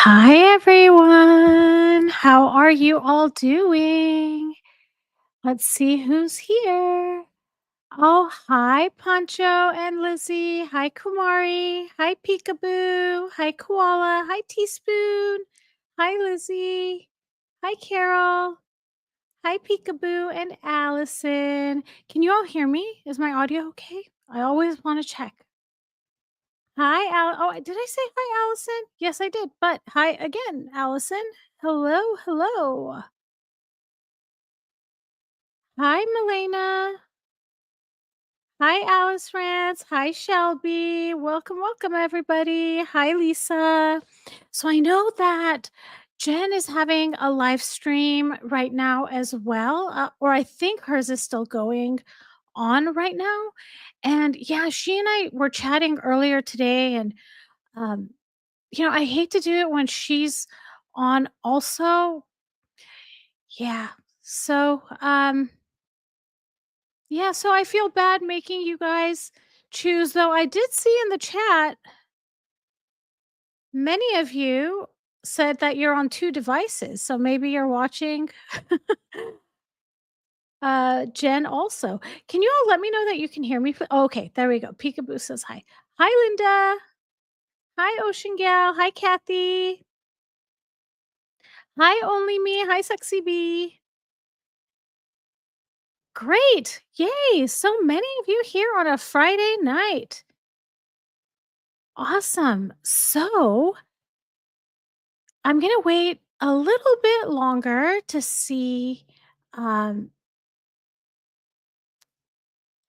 Hi, everyone. How are you all doing? Let's see who's here. Oh, hi, Pancho and Lizzie. Hi, Kumari. Hi, Peekaboo. Hi, Koala. Hi, Teaspoon. Hi, Lizzie. Hi, Carol. Hi, Peekaboo and Allison. Can you all hear me? Is my audio okay? I always want to check. Hi, oh, did I say hi, Allison? Yes, I did. But hi again, Allison. Hello, hello. Hi, Milena. Hi, Alice Rance. Hi, Shelby. Welcome, welcome, everybody. Hi, Lisa. So I know that Jen is having a live stream right now as well, or I think hers is still going on right now. And yeah, she and I were chatting earlier today, and um, I hate to do it when she's on also. Yeah. So, yeah, so I feel bad making you guys choose, though I did see in the chat many of you said that you're on 2 devices, so maybe you're watching Jen also. Can you all let me know that you can hear me? Oh, okay, there we go. Peekaboo says hi. Hi, Linda. Hi, Ocean Gal. Hi, Kathy. Hi, Only Me. Hi, Sexy Bee. Great. Yay. So many of you here on a Friday night. Awesome. So I'm going to wait a little bit longer to see. Um,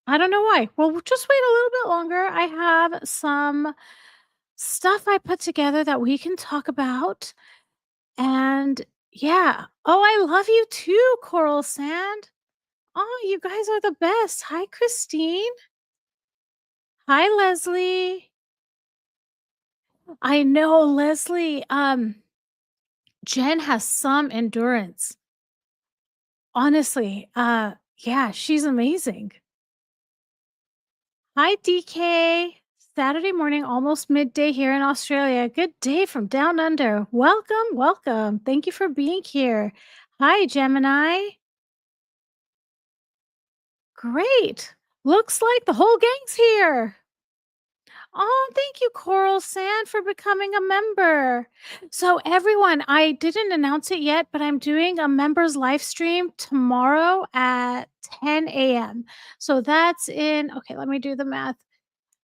I don't know why. Well, we'll just wait a little bit longer. I have some stuff I put together that we can talk about. And yeah. Oh, I love you too, Coral Sand. Oh, you guys are the best. Hi, Christine. Hi, Leslie. I know, Leslie. Jen has some endurance. Honestly, yeah, she's amazing. Hi, DK. Saturday morning, almost midday here in Australia. Good day from down under. Welcome, welcome. Thank you for being here. Hi, Gemini. Great. Looks like the whole gang's here. Oh, thank you, Coral Sand, for becoming a member. So, everyone, I didn't announce it yet, but I'm doing a members live stream tomorrow at 10 a.m. So, that's in, okay, let me do the math,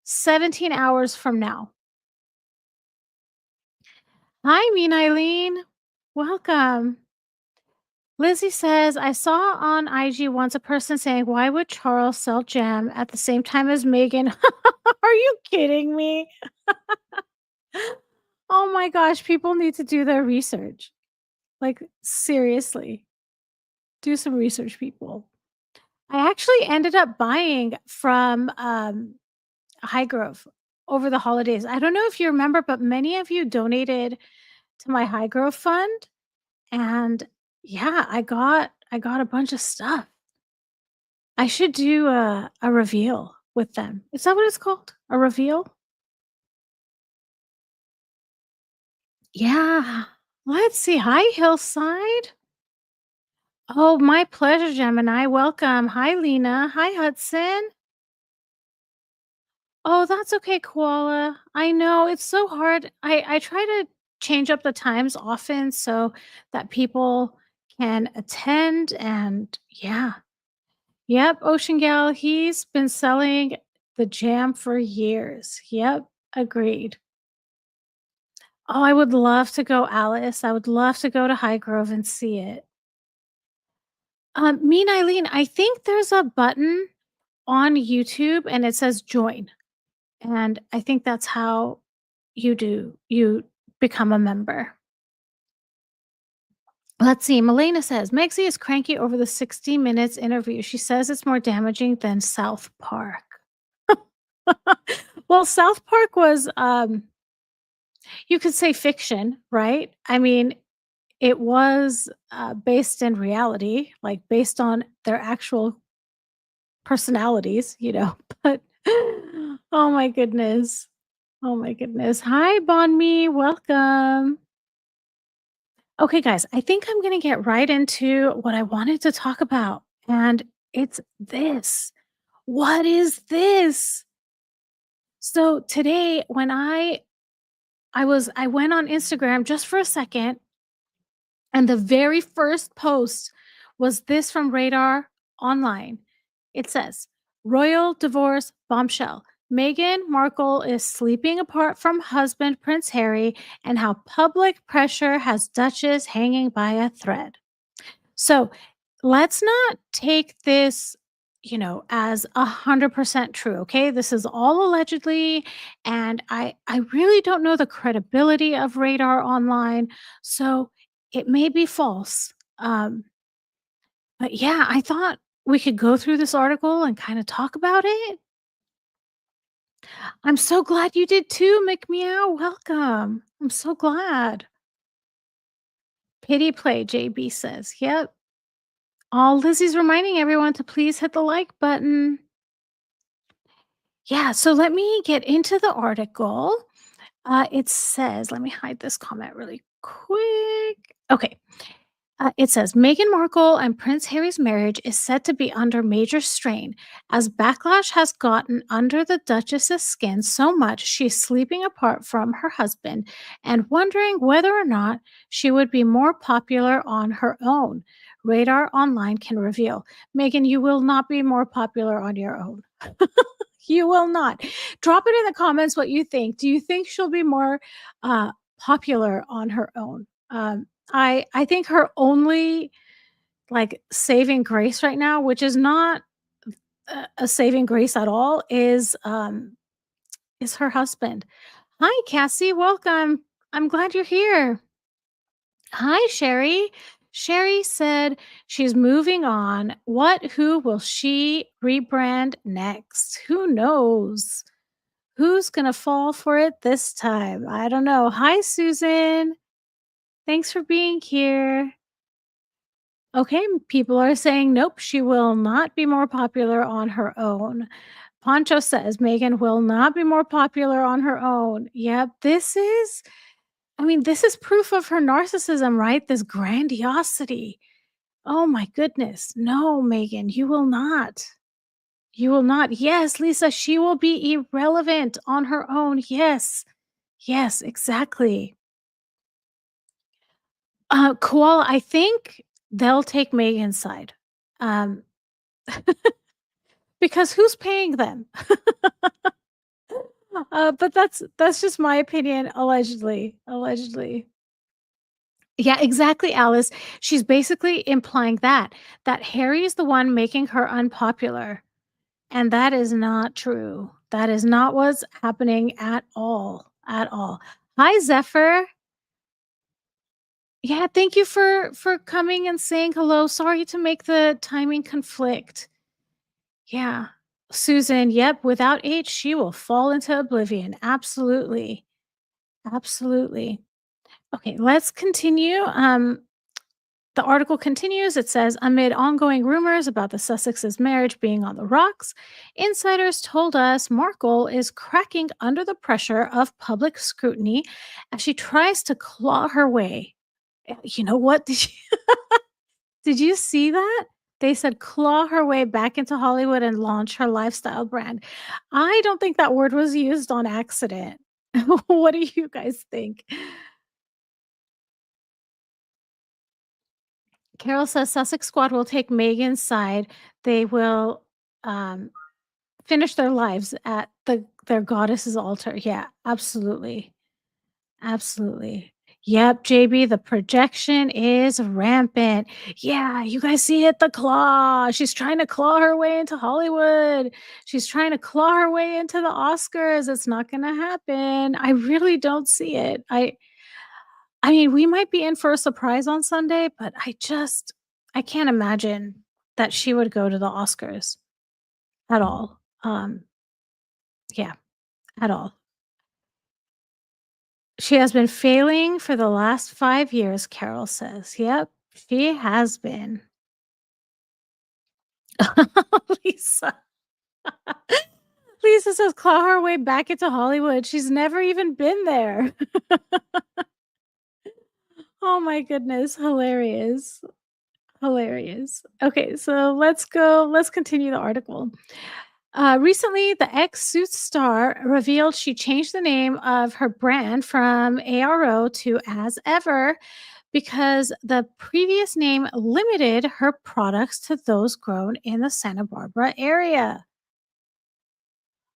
17 hours from now. Hi, Mean Eileen. Welcome. Lizzie says, I saw on IG once a person saying, why would Charles sell jam at the same time as Megan? Are you kidding me? Oh my gosh, people need to do their research. Like, seriously, do some research, people. I actually ended up buying from Highgrove over the holidays. I don't know if you remember, but many of you donated to my Highgrove fund. And yeah, I got a bunch of stuff. I should do a reveal with them. Is that what it's called? A reveal? Yeah. Let's see. Hi, Hillside. Oh, my pleasure, Gemini. Welcome. Hi, Lena. Hi, Hudson. Oh, that's okay, Koala. I know it's so hard. I try to change up the times often so that people can attend. And yeah. Yep, Ocean Gal, he's been selling the jam for years. Yep, agreed. Oh, I would love to go, Alice. I would love to go to Highgrove and see it. Mean Eileen, I think there's a button on YouTube and it says join. And I think that's how you become a member. Let's see. Milena says Megsy is cranky over the 60 minutes interview. She says it's more damaging than South Park. Well, South Park was you could say fiction, right? I mean, it was based in reality, like based on their actual personalities, but oh my goodness. Oh my goodness. Hi, Bon Me. Welcome. Okay, guys, I think I'm going to get right into what I wanted to talk about. And it's this. What is this? So today when I went on Instagram just for a second, and the very first post was this from Radar Online. It says, "Royal divorce bombshell. Meghan Markle is sleeping apart from husband Prince Harry and how public pressure has Duchess hanging by a thread." So let's not take this, as 100% true. Okay. This is all allegedly. And I really don't know the credibility of Radar Online. So it may be false. But yeah, I thought we could go through this article and kind of talk about it. I'm so glad you did too, McMeow. Welcome. I'm so glad. Pity play, JB says. Yep. All Lizzie's reminding everyone to please hit the like button. Yeah, so let me get into the article. It says, let me hide this comment really quick. Okay. It says Meghan Markle and Prince Harry's marriage is said to be under major strain as backlash has gotten under the Duchess's skin so much she's sleeping apart from her husband and wondering whether or not she would be more popular on her own. Radar Online can reveal. Meghan, you will not be more popular on your own. You will not. Drop it in the comments what you think. Do you think she'll be more popular on her own? I think her only like saving grace right now, which is not a saving grace at all, is her husband. Hi, Cassie. Welcome. I'm glad you're here. Hi, Sherry. Sherry said she's moving on. Who will she rebrand next? Who knows? Who's gonna fall for it this time? I don't know. Hi, Susan. Thanks for being here. Okay, people are saying, nope, she will not be more popular on her own. Poncho says Megan will not be more popular on her own. Yep, this is proof of her narcissism, right? This grandiosity. Oh my goodness. No, Megan, you will not. You will not. Yes, Lisa, she will be irrelevant on her own. Yes. Yes, exactly. Koala, I think they'll take Megan's side. Um, because who's paying them? But that's just my opinion, allegedly. Allegedly. Yeah, exactly, Alice. She's basically implying that Harry is the one making her unpopular, and that is not true. That is not what's happening at all. At all. Hi, Zephyr. Yeah, thank you for coming and saying hello. Sorry to make the timing conflict. Yeah. Susan, yep, without H, she will fall into oblivion. Absolutely. Absolutely. Okay, let's continue. The article continues. It says, amid ongoing rumors about the Sussexes' marriage being on the rocks, insiders told us Markle is cracking under the pressure of public scrutiny as she tries to claw her way. You know what? Did you see that? They said claw her way back into Hollywood and launch her lifestyle brand. I don't think that word was used on accident. What do you guys think? Carol says Sussex Squad will take Megan's side. They will um, finish their lives at their goddess's altar. Yeah, absolutely. Absolutely. Yep, JB, the projection is rampant. Yeah, you guys see it, the claw. She's trying to claw her way into Hollywood. She's trying to claw her way into the Oscars. It's not going to happen. I really don't see it. I mean, we might be in for a surprise on Sunday, but I can't imagine that she would go to the Oscars at all. Yeah, at all. She has been failing for the last 5 years, Carol says. Yep, she has been. Lisa. Lisa says, claw her way back into Hollywood. She's never even been there. Oh my goodness, hilarious. Hilarious. Okay, so let's continue the article. Recently, the ex Suits star revealed she changed the name of her brand from ARO to As Ever because the previous name limited her products to those grown in the Santa Barbara area.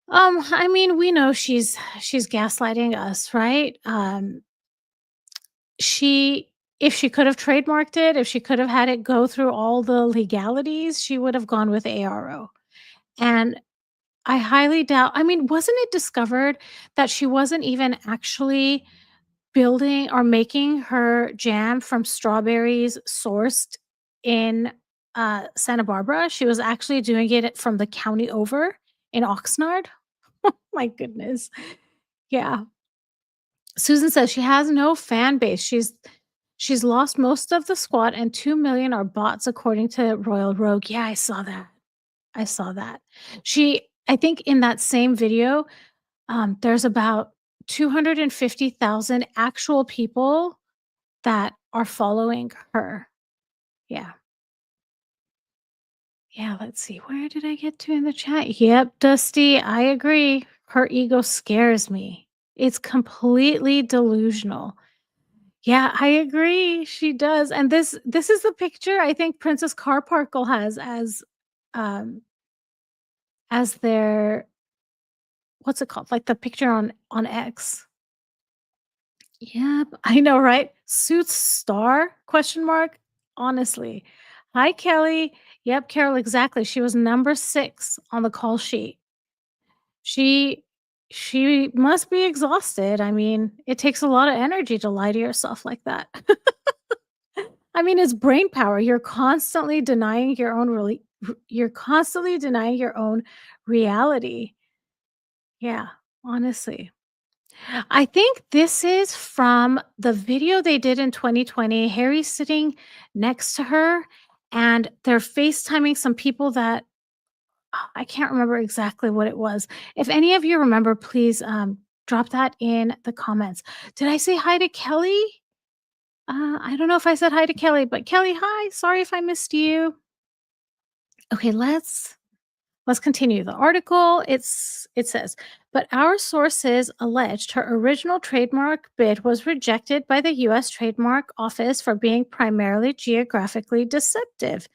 I mean, we know she's gaslighting us, right? She if she could have trademarked it, if she could have had it go through all the legalities, she would have gone with ARO. And I highly doubt, I mean, wasn't it discovered that she wasn't even actually building or making her jam from strawberries sourced in, Santa Barbara? She was actually doing it from the county over in Oxnard? My goodness. Yeah. Susan says she has no fan base. She's lost most of the squad and 2 million are bots according to Royal Rogue. Yeah, I saw that. I saw that. I think in that same video, there's about 250,000 actual people that are following her. Yeah. Yeah, let's see. Where did I get to in the chat? Yep, Dusty, I agree. Her ego scares me. It's completely delusional. Yeah, I agree. She does. And this is the picture I think Princess Carparkle has um as their what's it called? Like the picture on X. Yep, I know, right? Suits star? Question mark. Honestly. Hi, Kelly. Yep, Carol, exactly. She was number 6 on the call sheet. She she must be exhausted. I mean, it takes a lot of energy to lie to yourself like that. I mean, it's brain power. You're constantly denying your own reality. Yeah, honestly. I think this is from the video they did in 2020. Harry's sitting next to her and they're FaceTiming some people that I can't remember exactly what it was. If any of you remember, please drop that in the comments. Did I say hi to Kelly? I don't know if I said hi to Kelly, but Kelly, hi. Sorry if I missed you. Okay, let's continue the article. It says, but our sources alleged her original trademark bid was rejected by the US Trademark Office for being primarily geographically deceptive.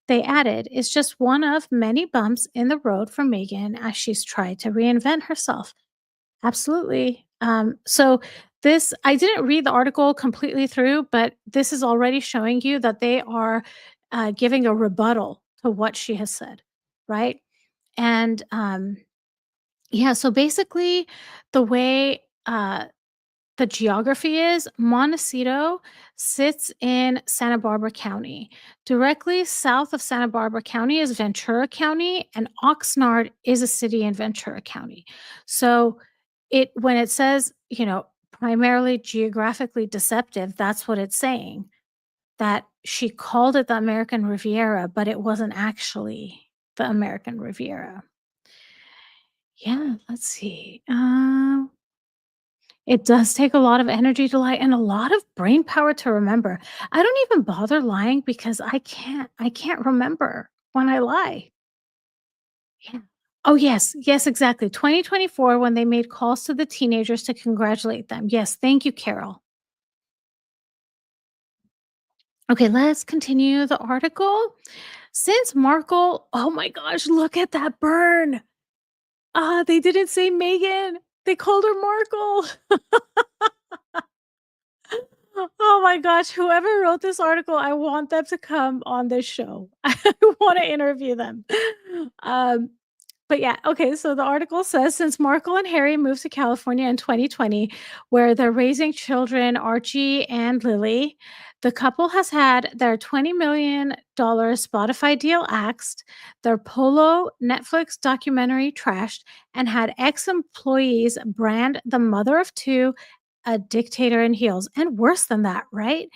They added, it's just one of many bumps in the road for Megan as she's tried to reinvent herself. Absolutely. So this I didn't read the article completely through, but this is already showing you that they are giving a rebuttal to what she has said, right? And yeah, so basically, the way the geography is Montecito sits in Santa Barbara County. Directly south of Santa Barbara County is Ventura County, and Oxnard is a city in Ventura County. So when it says, primarily geographically deceptive, that's what it's saying. That she called it the American Riviera, but it wasn't actually the American Riviera. Yeah, let's see. It does take a lot of energy to lie and a lot of brain power to remember. I don't even bother lying because I can't remember when I lie. Yeah. Oh, yes. Yes, exactly. 2024 when they made calls to the teenagers to congratulate them. Yes, thank you, Carol. Okay, let's continue the article. Since Markle, oh my gosh, look at that burn. They didn't say Megan. They called her Markle. Oh my gosh, whoever wrote this article, I want them to come on this show. I wanna interview them. Um, but yeah, okay, so the article says since Markle and Harry moved to California in 2020, where they're raising children, Archie and Lily, the couple has had their $20 million Spotify deal axed, their Polo Netflix documentary trashed, and had ex-employees brand the mother of two a dictator in heels, and worse than that, right?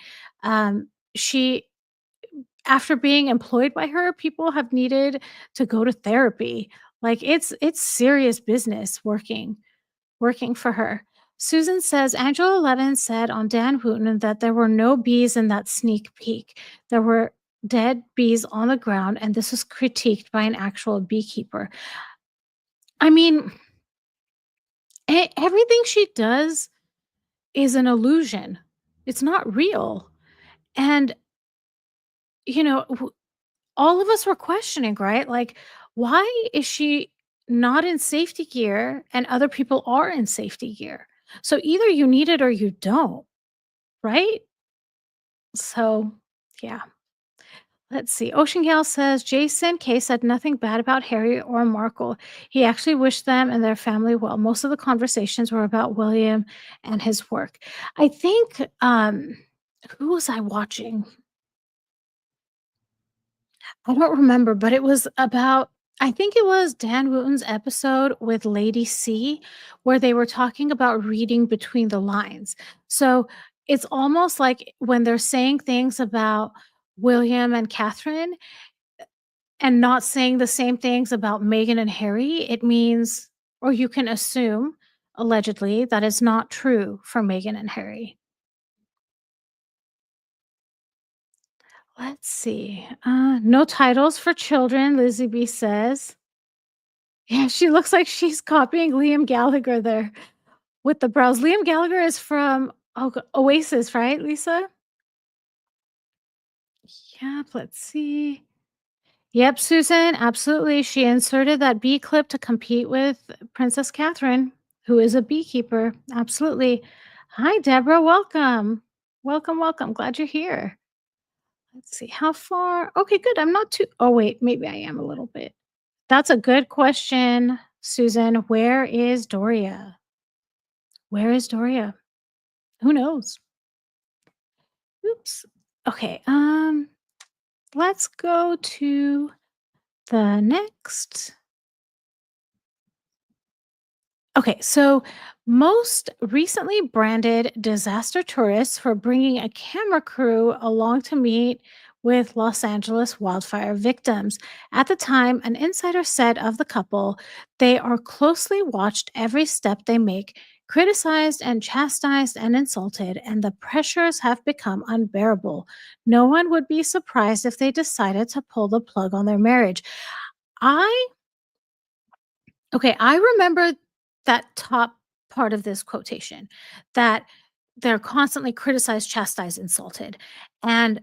She after being employed by her, people have needed to go to therapy. Like, it's serious business working for her. Susan says Angela Levin said on Dan Wooten that there were no bees in that sneak peek. There were dead bees on the ground, and this was critiqued by an actual beekeeper. I mean, everything she does is an illusion. It's not real. And, you know, all of us were questioning, right? Like, why is she not in safety gear and other people are in safety gear? So either you need it or you don't, right? So, yeah. Let's see. Ocean Gal says Jason Kay said nothing bad about Harry or Markle. He actually wished them and their family well. Most of the conversations were about William and his work. I think who was I watching? I don't remember, but it was about I think it was Dan Wooten's episode with Lady C where they were talking about reading between the lines. So it's almost like when they're saying things about William and Catherine and not saying the same things about Meghan and Harry, it means or you can assume allegedly that it's not true for Meghan and Harry. Let's see. No titles for children, Lizzie B says. Yeah, she looks like she's copying Liam Gallagher there with the brows. Liam Gallagher is from Oasis, right, Lisa? Yep, let's see. Yep, Susan, absolutely. She inserted that bee clip to compete with Princess Catherine, who is a beekeeper. Absolutely. Hi, Deborah. Welcome. Welcome, welcome. Glad you're here. Let's see how far. Okay, good. I'm not too. Oh, wait, maybe I am a little bit. That's a good question, Susan. Where is Doria? Where is Doria? Who knows? Oops. Okay, let's go to the next. Okay, so most recently branded disaster tourists for bringing a camera crew along to meet with Los Angeles wildfire victims. At the time, an insider said of the couple, they are closely watched every step they make, criticized and chastised and insulted, and the pressures have become unbearable. No one would be surprised if they decided to pull the plug on their marriage. I Okay, I remember that top part of this quotation, that they're constantly criticized, chastised, insulted. And,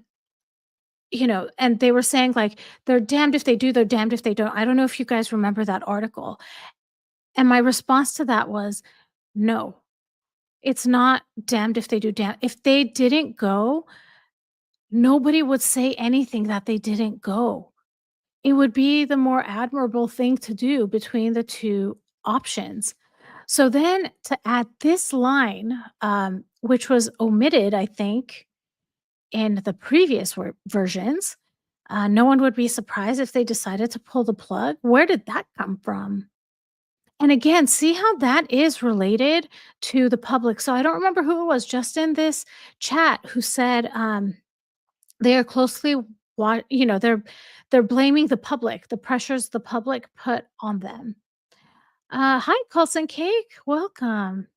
and they were saying like, they're damned if they do, they're damned if they don't. I don't know if you guys remember that article. And my response to that was, no, it's not damned if they do, damn. If they didn't go, nobody would say anything that they didn't go. It would be the more admirable thing to do between the two options. So then to add this line, which was omitted, I think, in the previous versions, no one would be surprised if they decided to pull the plug. Where did that come from? And again, see how that is related to the public. So I don't remember who it was, just in this chat, who said they are closely they're blaming the public, the pressures the public put on them. Hi, Colson Cake, welcome.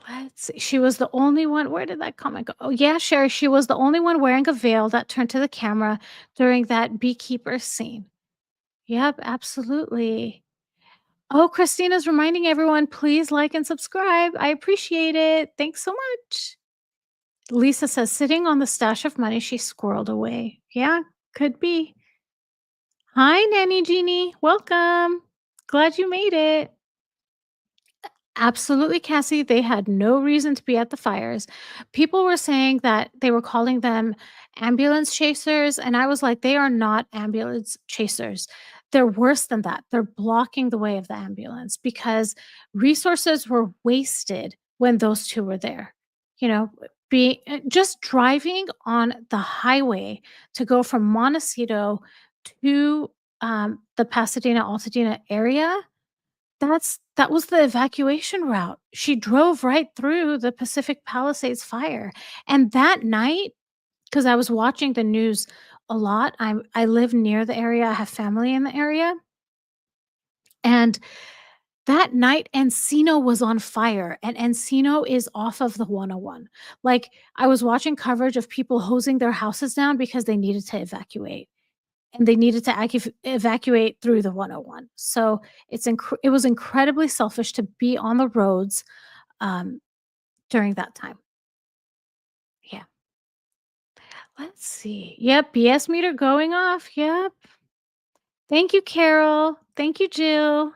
Let's see. She was the only one. Where did that comment go? Oh, yeah, Sherry. She was the only one wearing a veil that turned to the camera during that beekeeper scene. Yep, absolutely. Oh, Christina's reminding everyone, please like and subscribe. I appreciate it. Thanks so much. Lisa says, sitting on the stash of money she squirreled away. Yeah, could be. Hi, Nanny Jeannie. Welcome. Glad you made it. Absolutely, Cassie. They had no reason to be at the fires. People were saying that they were calling them ambulance chasers. And I was like, they are not ambulance chasers. They're worse than that. They're blocking the way of the ambulance because resources were wasted when those two were there. You know, being just driving on the highway to go from Montecito to the Pasadena Altadena area, that was the evacuation route. She drove right through the Pacific Palisades fire, and that night, because I was watching the news a lot, I live near the area, I have family in the area, and That night, Encino was on fire, and Encino is off of the 101. Like, I was watching coverage of people hosing their houses down because they needed to evacuate, and they needed to evacuate through the 101. So, it was incredibly selfish to be on the roads, um, during that time. Yeah. Let's see. Yep, BS meter going off. Yep. Thank you, Carol. Thank you, Jill.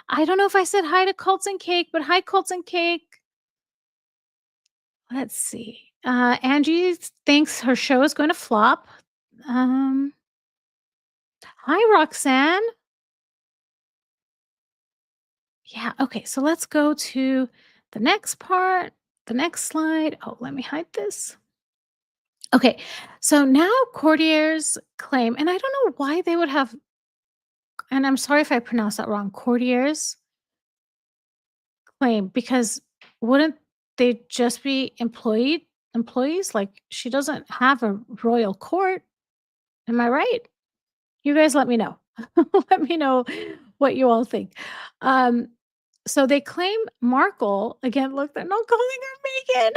I don't know if I said hi to Cults and Cake, but hi, Cults and Cake. Let's see. Angie thinks her show is going to flop. Hi, Roxanne. Yeah, okay, so let's go to the next part, the next slide. Oh, let me hide this. Okay, so now courtiers claim, and I don't know why they would have, and I'm sorry if I pronounced that wrong, courtiers claim, because wouldn't they just be employees? Like, she doesn't have a royal court. Am I right? You guys let me know. Let me know what you all think. Um, so they claim Markle again, look, they're not calling her Megan.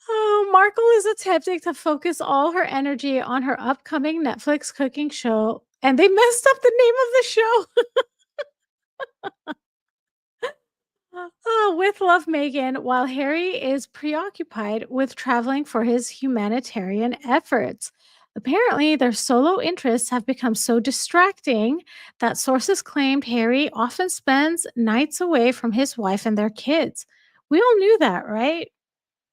Oh, Markle is attempting to focus all her energy on her upcoming Netflix cooking show, and they messed up the name of the show. Oh, with love, Megan, while Harry is preoccupied with traveling for his humanitarian efforts. Apparently, their solo interests have become so distracting that sources claimed Harry often spends nights away from his wife and their kids. We all knew that, right?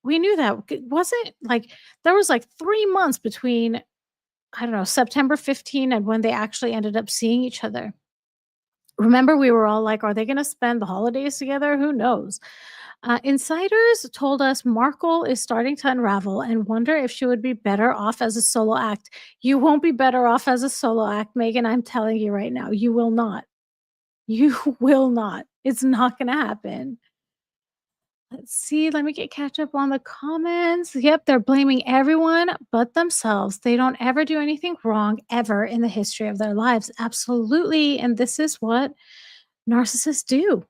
We knew that. Wasn't like there was like 3 months between, I don't know, September 15 and when they actually ended up seeing each other. Remember, we were all like, are they going to spend the holidays together? Who knows? Insiders told us Markle is starting to unravel and wonder if she would be better off as a solo act. You won't be better off as a solo act, Megan. I'm telling you right now, you will not. You will not. It's not going to happen. Let's see. Let me catch up on the comments. Yep, they're blaming everyone but themselves. They don't ever do anything wrong ever in the history of their lives. Absolutely. And this is what narcissists do.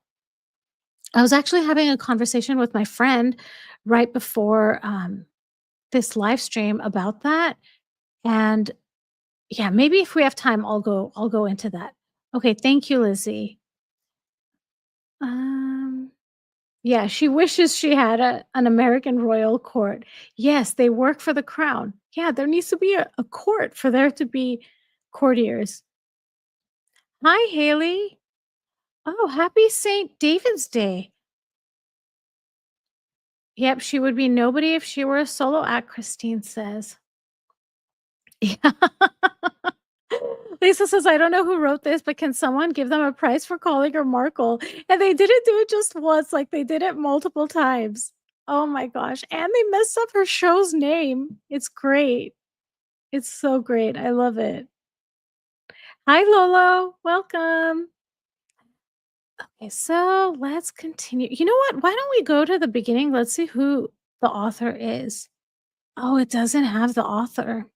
I was actually having a conversation with my friend right before this live stream about that. And yeah, maybe if we have time, I'll go into that. Okay, thank you, Lizzie. Um, yeah, she wishes she had an American royal court. Yes, they work for the crown. Yeah, there needs to be a court for there to be courtiers. Hi, Haley. Oh, happy St. David's Day. Yep, she would be nobody if she were a solo act, Christine says. Yeah. Lisa says, I don't know who wrote this, but can someone give them a prize for calling her Markle? And they didn't do it just once, like they did it multiple times. Oh my gosh. And they messed up her show's name. It's great. It's so great. I love it. Hi, Lolo. Welcome. Okay, so let's continue. You know what? Why don't we go to the beginning? Let's see who the author is. Oh, it doesn't have the author.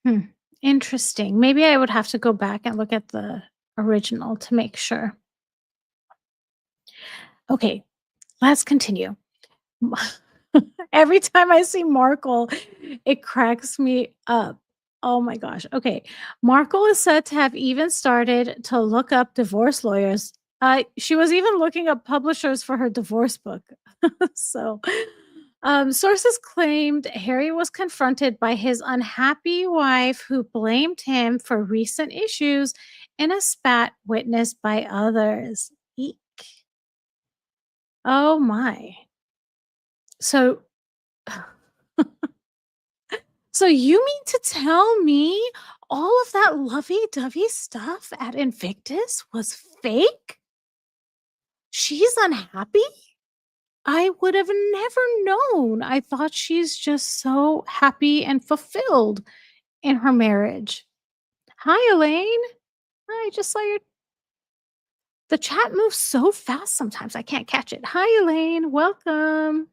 Hmm. Interesting. Maybe I would have to go back and look at the original to make sure. Okay, let's continue. Every time I see Markle, it cracks me up. Oh my gosh. Okay. Markle is said to have even started to look up divorce lawyers. She was even looking up publishers for her divorce book. So, sources claimed Harry was confronted by his unhappy wife, who blamed him for recent issues in a spat witnessed by others. Eek. Oh my. So, so you mean to tell me all of that lovey-dovey stuff at Invictus was fake? She's unhappy? I would have never known. I thought she's just so happy and fulfilled in her marriage. Hi, Elaine. I just saw your the chat moves so fast sometimes I can't catch it. Hi, Elaine. Welcome.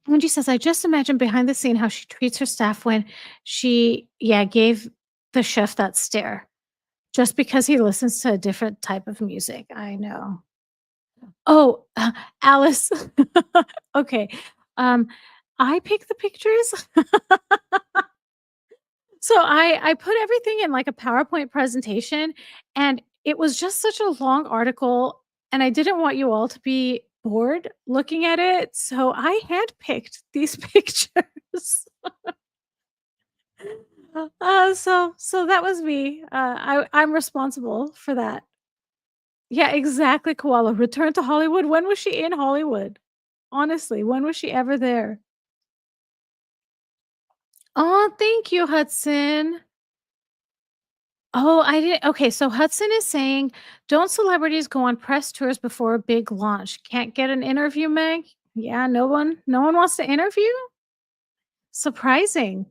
Angie says, I just imagine behind the scene how she treats her staff when she, gave the chef that stare just because he listens to a different type of music. I know. Oh, Alice. Okay. Um, I pick the pictures. So I put everything in like a PowerPoint presentation, and it was just such a long article, and I didn't want you all to be bored looking at it, so I handpicked these pictures. So that was me. I'm responsible for that. Yeah, exactly, Koala. Return to Hollywood. When was she in Hollywood? Honestly, when was she ever there? Oh, thank you, Hudson. Oh, I didn't okay, so Hudson is saying, "Don't celebrities go on press tours before a big launch? Can't get an interview, Meg?" Yeah, no one wants to interview? Surprising.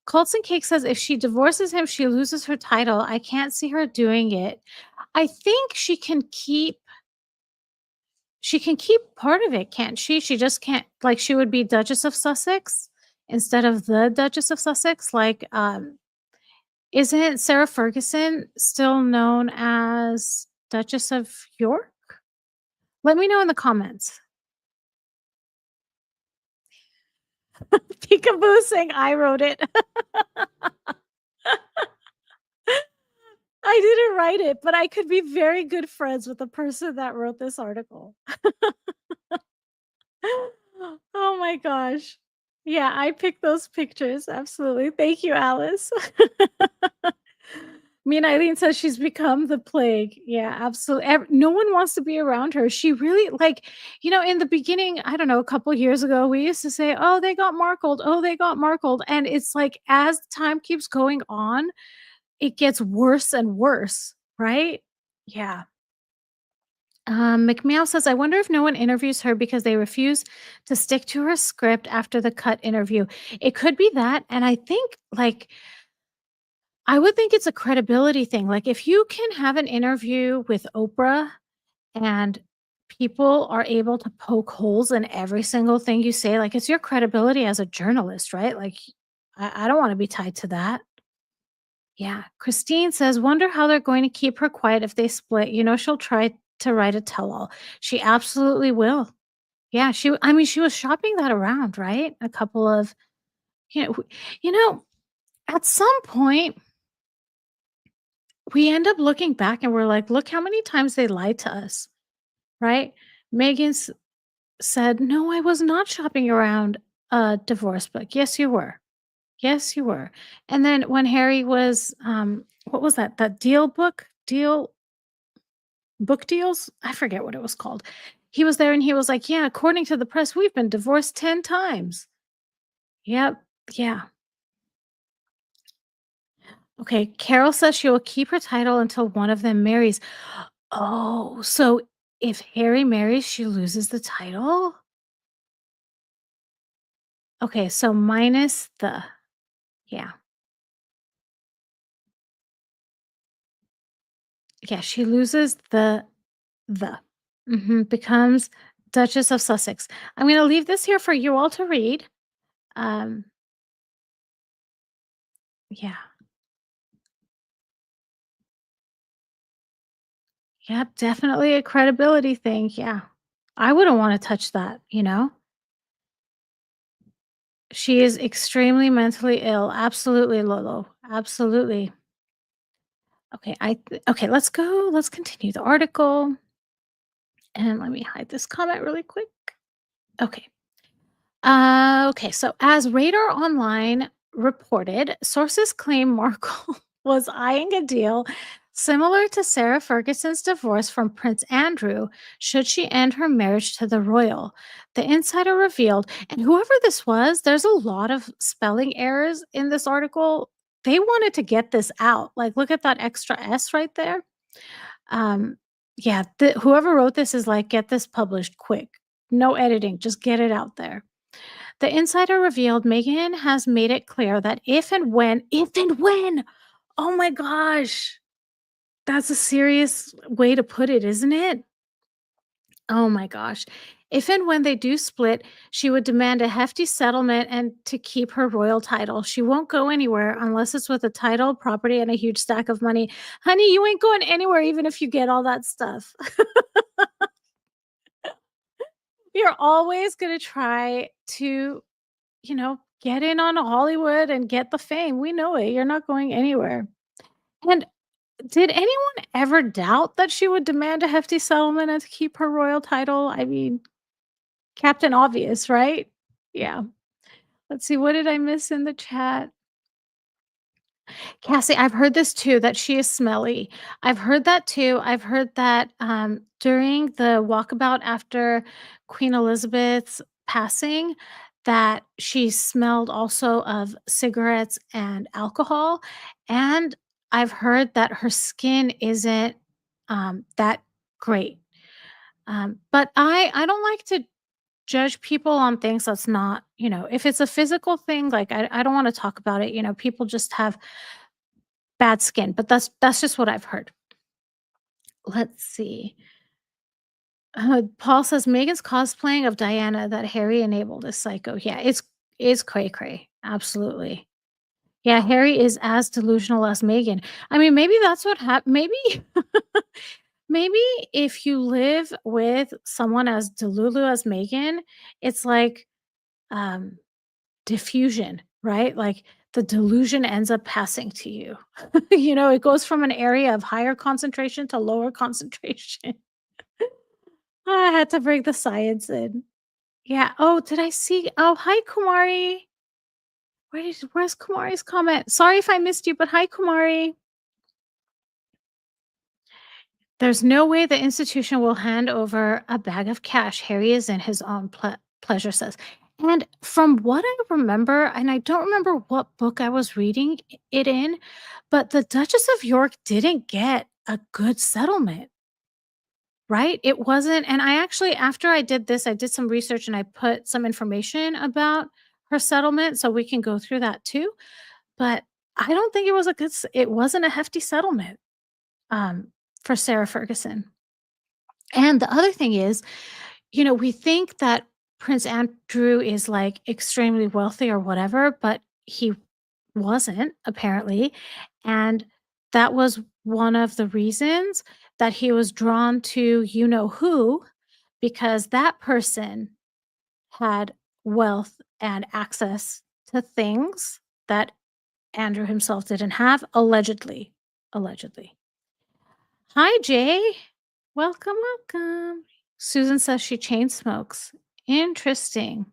Colton Cake says, "If she divorces him, she loses her title. I can't see her doing it." I think she can keep part of it, can't she? She just can't like, she would be Duchess of Sussex instead of the Duchess of Sussex, like, isn't Sarah Ferguson still known as Duchess of York? Let me know in the comments. Peekaboo saying I wrote it. I didn't write it, but I could be very good friends with the person that wrote this article. Oh my gosh. Yeah, I picked those pictures. Absolutely. Thank you, Alice. Me and Eileen says she's become the plague. Yeah, absolutely. No one wants to be around her. She really like, in the beginning, I don't know, a couple years ago, we used to say, "Oh, they got markled. Oh, they got markled." And it's like as time keeps going on, it gets worse and worse, right? Yeah. McMeow says, "I wonder if no one interviews her because they refuse to stick to her script after the cut interview." It could be that. And I think, like, I would think it's a credibility thing. Like, if you can have an interview with Oprah and people are able to poke holes in every single thing you say, like, it's your credibility as a journalist, right? Like, I don't want to be tied to that. Yeah. Christine says, "Wonder how they're going to keep her quiet if they split. She'll try to write a tell all." She absolutely will. Yeah. I mean, she was shopping that around, right? A couple of, you know, you know, at some point, we end up looking back and we're like, look how many times they lied to us, right? Megan said, "No, I was not shopping around a divorce book." Yes, you were. Yes, you were. And then when Harry was, what was that? That book deals? I forget what it was called. He was there and he was like, "Yeah, according to the press, we've been divorced 10 times." Yep. Yeah. Okay. Carol says she will keep her title until one of them marries. Oh, so if Harry marries, she loses the title? Okay, so minus the yeah. Yeah, she loses the. Becomes Duchess of Sussex. I'm gonna leave this here for you all to read. Um, yeah. Yep, definitely a credibility thing, yeah. I wouldn't wanna touch that, you know? She is extremely mentally ill. Absolutely, Lolo. Absolutely. Okay, let's continue the article, and let me hide this comment really quick. Okay. Okay, so as Radar Online reported, sources claim Markle was eyeing a deal similar to Sarah Ferguson's divorce from Prince Andrew should she end her marriage to the royal. The insider revealed, and whoever this was, there's a lot of spelling errors in this article. They wanted to get this out. Like, look at that extra S right there. Um, yeah, whoever wrote this is like, get this published quick. No editing, just get it out there. The insider revealed Meghan has made it clear that if and when, oh my gosh, that's a serious way to put it, isn't it? Oh my gosh. If and when they do split, she would demand a hefty settlement and to keep her royal title. She won't go anywhere unless it's with a title, property, and a huge stack of money. Honey, you ain't going anywhere even if you get all that stuff. You're always going to try to, get in on Hollywood and get the fame. We know it. You're not going anywhere. And did anyone ever doubt that she would demand a hefty settlement and to keep her royal title? I mean, Captain Obvious, right? Yeah. Let's see, what did I miss in the chat? Cassie, I've heard this too, that she is smelly. I've heard that too. I've heard that during the walkabout after Queen Elizabeth's passing, that she smelled also of cigarettes and alcohol. And I've heard that her skin isn't that great. But I don't like to judge people on things that's not, if it's a physical thing, like I don't want to talk about it. People just have bad skin, but that's just what I've heard. Let's see. Paul says Megan's cosplaying of Diana that Harry enabled is psycho. Yeah, it's cray cray. Absolutely. Yeah, Harry is as delusional as Megan. I mean, maybe that's what happened. Maybe, maybe if you live with someone as delulu as Megan, it's like um diffusion, right? Like the delusion ends up passing to you. It goes from an area of higher concentration to lower concentration. I had to bring the science in. Yeah. Oh, did I see? Oh, hi, Kumari. Where's Kumari's comment? Sorry if I missed you, but hi, Kumari. There's no way the institution will hand over a bag of cash. Harry is in his own pleasure, says. And from what I remember, and I don't remember what book I was reading it in, but the Duchess of York didn't get a good settlement, right? It wasn't. And I actually, after I did this, I did some research and I put some information about her settlement. So we can go through that too. But I don't think it was it wasn't a hefty settlement um, for Sarah Ferguson. And the other thing is, we think that Prince Andrew is like extremely wealthy or whatever, but he wasn't apparently. And that was one of the reasons that he was drawn to who, because that person had wealth and access to things that Andrew himself didn't have, allegedly. Allegedly. Hi, Jay. Welcome, welcome. Susan says she chain smokes. Interesting.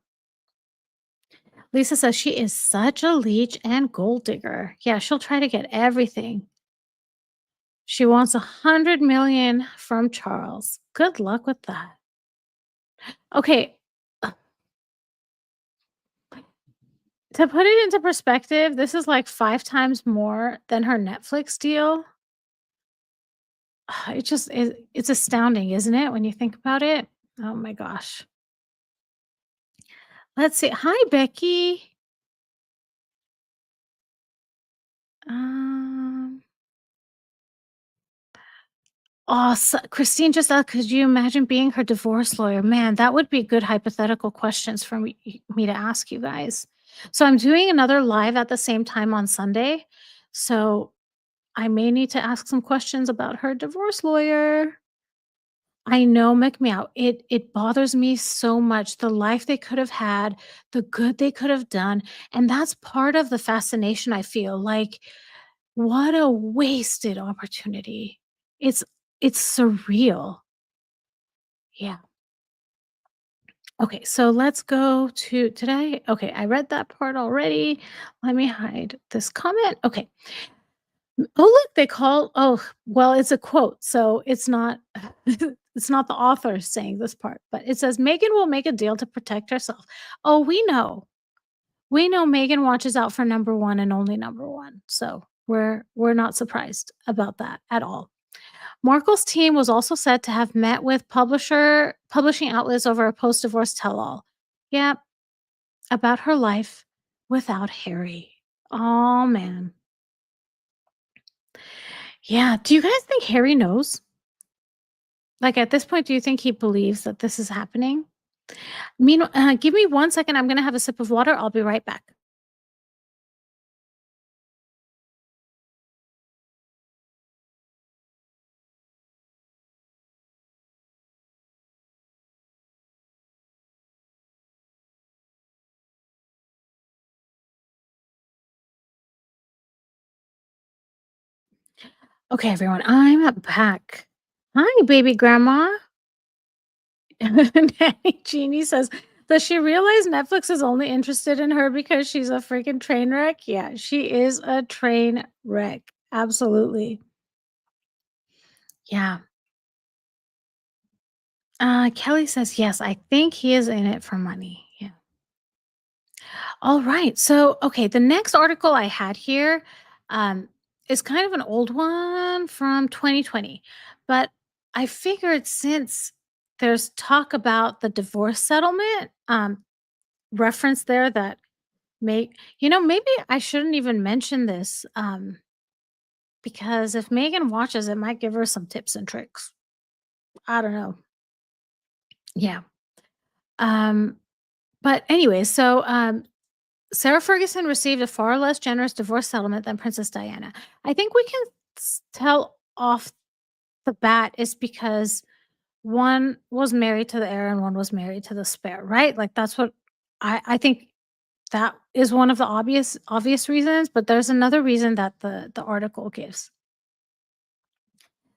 Lisa says she is such a leech and gold digger. Yeah, she'll try to get everything. She wants 100 million from Charles. Good luck with that. Okay. To put it into perspective, this is like 5 times more than her Netflix deal. It's astounding, isn't it, when you think about it? Oh my gosh. Let's see. Hi, Becky. Um, oh, Christine just asked, could you imagine being her divorce lawyer? Man, that would be good hypothetical questions for me to ask you guys. So I'm doing another live at the same time on Sunday. So I may need to ask some questions about her divorce lawyer. I know, McMeow. It bothers me so much, the life they could have had, the good they could have done, and that's part of the fascination, I feel, like, what a wasted opportunity. It's it's surreal. Yeah. Okay, so let's go to today. Okay, I read that part already. Let me hide this comment. Okay. Oh, look, well, it's a quote, so it's not it's not the author saying this part, but it says Megan will make a deal to protect herself. Oh, we know. We know Megan watches out for number 1 and only number 1. So, we're not surprised about that at all. Markle's team was also said to have met with publishing outlets over a post-divorce tell-all. Yep, about her life without Harry. Oh, man. Yeah, do you guys think Harry knows? Like, at this point, do you think he believes that this is happening? Give me 1 second. I'm gonna have a sip of water. I'll be right back. Okay, everyone, I'm back. Hi, baby grandma. Nanny Jeannie says, does she realize Netflix is only interested in her because she's a freaking train wreck? Yeah, she is a train wreck. Absolutely. Yeah. Kelly says, yes, I think he is in it for money. Yeah. All right. So, okay, the next article I had here um, is kind of an old one from 2020. But I figured since there's talk about the divorce settlement reference there that maybe I shouldn't even mention this because if Megan watches, it might give her some tips and tricks. I don't know. Yeah. Um, but anyway, Sarah Ferguson received a far less generous divorce settlement than Princess Diana. I think we can tell off the bat is because one was married to the heir and one was married to the spare, right? Like that's what I think that is one of the obvious reasons, but there's another reason that the article gives.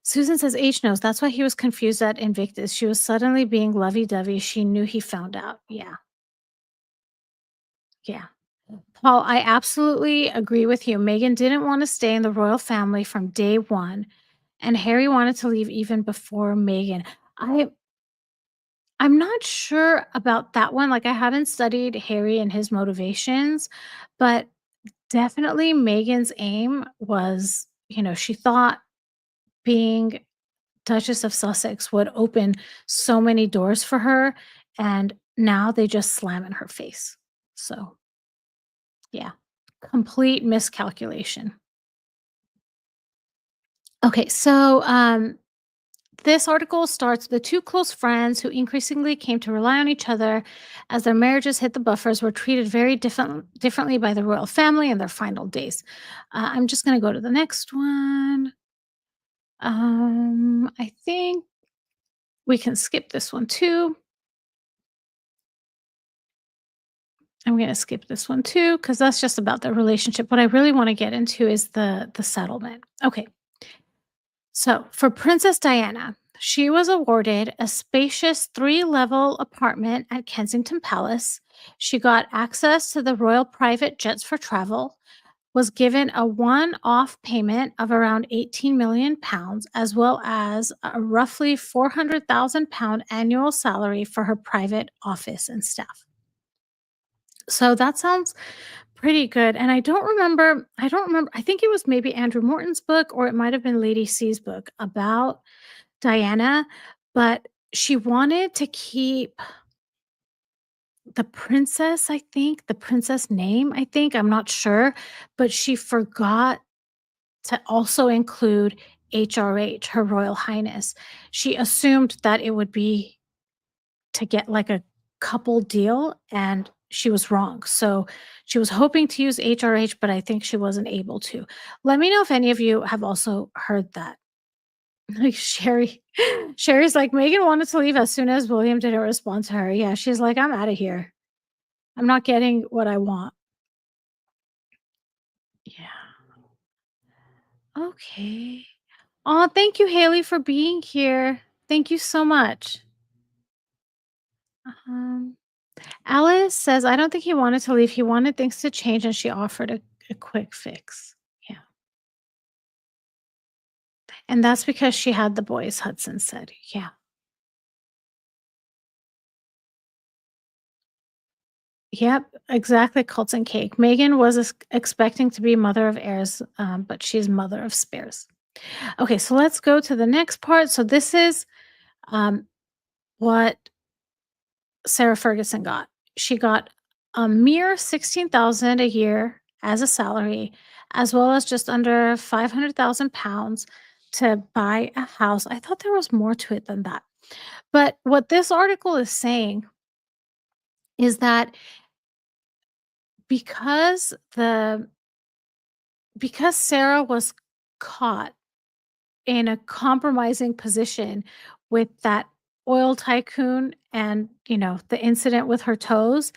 Susan says H knows. That's why he was confused at Invictus. She was suddenly being lovey dovey. She knew he found out. Yeah. Yeah. Paul, I absolutely agree with you. Meghan didn't want to stay in the royal family from day one, and Harry wanted to leave even before Meghan. I'm not sure about that one. Like, I haven't studied Harry and his motivations, but definitely Meghan's aim was, she thought being Duchess of Sussex would open so many doors for her, and now they just slam in her face. So, yeah, complete miscalculation. Okay, this article starts the two close friends who increasingly came to rely on each other as their marriages hit the buffers were treated very differently by the royal family in their final days. I'm just going to go to the next one. I think we can skip this one too. I'm going to skip this one too because that's just about the relationship. What I really want to get into is the settlement. Okay. So, for Princess Diana, she was awarded a spacious three-level apartment at Kensington Palace. She got access to the royal private jets for travel, was given a one-off payment of around 18 million pounds, as well as a roughly 400,000 pound annual salary for her private office and staff. So that sounds pretty good. And I don't remember, I think it was maybe Andrew Morton's book or it might have been Lady C's book about Diana, but she wanted to keep the princess, I think, the princess name, I think, I'm not sure, but she forgot to also include HRH, Her Royal Highness. She assumed that it would be to get like a couple deal and she was wrong. So she was hoping to use HRH, but I think she wasn't able to. Let me know if any of you have also heard that. Like Sherry's like, Megan wanted to leave as soon as William didn't respond to her. Yeah, she's like, I'm out of here. I'm not getting what I want. Yeah. Okay. Oh, thank you, Haley, for being here. Thank you so much. Um, Alice says, I don't think he wanted to leave. He wanted things to change, and she offered a quick fix. Yeah. And that's because she had the boys, Hudson said. Yeah. Yep, exactly. Colton cake. Megan was expecting to be mother of heirs, but she's mother of spares. Okay, so let's go to the next part. So this is um, what Sarah Ferguson got. She got a mere 16,000 a year as a salary, as well as just under 500,000 pounds to buy a house. I thought there was more to it than that. But what this article is saying is that because the because Sarah was caught in a compromising position with that oil tycoon and, the incident with her toes,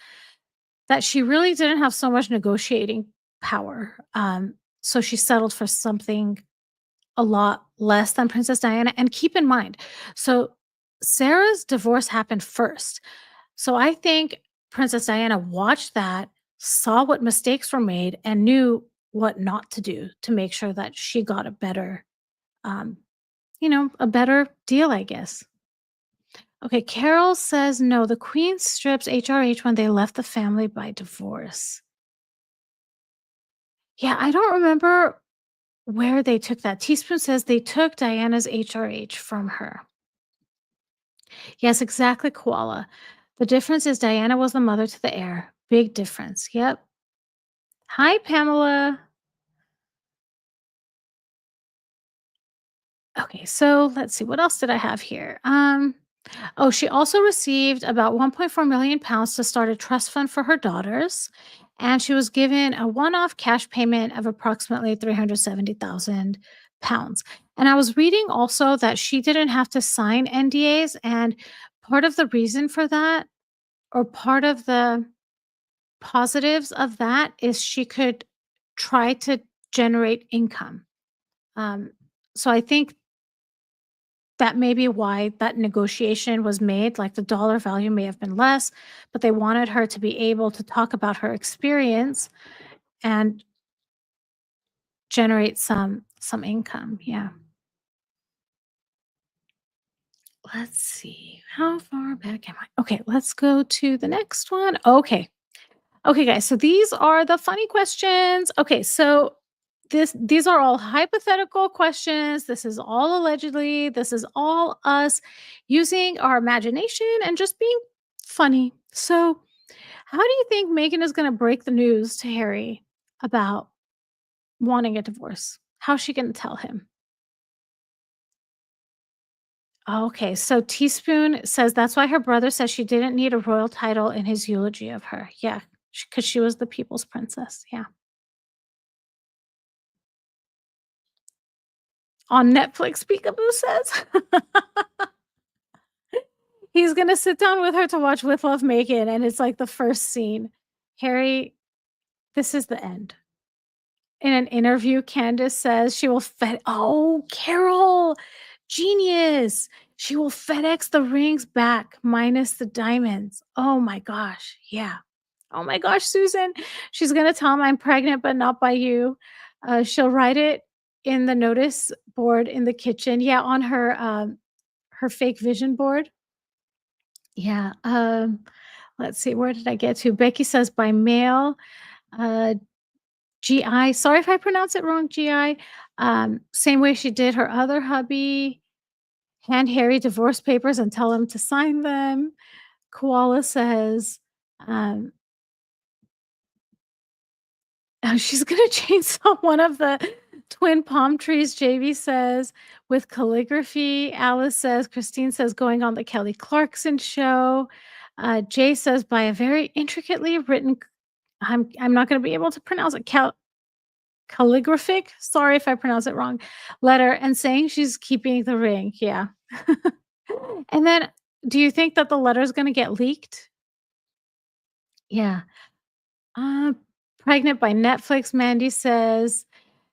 that she really didn't have so much negotiating power. So she settled for something a lot less than Princess Diana. And keep in mind, so Sarah's divorce happened first. So I think Princess Diana watched that, saw what mistakes were made, and knew what not to do to make sure that she got um, a better deal, I guess. Okay, Carol says no, the Queen strips HRH when they left the family by divorce. Yeah, I don't remember where they took that. Teaspoon says they took Diana's HRH from her. Yes, exactly, Koala. The difference is Diana was the mother to the heir. Big difference. Yep. Hi, Pamela. Okay, so let's see. What else did I have here? Oh, she also received about 1.4 million pounds to start a trust fund for her daughters, and she was given a one-off cash payment of approximately 370,000 pounds. And I was reading also that she didn't have to sign NDAs, and part of the reason for that, or part of the positives of that, is she could try to generate income. Um, so I think that may be why that negotiation was made, like, the dollar value may have been less, but they wanted her to be able to talk about her experience and generate some income, yeah. Let's see, how far back am I? Okay, let's go to the next one. Okay. Okay, guys, so these are the funny questions. Okay, so these are all hypothetical questions. This is all allegedly. This is all us using our imagination and just being funny. So, how do you think Megan is going to break the news to Harry about wanting a divorce? How's she going to tell him? Okay, so Teaspoon says that's why her brother says she didn't need a royal title in his eulogy of her. Yeah, because she was the people's princess. Yeah. On Netflix, Peekaboo says. He's gonna sit down with her to watch With Love Megan, and it's like the first scene. Harry, this is the end. In an interview, Candace says she will Carol, genius. She will FedEx the rings back minus the diamonds. Oh my gosh. Yeah. Oh my gosh, Susan. She's gonna tell him I'm pregnant, but not by you. She'll write it in the notice board in the kitchen. Yeah, on her fake vision board. Yeah. Let's see, where did I get to? Becky says by mail. Uh, GI. Sorry if I pronounce it wrong, GI. Same way she did her other hubby. Hand Harry divorce papers and tell him to sign them. Koala says, um, she's gonna chainsaw one of the twin palm trees, JV says, with calligraphy. Alice says, Christine says, going on the Kelly Clarkson show. Jay says, by a very intricately written, I'm not gonna be able to pronounce it, calligraphic, sorry if I pronounce it wrong, letter, and saying she's keeping the ring. Yeah. And then, do you think that the letter is gonna get leaked? Yeah. Uh, Pregnant by Netflix, Mandy says.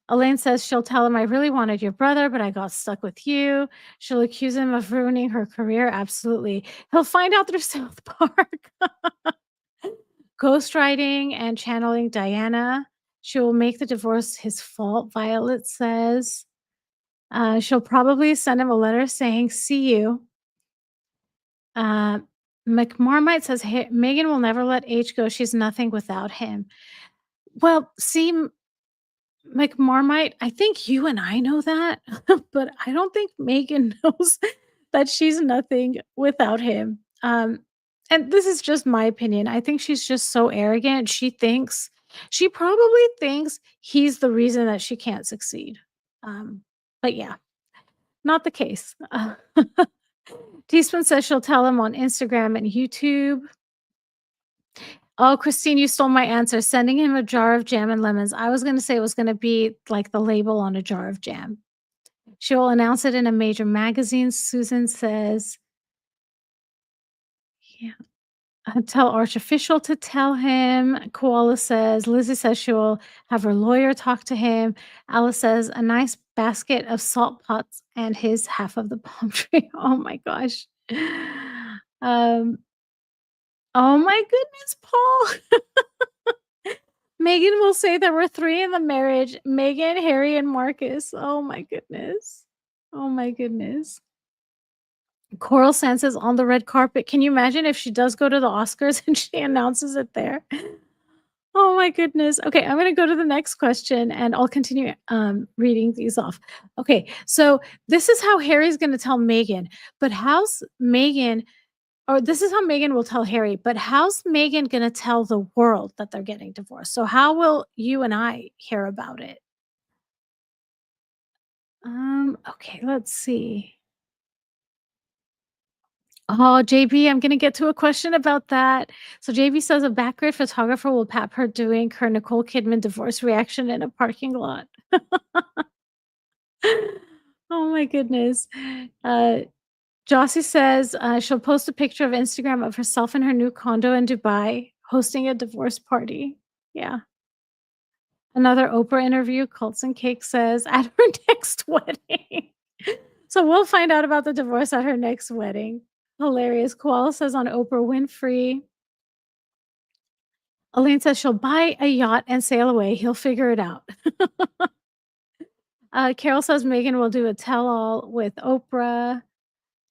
Elaine says she'll tell him, I really wanted your brother, but I got stuck with you. She'll accuse him of ruining her career. Absolutely. He'll find out through South Park. Ghostwriting and channeling Diana. She will make the divorce his fault, Violet says. She'll probably send him a letter saying, see you. Uh, McMarmite says, hey, Megan will never let H go. She's nothing without him. Well, see, McMarmite, I think you and I know that, but I don't think Megan knows that she's nothing without him. And this is just my opinion. I think she's just so arrogant. She probably thinks he's the reason that she can't succeed. But yeah, not the case. Teaspoon says she'll tell him on Instagram and YouTube. Oh, Christine, you stole my answer. Sending him a jar of jam and lemons. I was gonna say it was gonna be like the label on a jar of jam. She will announce it in a major magazine. Susan says, yeah. Tell Archofficial to tell him. Koala says, Lizzie says she will have her lawyer talk to him. Alice says, a nice basket of salt pots and his half of the palm tree. Oh my gosh. Um, oh my goodness, Paul. Megan will say there were 3 in the marriage, Megan, Harry, and Marcus. Oh my goodness. Oh my goodness. Coral Sands is on the red carpet. Can you imagine if she does go to the Oscars and she announces it there? Oh my goodness. Okay, I'm gonna go to the next question and I'll continue reading these off. Okay, so this is how Harry's gonna tell Megan, but how's Megan or this is how Megan will tell Harry, but how's Megan gonna tell the world that they're getting divorced? So how will you and I hear about it? Okay, let's see. Oh, JB, I'm gonna get to a question about that. So JB says a backgrid photographer will pap her doing her Nicole Kidman divorce reaction in a parking lot. Oh my goodness. Uh, Jossie says she'll post a picture of Instagram of herself in her new condo in Dubai hosting a divorce party. Yeah. Another Oprah interview, Cults and Cake says at her next wedding. So we'll find out about the divorce at her next wedding. Hilarious. Koala says on Oprah Winfrey. Elaine says she'll buy a yacht and sail away. He'll figure it out. Carol says Megan will do a tell all with Oprah.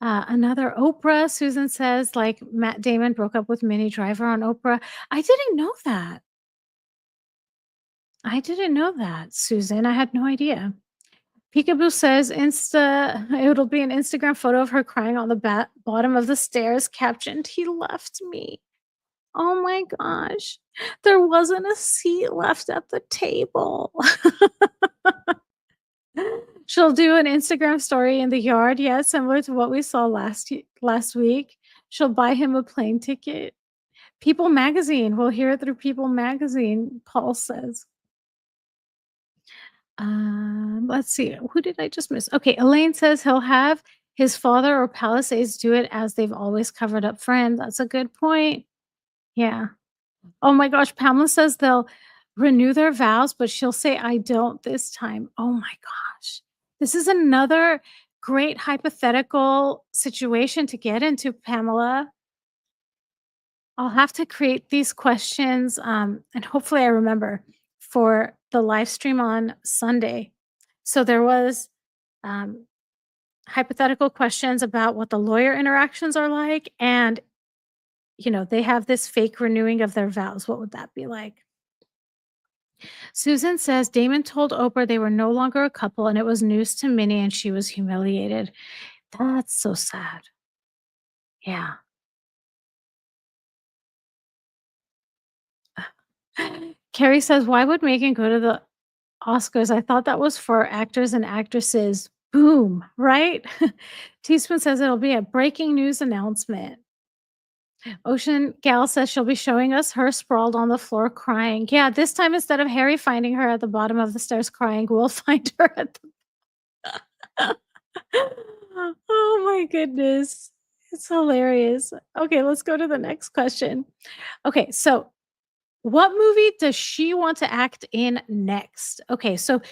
Another Oprah. Susan says like Matt Damon broke up with Minnie Driver on Oprah. I didn't know that. I didn't know that, Susan. I had no idea. Peekaboo says it'll be an Instagram photo of her crying on the bottom of the stairs, captioned, "He left me." Oh my gosh. There wasn't a seat left at the table. She'll do an Instagram story in the yard, yeah, similar to what we saw last week. She'll buy him a plane ticket. People Magazine, we'll hear it through People Magazine, Paul says. Let's see, who did I just miss? Okay, Elaine says he'll have his father or Palisades do it as they've always covered up for him. That's a good point. Yeah. Oh my gosh, Pamela says they'll renew their vows, but she'll say, "I don't this time." Oh my gosh. This is another great hypothetical situation to get into, Pamela. I'll have to create these questions, and hopefully I remember for the live stream on Sunday. So there was um, hypothetical questions about what the lawyer interactions are like, and they have this fake renewing of their vows. What would that be like? Susan says Damon told Oprah they were no longer a couple and it was news to Minnie and she was humiliated. That's so sad. Yeah. Carrie says, why would Megan go to the Oscars? I thought that was for actors and actresses. Boom, right? Teaspoon says it'll be a breaking news announcement. Ocean Gal says she'll be showing us her sprawled on the floor crying. Yeah, this time instead of Harry finding her at the bottom of the stairs crying, we'll find her at the Oh my goodness. It's hilarious. Okay, let's go to the next question. Okay, so what movie does she want to act in next? Okay, so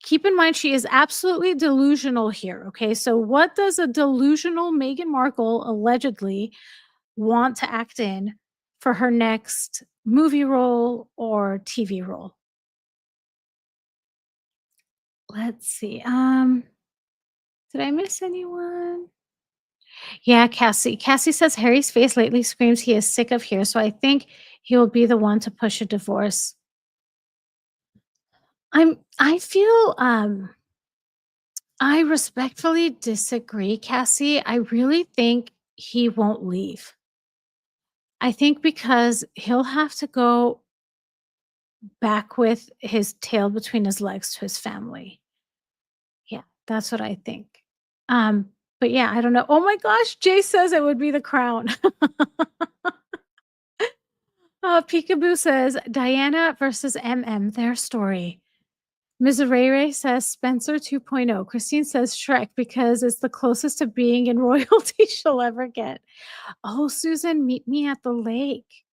keep in mind she is absolutely delusional here. Okay, so what does a delusional Meghan Markle allegedly want to act in for her next movie role or TV role? Let's see. Did I miss anyone? Yeah, Cassie. Cassie says Harry's face lately screams he is sick of here, so I think he will be the one to push a divorce. I feel I respectfully disagree, Cassie. I really think he won't leave. I think because he'll have to go back with his tail between his legs to his family. Yeah, that's what I think. But yeah, I don't know. Oh my gosh, Jay says it would be The Crown. Peekaboo says Diana versus MM, their story. Miserere says Spencer 2.0. Christine says Shrek because it's the closest to being in royalty she'll ever get. Oh, Susan, meet me at the lake.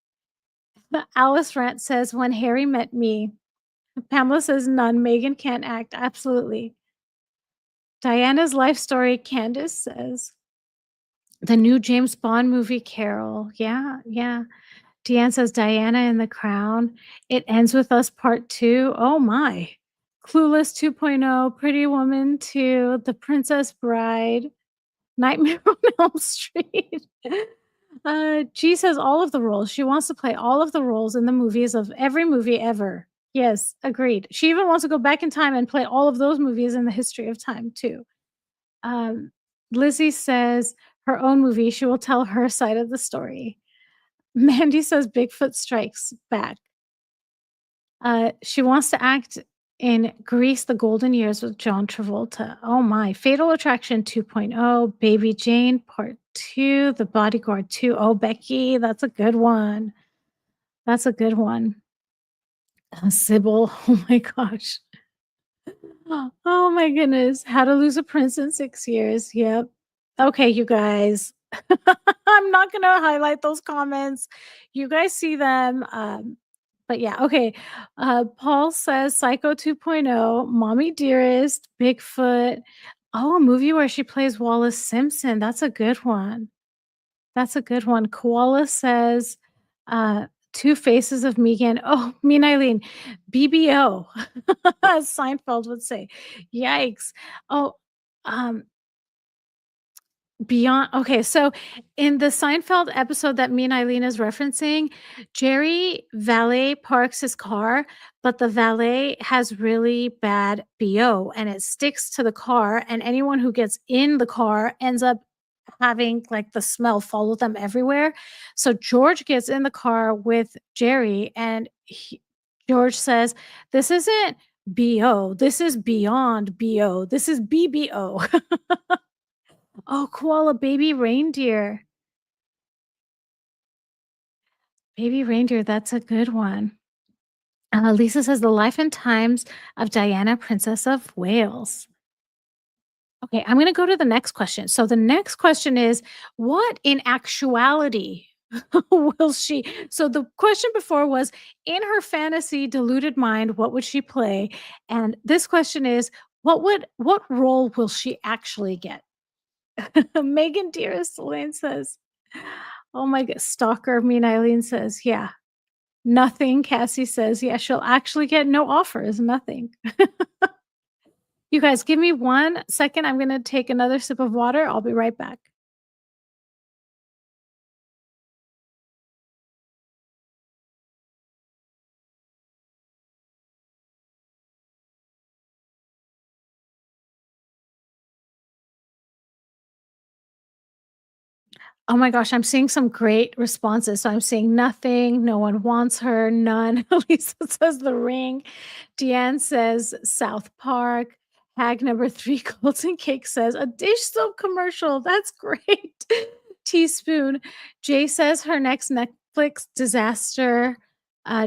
Alice Rant says when Harry met me. Pamela says none. Megan can't act. Absolutely. Diana's life story, Candace says. The new James Bond movie, Carol. Yeah, yeah. Deanne says Diana in the Crown. It ends with us part 2. Oh my. Clueless 2.0, Pretty Woman 2, The Princess Bride, Nightmare on Elm Street. G says all of the roles. She wants to play all of the roles in the movies of every movie ever. Yes, agreed. She even wants to go back in time and play all of those movies in the history of time too. Um, Lizzie says her own movie. She will tell her side of the story. Mandy says Bigfoot Strikes Back. She wants to act in Grease: The Golden Years with John Travolta. Oh my. Fatal Attraction 2.0, Baby Jane Part 2, The Bodyguard 2. Oh, Becky, that's a good one. That's a good one. Sybil, oh my gosh. Oh my goodness. How to Lose a Prince in 6 years. Yep. Okay, you guys. I'm not going to highlight those comments. You guys see them. But yeah, okay. Paul says Psycho 2.0, Mommy Dearest, Bigfoot. Oh, a movie where she plays Wallace Simpson. That's a good one. That's a good one. Koala says Two Faces of Megan. Oh, Mean Eileen. BBO, as Seinfeld would say. Yikes. Oh, um, Beyond okay, so in the Seinfeld episode that me and Eileen is referencing, Jerry valet parks his car, but the valet has really bad BO and it sticks to the car, and anyone who gets in the car ends up having like the smell follow them everywhere. So George gets in the car with Jerry and George says, "This isn't BO, this is beyond BO. This is BBO." Oh, koala baby reindeer. Baby reindeer, that's a good one. Lisa says the life and times of Diana, Princess of Wales. Okay, I'm going to go to the next question. So the next question is, what in actuality will she? So the question before was, in her fantasy deluded mind, what would she play? And this question is, what role will she actually get? Megan Dearest Elaine says, oh my god, stalker me and Eileen says, yeah. Nothing. Cassie says, yeah, she'll actually get no offers. Nothing. You guys, give me 1 second. I'm gonna take another sip of water. I'll be right back. Oh my gosh, I'm seeing some great responses. So I'm seeing nothing, no one wants her, none. Lisa says The Ring. Deanne says South Park. Hag number 3, Colton Cake says a dish soap commercial. That's great. Teaspoon. Jay says her next Netflix disaster.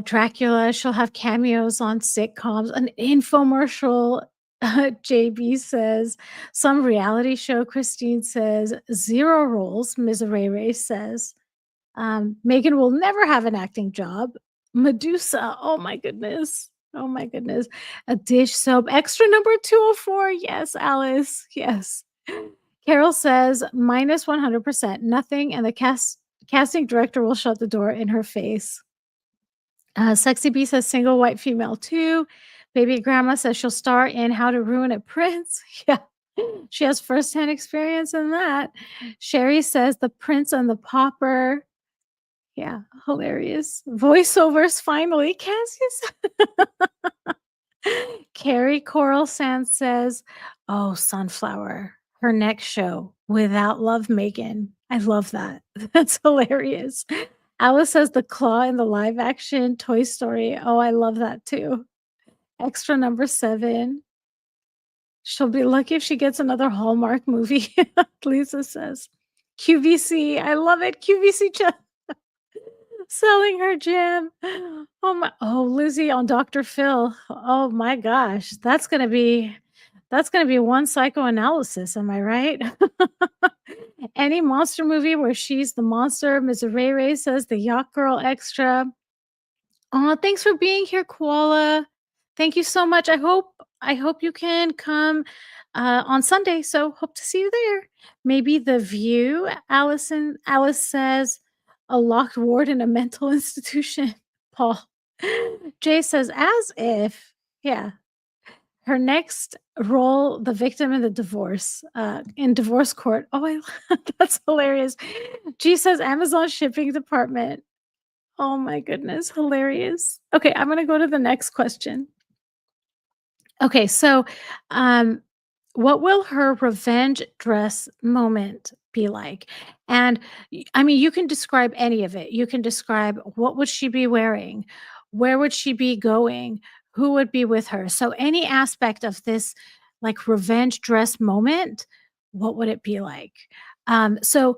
Dracula. She'll have cameos on sitcoms. An infomercial. JB says some reality show. Christine says 0 roles. Miserere says Megan will never have an acting job. Medusa. Oh my goodness. Oh my goodness. A dish soap. Extra number 204. Yes, Alice. Yes. Carol says minus 100%. Nothing. And the casting director will shut the door in her face. Sexy Bee says single white female too. Baby grandma says she'll star in How to Ruin a Prince. Yeah. She has firsthand experience in that. Sherry says The Prince and the Pauper. Yeah, hilarious. Voiceovers finally. Cassius. Carrie Coral Sand says, oh, Sunflower, her next show, Without Love Megan. I love that. That's hilarious. Alice says the claw in the live action Toy Story. Oh, I love that too. Extra number 7. She'll be lucky if she gets another Hallmark movie. Lisa says QVC. I love it. QVC. Selling her gym. Oh, Lizzie on Dr. Phil. Oh my gosh, that's gonna be one psychoanalysis, am I right? Any monster movie where she's the monster, Ms. Ray Ray says the Yacht Girl extra. Oh, thanks for being here, Koala. Thank you so much. I hope you can come on Sunday. So hope to see you there. Maybe the view. Alice says a locked ward in a mental institution. Paul. Jay says as if. Yeah. Her next role, the victim in the divorce, in divorce court. Oh, that's hilarious. G says Amazon shipping department. Oh my goodness, hilarious. Okay, I'm gonna go to the next question. Okay, so, um, what will her revenge dress moment be like? And I mean, you can describe any of it. You can describe what would she be wearing, where would she be going, who would be with her. So any aspect of this like revenge dress moment, what would it be like? So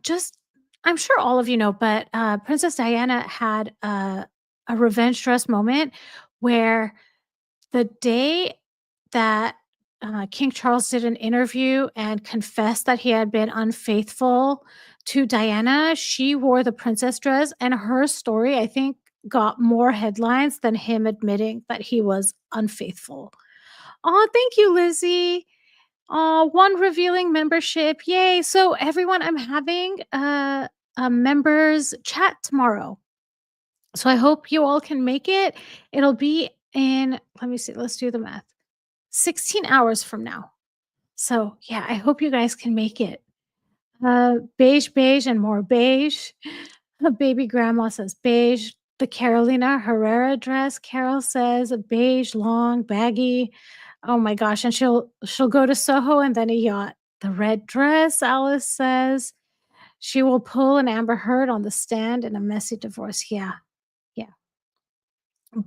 just I'm sure all of you know, but, Princess Diana had a revenge dress moment where the day that, King Charles did an interview and confessed that he had been unfaithful to Diana, she wore the princess dress, and her story, I think, got more headlines than him admitting that he was unfaithful. Oh, thank you, Lizzie. One revealing membership. Yay. So everyone, I'm having a members chat tomorrow. So I hope you all can make it. It'll be in, let me see, let's do the math. 16 hours from now. So yeah, I hope you guys can make it. Beige, beige, and more beige. Baby grandma says beige. The Carolina Herrera dress, Carol says a beige, long, baggy. Oh my gosh, and she'll go to Soho and then a yacht. The red dress, Alice says. She will pull an Amber Heard on the stand in a messy divorce. Yeah, yeah.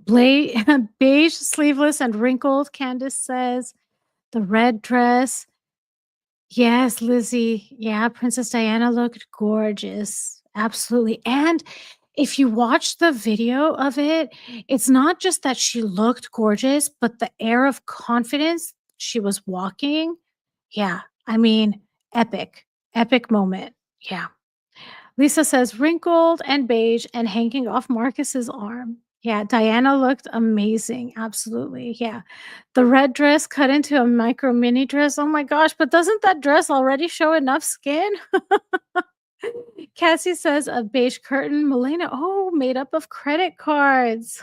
Beige, sleeveless, and wrinkled, Candace says. The red dress. Yes, Lizzie. Yeah, Princess Diana looked gorgeous. Absolutely. And if you watch the video of it, it's not just that she looked gorgeous, but the air of confidence she was walking. Yeah, I mean, epic, epic moment. Yeah. Lisa says wrinkled and beige and hanging off Marcus's arm. Yeah, Diana looked amazing. Absolutely. Yeah. The red dress cut into a micro mini dress. Oh my gosh, but doesn't that dress already show enough skin? Cassie says a beige curtain. Melena, oh, made up of credit cards.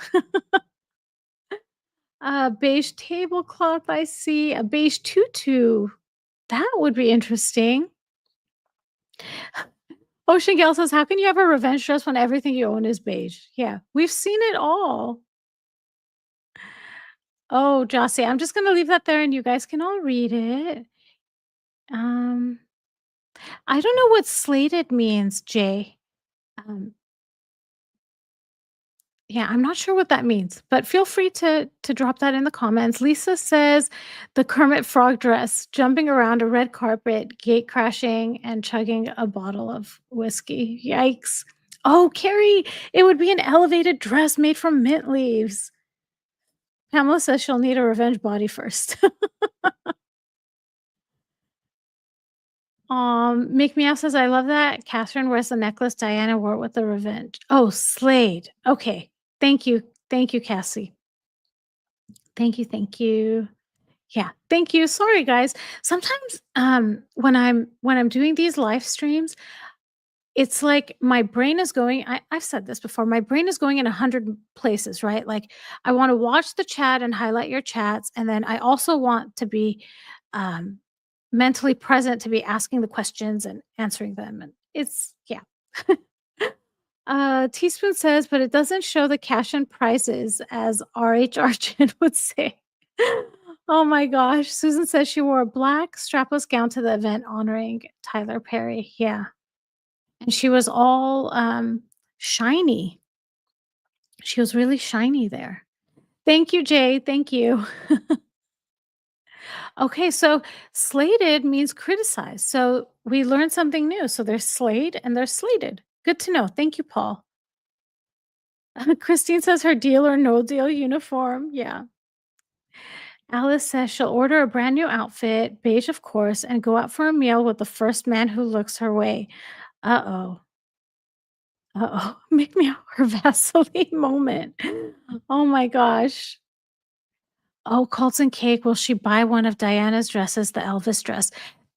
A beige tablecloth, I see. A beige tutu. That would be interesting. Ocean Gale says, "How can you have a revenge dress when everything you own is beige?" Yeah, we've seen it all. Oh, Jossie, I'm just gonna leave that there and you guys can all read it. Um, I don't know what slated means, Jay. Um, yeah, I'm not sure what that means, but feel free to drop that in the comments. Lisa says the Kermit Frog dress, jumping around a red carpet, gate crashing, and chugging a bottle of whiskey. Yikes. Oh, Carrie, it would be an elevated dress made from mint leaves. Pamela says she'll need a revenge body first. Make Me Out says, I love that. Catherine wears the necklace Diana wore with the revenge. Oh, Slade. Okay. Thank you. Thank you, Cassie. Thank you. Thank you. Yeah. Thank you. Sorry, guys. Sometimes when I'm doing these live streams, it's like my brain is going I've said this before, my brain is going in 100 places, right? Like, I wanna watch the chat and highlight your chats, and then I also want to be, um, mentally present to be asking the questions and answering them, and it's yeah. Teaspoon says, "But it doesn't show the cash and prizes," as R.H. Archin would say. Oh my gosh. Susan says she wore a black strapless gown to the event honoring Tyler Perry. Yeah. And she was all, shiny. She was really shiny there. Thank you, Jay. Thank you. Okay, so slated means criticized. So we learned something new. So there's slayed and there's slated. Good to know. Thank you, Paul. Christine says her Deal or No Deal uniform. Yeah. Alice says she'll order a brand new outfit, beige, of course, and go out for a meal with the first man who looks her way. Uh oh. Uh oh. Make me her Vaseline moment. Oh my gosh. Oh, Colton Cake, will she buy one of Diana's dresses, the Elvis dress?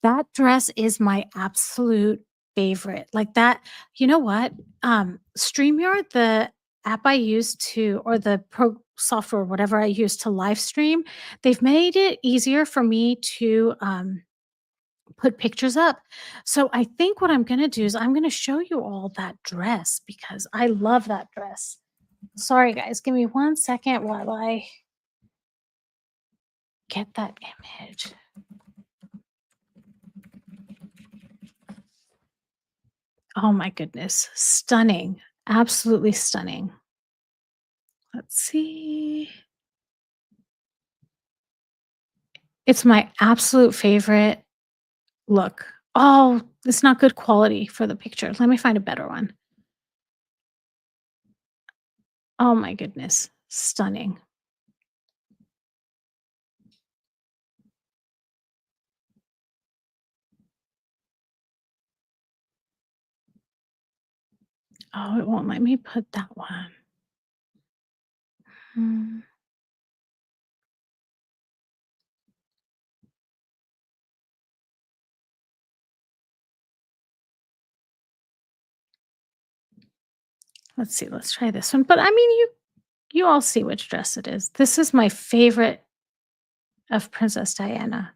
That dress is my absolute favorite. Like that, you know what? StreamYard, the app I use to, or the pro software, whatever I use to live stream, they've made it easier for me to put pictures up. So I think what I'm gonna do is I'm gonna show you all that dress because I love that dress. Sorry guys, give me 1 second while I get that image. Oh my goodness. Stunning. Absolutely stunning. Let's see. It's my absolute favorite look. Oh, it's not good quality for the picture. Let me find a better one. Oh my goodness. Stunning. Oh, it won't let me put that one. Hmm. Let's see. Let's try this one. But I mean, you all see which dress it is. This is my favorite of Princess Diana.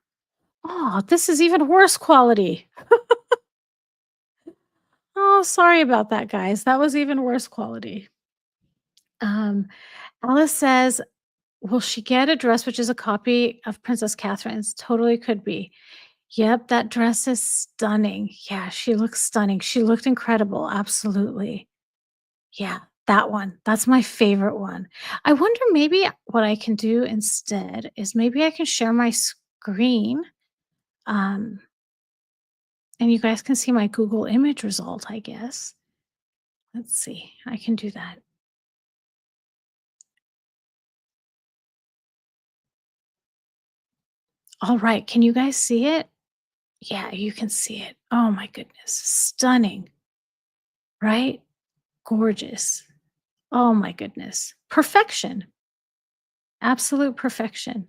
Oh, this is even worse quality. Oh, sorry about that, guys. That was even worse quality. Um, Alice says, will she get a dress which is a copy of Princess Catherine's? Totally could be. Yep, that dress is stunning. Yeah, she looks stunning. She looked incredible. Absolutely. Yeah, that one. That's my favorite one. I wonder maybe what I can do instead is maybe I can share my screen um, and you guys can see my Google image result, I guess. Let's see. I can do that. All right. Can you guys see it? Yeah, you can see it. Oh my goodness. Stunning, right? Gorgeous. Oh my goodness. Perfection. Absolute perfection.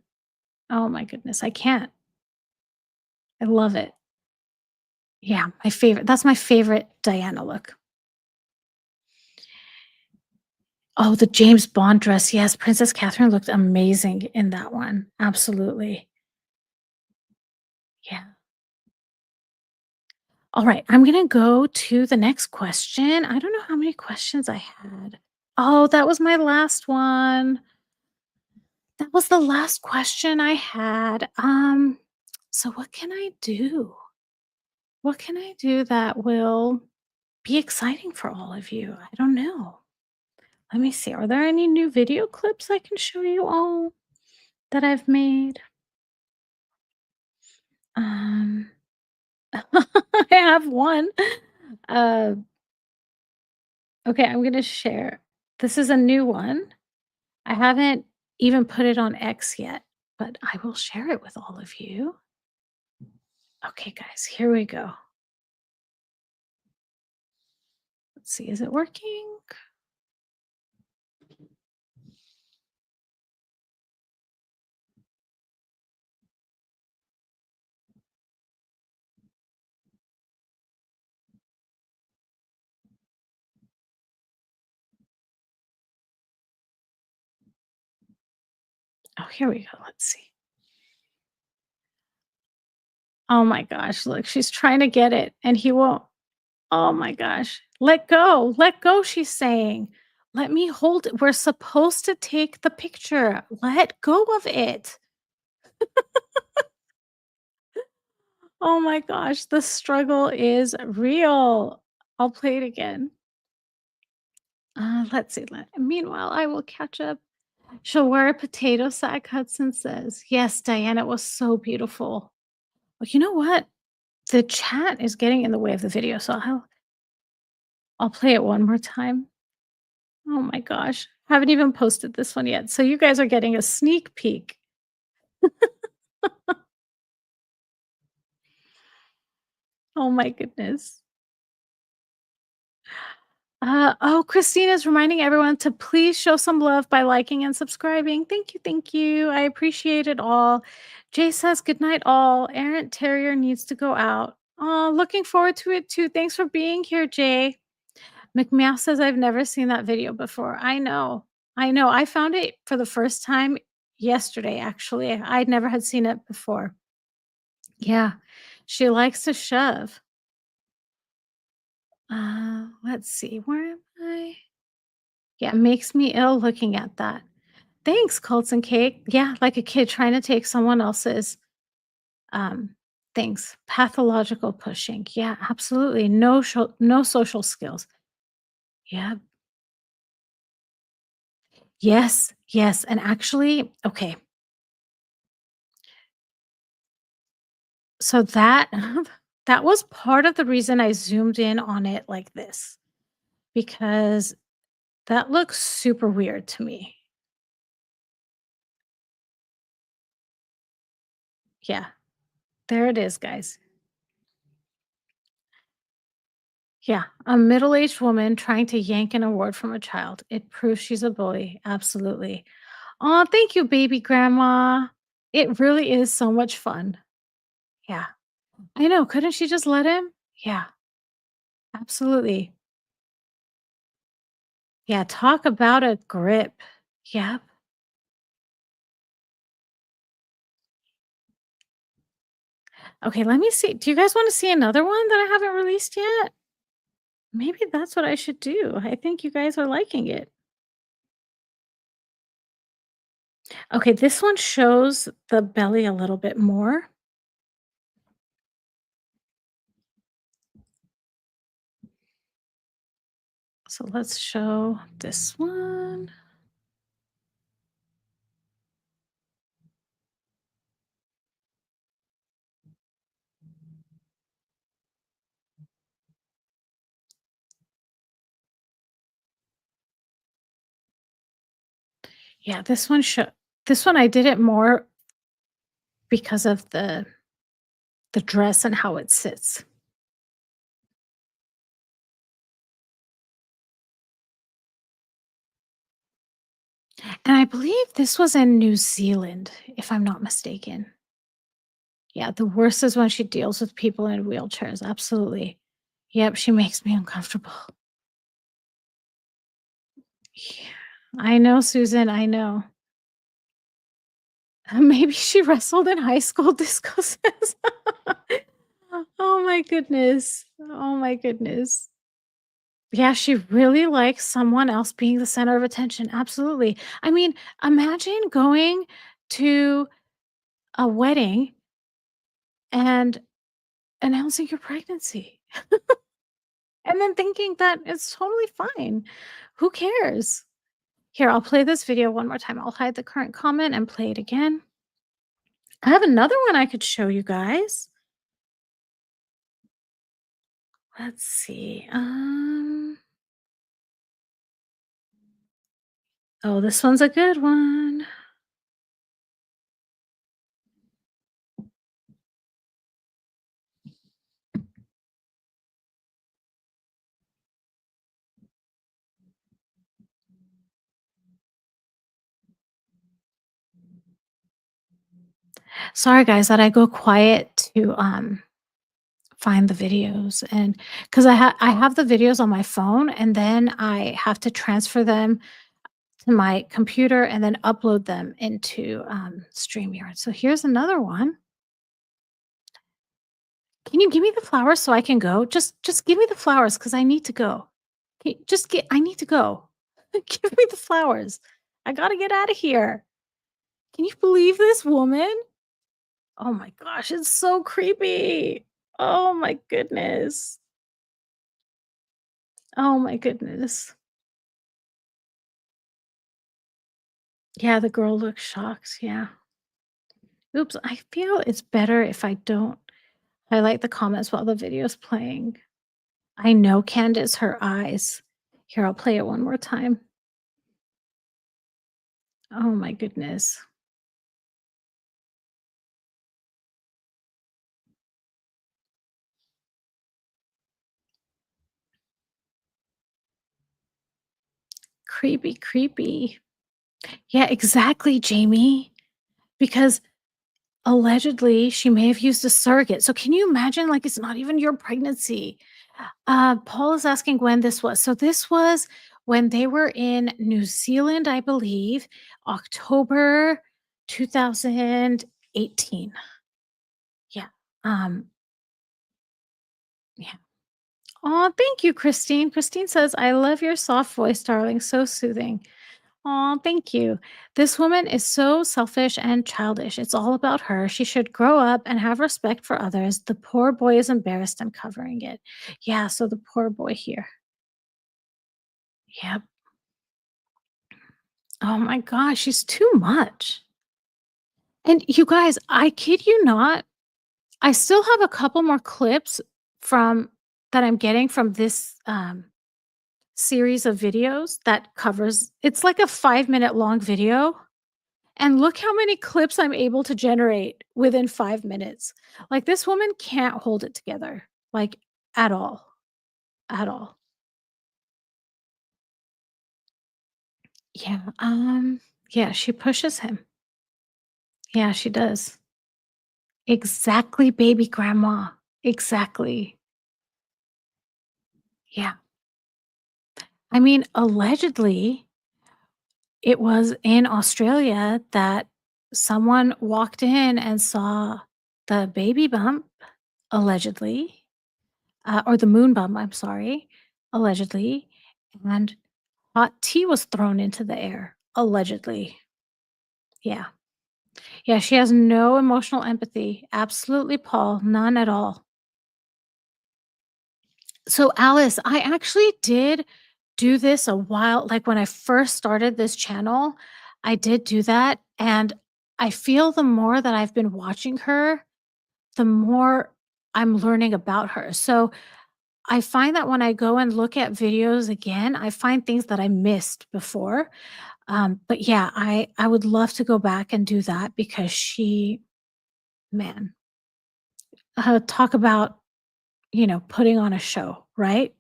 Oh my goodness. I can't. I love it. Yeah, my favorite. That's my favorite Diana look. Oh, the James Bond dress. Yes, Princess Catherine looked amazing in that one. Absolutely. Yeah. All right. I'm going to go to the next question. I don't know how many questions I had. Oh, that was my last one. That was the last question I had. So what can I do? What can I do that will be exciting for all of you? I don't know. Let me see. Are there any new video clips I can show you all that I've made? Um, I have one. Uh, okay, I'm gonna share. This is a new one. I haven't even put it on X yet, but I will share it with all of you. Okay, guys, here we go. Let's see, is it working? Oh, here we go. Let's see. Oh my gosh, look, she's trying to get it and he won't. Oh my gosh. Let go, she's saying. Let me hold it. We're supposed to take the picture. Let go of it. Oh my gosh, the struggle is real. I'll play it again. Let's see. Meanwhile, I will catch up. She'll wear a potato sack, Hudson says. Yes, Diana, it was so beautiful. Well, you know what? The chat is getting in the way of the video, so I'll play it one more time. Oh my gosh. Haven't even posted this one yet. So you guys are getting a sneak peek. Oh my goodness. Oh, Christina's reminding everyone to please show some love by liking and subscribing. Thank you. Thank you. I appreciate it all. Jay says, good night, all. Errant Terrier needs to go out. Oh, looking forward to it too. Thanks for being here, Jay. McMath says, I've never seen that video before. I know. I know. I found it for the first time yesterday, actually. I never had seen it before. Yeah. She likes to shove. Let's see. Where am I? Yeah, it makes me ill looking at that. Thanks, Cults and Cake. Yeah, like a kid trying to take someone else's um things. Pathological pushing. Yeah, absolutely. No social skills. Yeah. Yes, yes. And actually, okay. So that that was part of the reason I zoomed in on it like this because that looks super weird to me. Yeah. There it is, guys. Yeah, a middle-aged woman trying to yank an award from a child. It proves she's a bully. Absolutely. Oh, thank you, baby grandma. It really is so much fun. Yeah. I know. Couldn't she just let him? Yeah, absolutely. Yeah, talk about a grip. Yep. Okay, let me see. Do you guys want to see another one that I haven't released yet? Maybe that's what I should do. I think you guys are liking it. Okay, this one shows the belly a little bit more. So let's show this one. Yeah, this one I did it more because of the dress and how it sits. And I believe this was in New Zealand, if I'm not mistaken. Yeah, the worst is when she deals with people in wheelchairs, absolutely. Yep, she makes me uncomfortable. Yeah, I know, Susan, I know. Maybe she wrestled in high school, Disco says. Oh my goodness. Oh my goodness. Yeah, she really likes someone else being the center of attention, absolutely. I mean, imagine going to a wedding and announcing your pregnancy, and then thinking that it's totally fine. Who cares? Here, I'll play this video one more time. I'll hide the current comment and play it again. I have another one I could show you guys. Let's see. Oh, this one's a good one. Sorry, guys, that I go quiet to find the videos, and because I have the videos on my phone, and then I have to transfer them to my computer and then upload them into StreamYard. So here's another one. Can you give me the flowers so I can go? Just give me the flowers because I need to go. Just get I need to go. Give me the flowers. I gotta get out of here. Can you believe this woman? Oh my gosh, it's so creepy. Oh my goodness. Oh my goodness. Yeah, the girl looks shocked. Yeah. Oops, I feel it's better if I don't highlight the comments while the video's playing. I know Candace, her eyes. Here, I'll play it one more time. Oh my goodness. Creepy, creepy. Yeah, exactly, Jamie. Because allegedly she may have used a surrogate. So can you imagine, like, it's not even your pregnancy? Paul is asking when this was. So this was when they were in New Zealand, I believe, October 2018. Yeah. Um, yeah. Oh, thank you, Christine. Christine says, I love your soft voice, darling. So soothing. Oh, thank you. This woman is so selfish and childish. It's all about her. She should grow up and have respect for others. The poor boy is embarrassed and covering it. Yeah, so the poor boy here. Yep. Oh my gosh, she's too much. And you guys, I kid you not, I still have a couple more clips from that I'm getting from this series of videos that covers it's like a 5-minute long video. And look how many clips I'm able to generate within 5 minutes. Like, this woman can't hold it together, like, at all, at all. Yeah, yeah, she pushes him. Yeah, she does. Exactly, baby grandma. Exactly. Yeah. I mean, allegedly, it was in Australia that someone walked in and saw the baby bump, allegedly, or the moon bump, I'm sorry, allegedly, and hot tea was thrown into the air, allegedly. Yeah. Yeah, she has no emotional empathy. Absolutely, Paul, none at all. So, Alice, I actually did do this a while like, when I first started this channel, I did do that, and I feel the more that I've been watching her, the more I'm learning about her. So, I find that when I go and look at videos again, I find things that I missed before. But yeah, I would love to go back and do that because she man, talk about, putting on a show, right?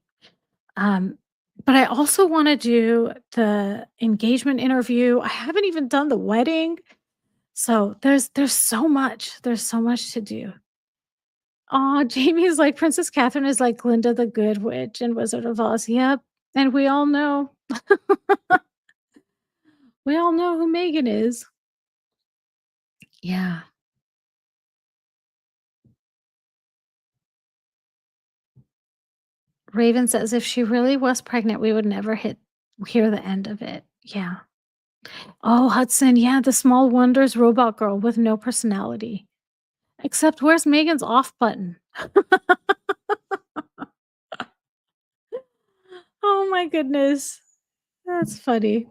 Um, but I also wanna do the engagement interview. I haven't even done the wedding. So there's so much to do. Aw, Jamie's like, Princess Catherine is like Glinda the Good Witch in Wizard of Oz. Yep, and we all know. We all know who Megan is. Yeah. Raven says, "If she really was pregnant, we would never hear the end of it." Yeah. Oh, Hudson, yeah, the Small Wonders robot girl with no personality. Except where's Megan's off button? Oh my goodness. That's funny.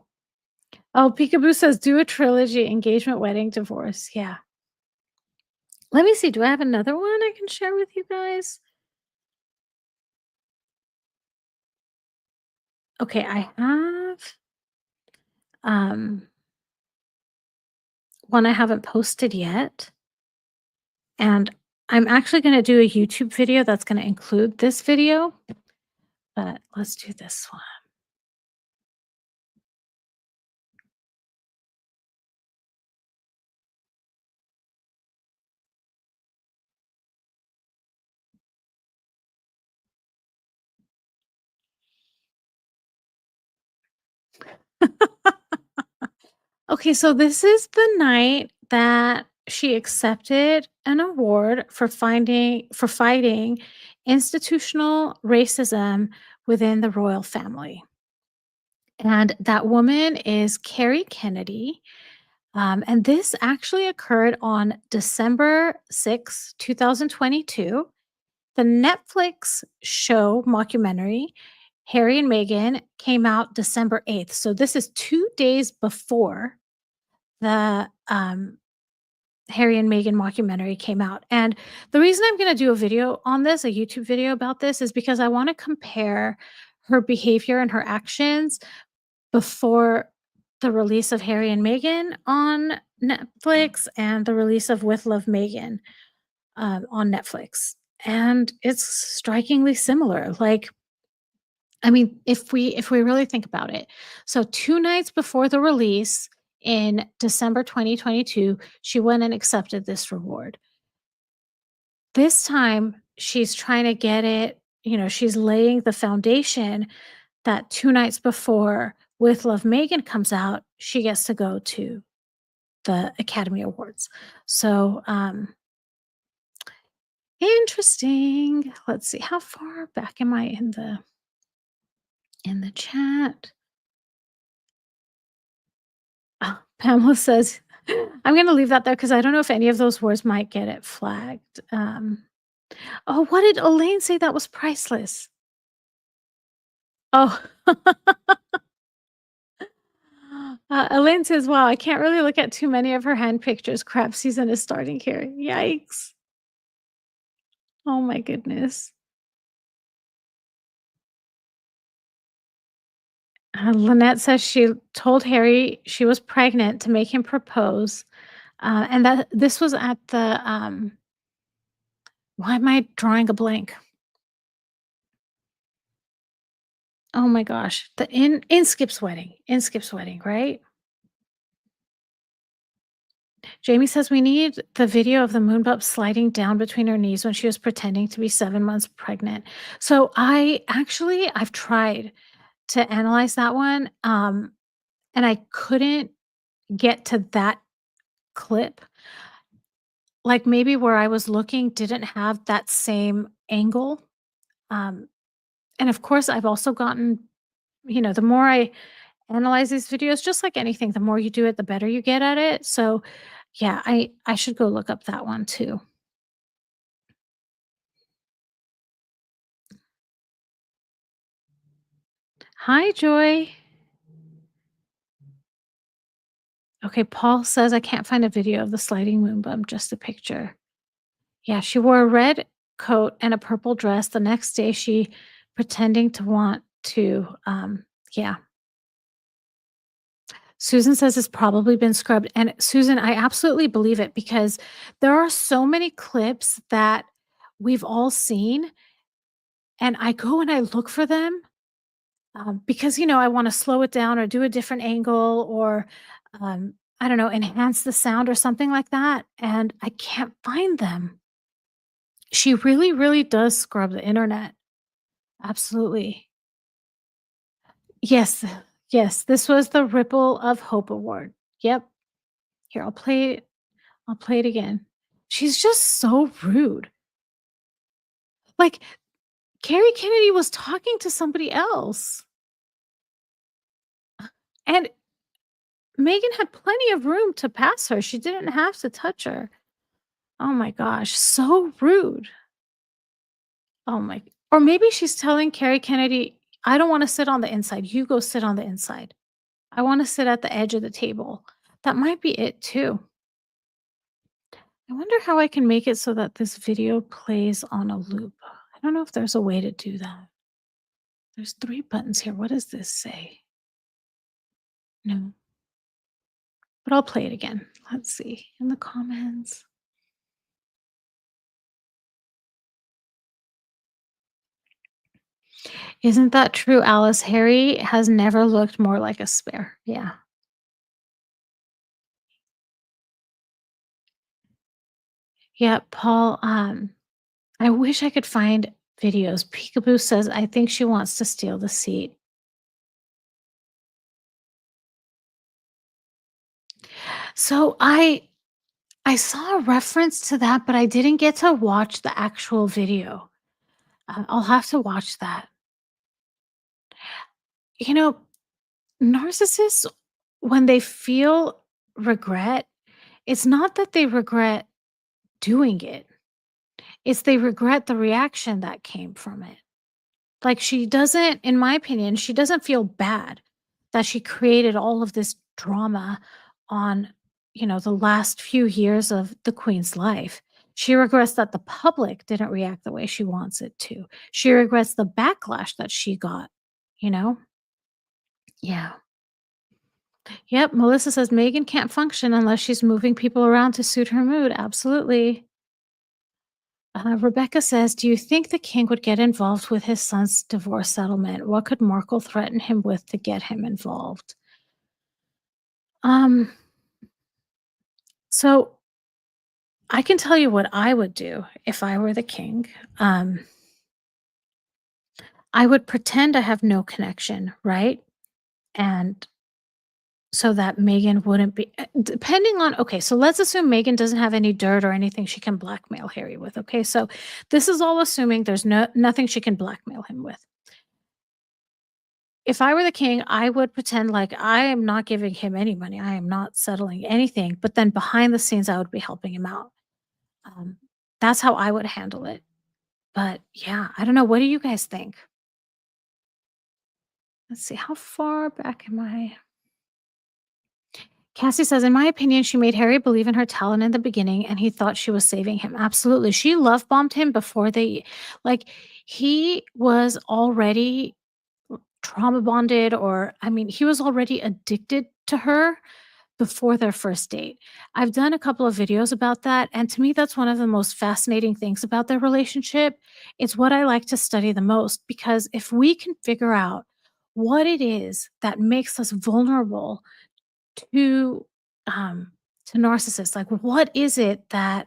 Oh, Peekaboo says, "Do a trilogy, engagement, wedding, divorce." Yeah. Let me see, do I have another one I can share with you guys? Okay, I have, um, one I haven't posted yet. And I'm actually gonna do a YouTube video that's gonna include this video, but let's do this one. Okay, so this is the night that she accepted an award for fighting institutional racism within the royal family. And that woman is Carrie Kennedy. And this actually occurred on December 6, 2022. The Netflix show mockumentary, Harry and Meghan, came out December 8th. So this is 2 days before the, Harry and Meghan mockumentary came out. And the reason I'm gonna do a video on this, a YouTube video about this, is because I wanna compare her behavior and her actions before the release of Harry and Meghan on Netflix and the release of With Love Megan on Netflix. And it's strikingly similar. Like, I mean, if we really think about it, so 2 nights before the release in December 2022, she went and accepted this reward. This time, she's trying to get it, she's laying the foundation that 2 nights before With Love Megan comes out, she gets to go to the Academy Awards. So, interesting. Let's see, how far back am I in the chat? Oh, Pamela says, I'm gonna leave that there because I don't know if any of those words might get it flagged. Oh, what did Elaine say that was priceless? Oh, Elaine says, "Wow, I can't really look at too many of her hand pictures. Crab season is starting here. Yikes. Oh my goodness." Lynette says she told Harry she was pregnant to make him propose, and that this was at the, why am I drawing a blank? Oh my gosh, the in Skip's wedding, right? Jamie says, "We need the video of the moon bump sliding down between her knees when she was pretending to be 7 months pregnant." So I've tried to analyze that one, and I couldn't get to that clip. Like, maybe where I was looking didn't have that same angle, um, and of course, I've also gotten, the more I analyze these videos, just like anything, the more you do it, the better you get at it. So, yeah, I should go look up that one too. Hi, Joy. Okay, Paul says, "I can't find a video of the sliding moon bump, just a picture." Yeah, she wore a red coat and a purple dress. The next day, she pretending to want to, yeah. Susan says it's probably been scrubbed. And Susan, I absolutely believe it because there are so many clips that we've all seen, and I go and I look for them because, I want to slow it down or do a different angle or, I don't know, enhance the sound or something like that. And I can't find them. She really, really does scrub the internet. Absolutely. Yes. Yes. This was the Ripple of Hope Award. Yep. Here, I'll play it again. She's just so rude. Like, Carrie Kennedy was talking to somebody else, and Megan had plenty of room to pass her. She didn't have to touch her. Oh my gosh, so rude. Oh my, or maybe she's telling Carrie Kennedy, "I don't wanna sit on the inside. You go sit on the inside. I wanna sit at the edge of the table." That might be it too. I wonder how I can make it so that this video plays on a loop. I don't know if there's a way to do that. There's 3 buttons here. What does this say? No, but I'll play it again. Let's see in the comments. Isn't that true, Alice? Harry has never looked more like a spare. Yeah. Yeah, Paul, I wish I could find videos. Peekaboo says, "I think she wants to steal the seat." So I saw a reference to that, but I didn't get to watch the actual video. I'll have to watch that. You know, narcissists, when they feel regret, it's not that they regret doing it. It's they regret the reaction that came from it. Like, she doesn't, in my opinion, she doesn't feel bad that she created all of this drama on, the last few years of the queen's life. She regrets that the public didn't react the way she wants it to. She regrets the backlash that she got, you know? Yeah. Yep, Melissa says Megan can't function unless she's moving people around to suit her mood. Absolutely. Rebecca says, "Do you think the king would get involved with his son's divorce settlement? What could Markle threaten him with to get him involved?" Um, so I can tell you what I would do if I were the king. I would pretend I have no connection, right? And so that Megan wouldn't be depending on okay, so let's assume Megan doesn't have any dirt or anything she can blackmail Harry with, okay? So this is all assuming there's nothing she can blackmail him with. If I were the king, I would pretend like I am not giving him any money. I am not settling anything, but then behind the scenes, I would be helping him out. Um, that's how I would handle it. But yeah, I don't know. What do you guys think? Let's see. How far back am I? Cassie says, in my opinion, she made Harry believe in her talent in the beginning and he thought she was saving him. Absolutely. She love bombed him before like, he was already trauma bonded, or I mean, he was already addicted to her before their first date. I've done a couple of videos about that, and to me, that's one of the most fascinating things about their relationship. It's what I like to study the most because if we can figure out what it is that makes us vulnerable to um to narcissists, like what is it that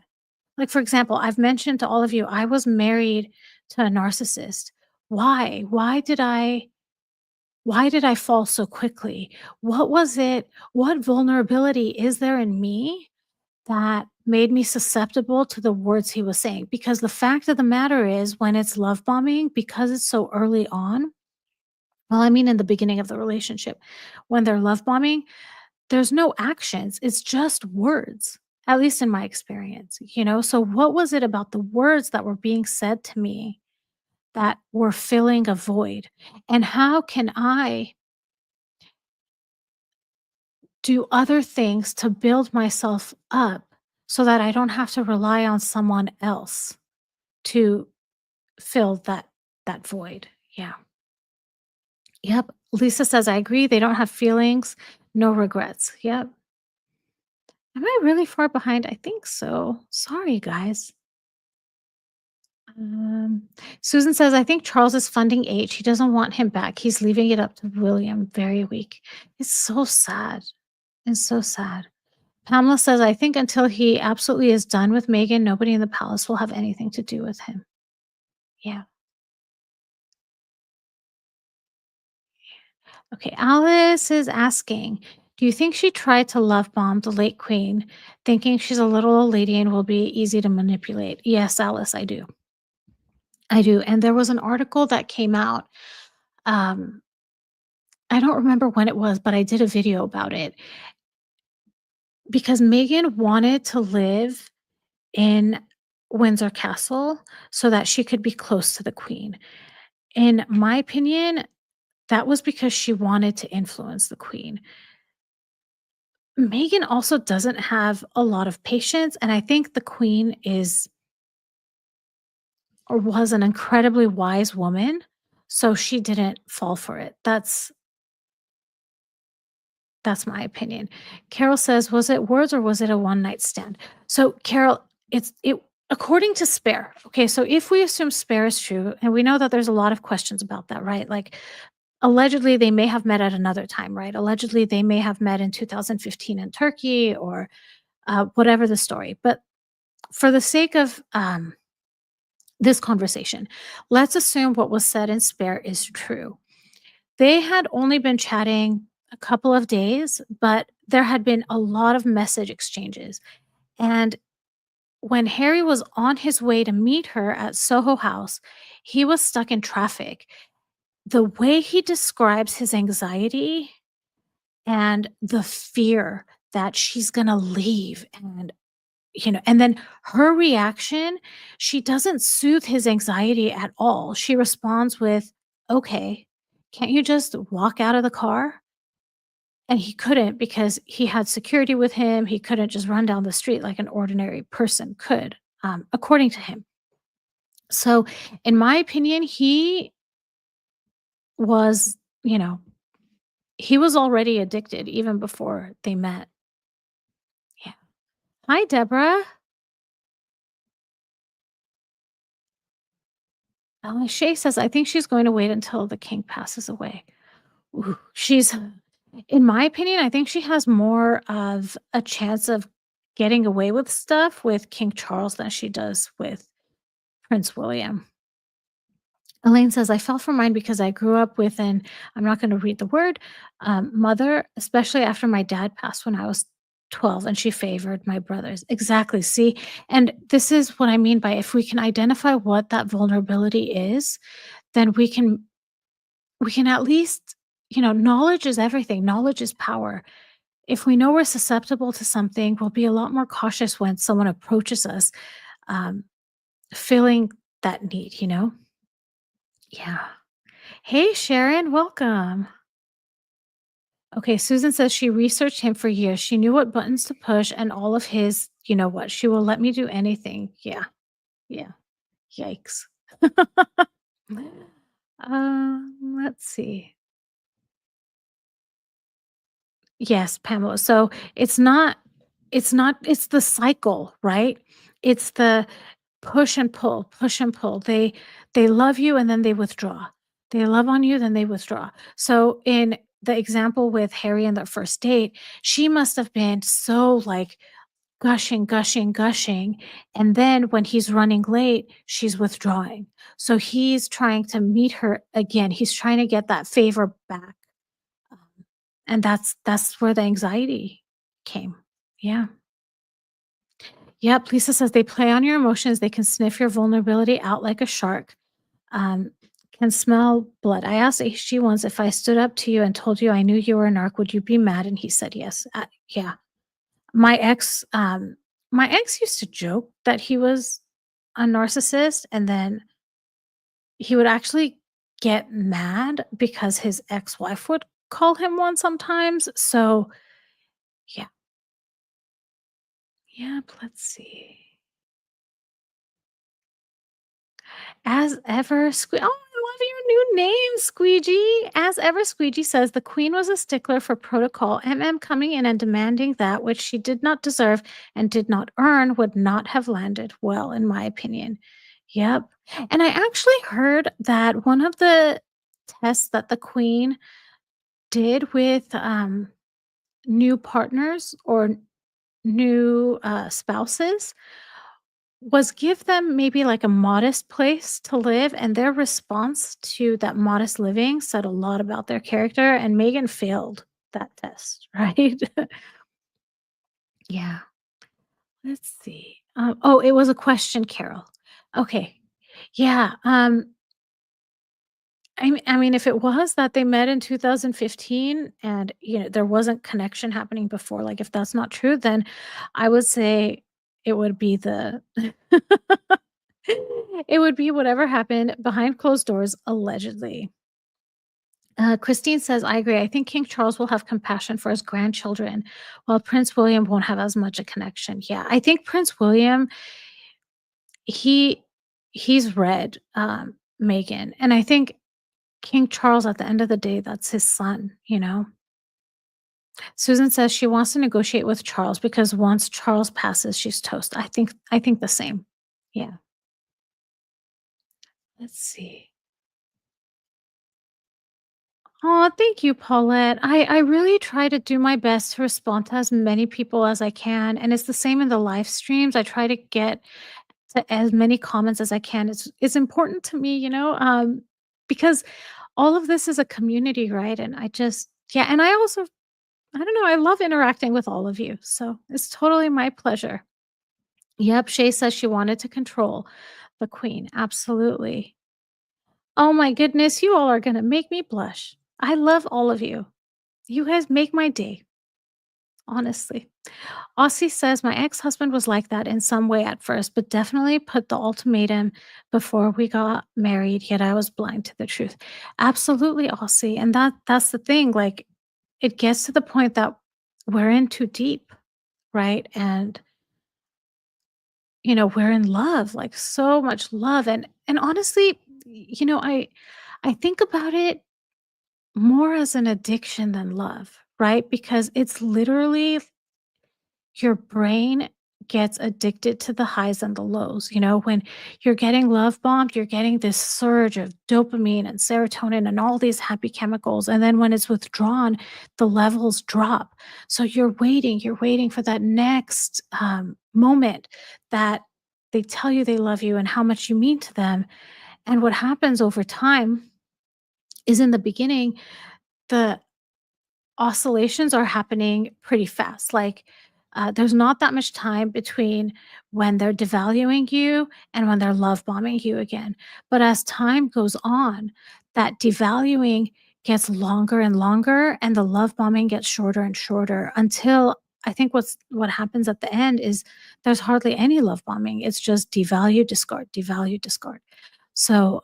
like for example, I've mentioned to all of you I was married to a narcissist. Why did I fall so quickly? What was it? What vulnerability is there in me that made me susceptible to the words he was saying? Because the fact of the matter is, when it's love bombing, because it's so early on, well, I mean, in the beginning of the relationship, when they're love bombing, there's no actions, it's just words, at least in my experience, you know? So, what was it about the words that were being said to me that were filling a void? And how can I do other things to build myself up so that I don't have to rely on someone else to fill that void. Yeah. Yep. Lisa says, "I agree. They don't have feelings, no regrets." Yep. Am I really far behind? I think so. Sorry, guys. Um, Susan says, "I think Charles is funding H. He doesn't want him back. He's leaving it up to William. Very weak." It's so sad. It's so sad. Pamela says, "I think until he absolutely is done with Megan, nobody in the palace will have anything to do with him." Yeah. Okay. Alice is asking, "Do you think she tried to love bomb the late queen, thinking she's a little old lady and will be easy to manipulate?" Yes, Alice, I do. I do. And there was an article that came out. Um, I don't remember when it was, but I did a video about it because Megan wanted to live in Windsor Castle so that she could be close to the queen. In my opinion, that was because she wanted to influence the queen. Megan also doesn't have a lot of patience, and I think the queen is or was an incredibly wise woman, so she didn't fall for it. That's my opinion. Carol says, "Was it words or was it a one night stand?" So, Carol, it according to Spare. Okay, so if we assume Spare is true, and we know that there's a lot of questions about that, right? Like allegedly they may have met at another time, right? Allegedly they may have met in 2015 in Turkey or whatever the story. But for the sake of this conversation, let's assume what was said in Spare is true. They had only been chatting a couple of days, but there had been a lot of message exchanges. And when Harry was on his way to meet her at Soho House, he was stuck in traffic. The way he describes his anxiety and the fear that she's going to leave and then her reaction, she doesn't soothe his anxiety at all. She responds with, "Okay, can't you just walk out of the car?" And he couldn't because he had security with him. He couldn't just run down the street like an ordinary person could, according to him. So, in my opinion, he was, you know, He was already addicted even before they met. Yeah. Hi, Deborah. Shay says, I think she's going to wait until the king passes away. Ooh, in my opinion, I think she has more of a chance of getting away with stuff with King Charles than she does with Prince William. Elaine says, I fell for mine because I grew up with an, I'm not going to read the word, mother, especially after my dad passed when I was 12 and she favored my brothers. Exactly. See, and this is what I mean by if we can identify what that vulnerability is, then we can at least, knowledge is everything. Knowledge is power. If we know we're susceptible to something, we'll be a lot more cautious when someone approaches us, um, feeling that need. Yeah. Hey, Sharon, welcome. Okay, Susan says she researched him for years. She knew what buttons to push and all of his, you know what, she will let me do anything. Yeah, yeah. Yikes. Let's see. Yes, Pamela. So it's the cycle, right? It's the push and pull, push and pull. They love you and then they withdraw. They love on you, then they withdraw. So in the example with Harry and their first date, she must have been so like gushing, gushing, gushing. And then when he's running late, she's withdrawing. So he's trying to meet her again. He's trying to get that favor back. And that's where the anxiety came. Yeah. Yep, Lisa says they play on your emotions, they can sniff your vulnerability out like a shark, um, can smell blood. I asked HG once, "If I stood up to you and told you I knew you were a narc, would you be mad?" And he said, "Yes." Yeah. My ex, my ex used to joke that he was a narcissist, and then he would actually get mad because his ex-wife would call him one sometimes. So, yeah. Yep, let's see. As ever, oh, I love your new name, Squeegee. As ever, Squeegee says the queen was a stickler for protocol. Coming in and demanding that which she did not deserve and did not earn would not have landed well, in my opinion. Yep. And I actually heard that one of the tests that the queen did with new partners or new spouses was give them maybe like a modest place to live, and their response to that modest living said a lot about their character, and Megan failed that test, right? Yeah. Let's see. Oh, it was a question, Carol. Okay. Yeah. I mean, if it was that they met in 2015 and there wasn't connection happening before, like if that's not true, then I would say it would be the it would be whatever happened behind closed doors, allegedly. Christine says, I agree. I think King Charles will have compassion for his grandchildren, while Prince William won't have as much a connection. Yeah, I think Prince William, he he's read Megan, and I think King Charles, at the end of the day, that's his son. Susan says she wants to negotiate with Charles because once Charles passes, she's toast. I think the same. Yeah. Let's see. Oh, thank you, Paulette. I really try to do my best to respond to as many people as I can, and it's the same in the live streams. I try to get to as many comments as I can. It's important to me, because all of this is a community, right? And I just yeah, and I also I don't know, I love interacting with all of you. So it's totally my pleasure. Yep, Shay says she wanted to control the queen. Absolutely. Oh my goodness, you all are gonna make me blush. I love all of you. You guys make my day, honestly. Aussie says, my ex husband was like that in some way at first, but definitely put the ultimatum before we got married, yet I was blind to the truth. Absolutely, Aussie. And that's the thing. Like, it gets to the point that we're in too deep, right? And, we're in love, like so much love. And honestly, I think about it more as an addiction than love, right? Because it's literally your brain gets addicted to the highs and the lows. When you're getting love bombed, you're getting this surge of dopamine and serotonin and all these happy chemicals. And then when it's withdrawn, the levels drop. So you're waiting for that next moment that they tell you they love you and how much you mean to them. And what happens over time is in the beginning, the oscillations are happening pretty fast. Like, there's not that much time between when they're devaluing you and when they're love bombing you again. But as time goes on, that devaluing gets longer and longer, and the love bombing gets shorter and shorter until I think what happens at the end is there's hardly any love bombing. It's just devalue, discard, devalue, discard. So,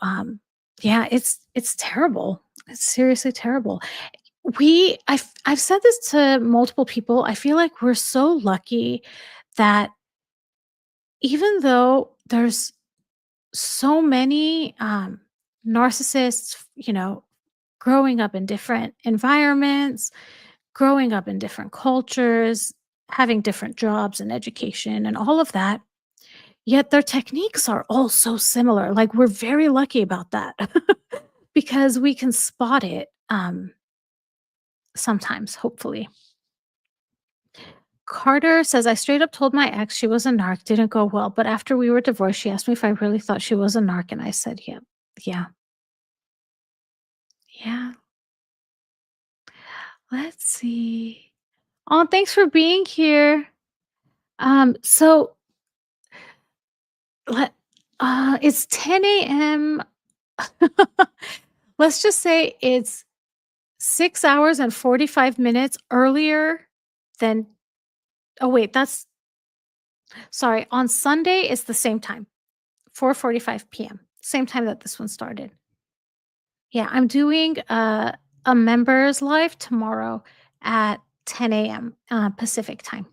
yeah, it's terrible. It's seriously terrible. I've said this to multiple people. I feel like we're so lucky that even though there's so many narcissists, growing up in different environments, growing up in different cultures, having different jobs and education and all of that, yet their techniques are all so similar. Like, we're very lucky about that because we can spot it sometimes, hopefully. Carter says, I straight up told my ex she was a narc, didn't go well. But after we were divorced, she asked me if I really thought she was a narc. And I said, yeah, yeah, yeah. Let's see. Oh, thanks for being here. So let it's 10 a.m. Let's just say it's 6 hours and 45 minutes earlier than oh wait, that's sorry. On Sunday, it's the same time, 4:45 p.m. Same time that this one started. Yeah, I'm doing a members live tomorrow at 10 a.m. Pacific time.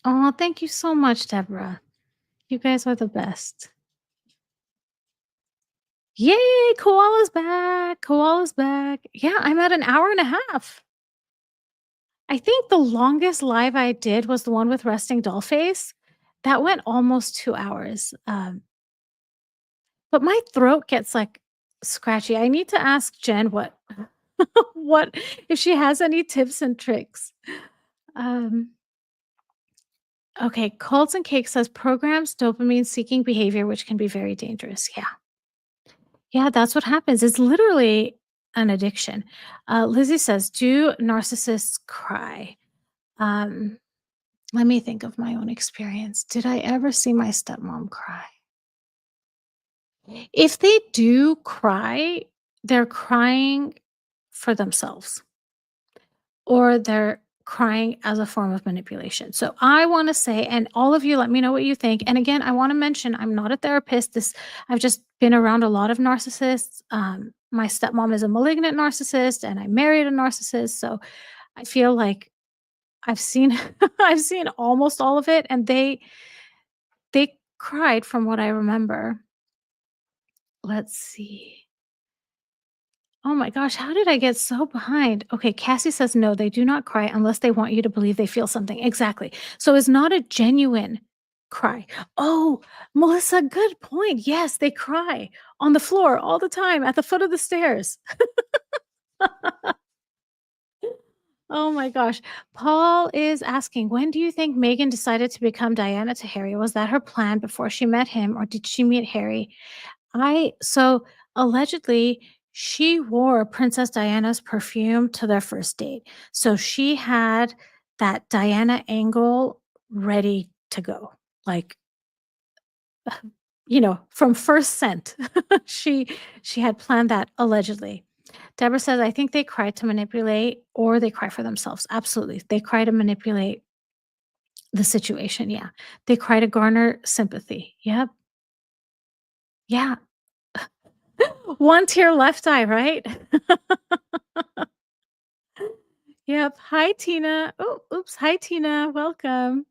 Oh, thank you so much, Deborah. You guys are the best. Yay, koala's back. Koala's back. Yeah, I'm at an hour and a half. I think the longest live I did was the one with resting doll face. That went almost 2 hours. But my throat gets like scratchy. I need to ask Jen what what if she has any tips and tricks. Um, okay, Cults and Cake says programs dopamine seeking behavior, which can be very dangerous. Yeah. Yeah, that's what happens. It's literally an addiction. Lizzie says, do narcissists cry? Um, Let me think of my own experience. Did I ever see my stepmom cry? If they do cry, they're crying for themselves or they're crying as a form of manipulation. So I want to say, and all of you, let me know what you think. And again, I want to mention I'm not a therapist. I've just been around a lot of narcissists. My stepmom is a malignant narcissist, and I married a narcissist. So I feel like I've seen I've seen almost all of it, and they cried from what I remember. Let's see. Oh my gosh, how did I get so behind? Okay, Cassie says no, they do not cry unless they want you to believe they feel something. Exactly. So it's not a genuine cry. Oh, Melissa, good point. Yes, they cry on the floor all the time at the foot of the stairs. Oh my gosh. Paul is asking, when do you think Megan decided to become Diana to Harry? Was that her plan before she met him, or did she meet Harry? So allegedly, she wore Princess Diana's perfume to their first date. So she had that Diana angle ready to go. Like, from first scent. she she had planned that allegedly. Deborah says, I think they cry to manipulate or they cry for themselves. Absolutely. They cry to manipulate the situation. Yeah. They cry to garner sympathy. Yep. Yeah. One tear left eye, right? Yep. Hi, Tina. Oh, oops. Hi, Tina. Welcome.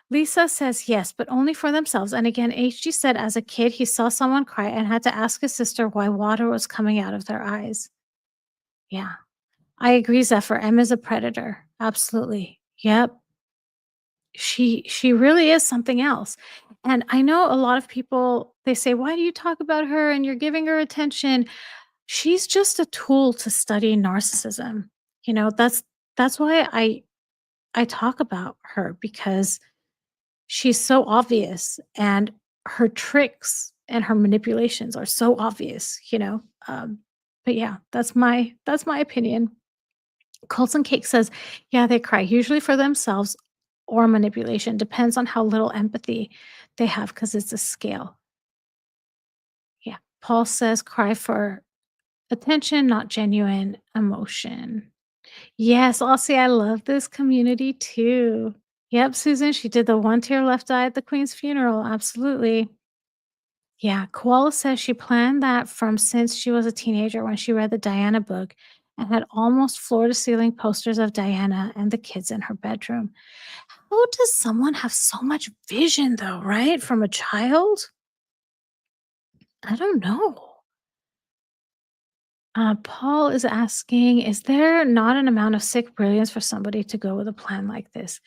Lisa says yes, but only for themselves. And again, HG said as a kid, he saw someone cry and had to ask his sister why water was coming out of their eyes. Yeah. I agree, Zephyr. M is a predator. Absolutely. Yep. She really is something else. And I know a lot of people, they say, "Why do you talk about her and you're giving her attention?" She's just a tool to study narcissism. That's why I talk about her, because she's so obvious, and her tricks and her manipulations are so obvious. But yeah, that's my opinion. Colton Cake says, "Yeah, they cry, usually for themselves or manipulation. Depends on how little empathy they have, because it's a scale." Yeah. Paul says, "Cry for attention, not genuine emotion." Yes, Aussie, I love this community too. Yep, Susan, she did the one tear left eye at the Queen's funeral. Absolutely. Yeah, Koala says she planned that from since she was a teenager when she read the Diana book and had almost floor to ceiling posters of Diana and the kids in her bedroom. How does someone have so much vision, though, right? From a child? I don't know. Paul is asking, is there not an amount of sick brilliance for somebody to go with a plan like this?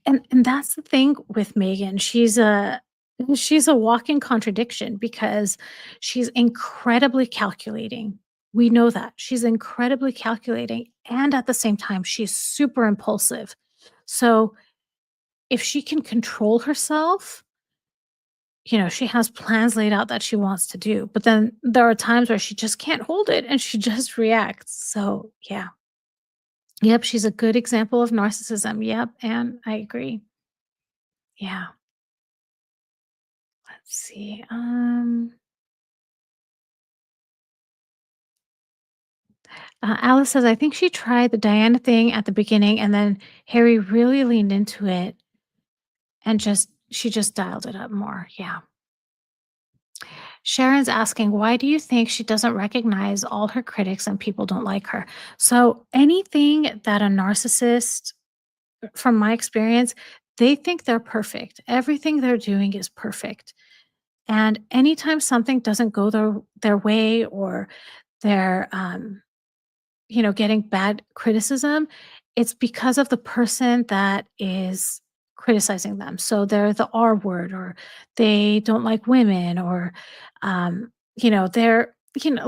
And that's the thing with Megan. She's a walking contradiction, because she's incredibly calculating. We know that. She's incredibly calculating, and at the same time, she's super impulsive. So, if she can control herself, she has plans laid out that she wants to do, but then there are times where she just can't hold it and she just reacts. So, yeah. Yep, she's a good example of narcissism. Yep, and I agree. Yeah. Let's see. Alice says, I think she tried the Diana thing at the beginning, and then Harry really leaned into it, and she just dialed it up more. Yeah. Sharon's asking, why do you think she doesn't recognize all her critics and people don't like her? So anything that a narcissist, from my experience, they think they're perfect. Everything they're doing is perfect. And anytime something doesn't go their way, or they're getting bad criticism, it's because of the person that is criticizing them. So they're the R word, or they don't like women, or they're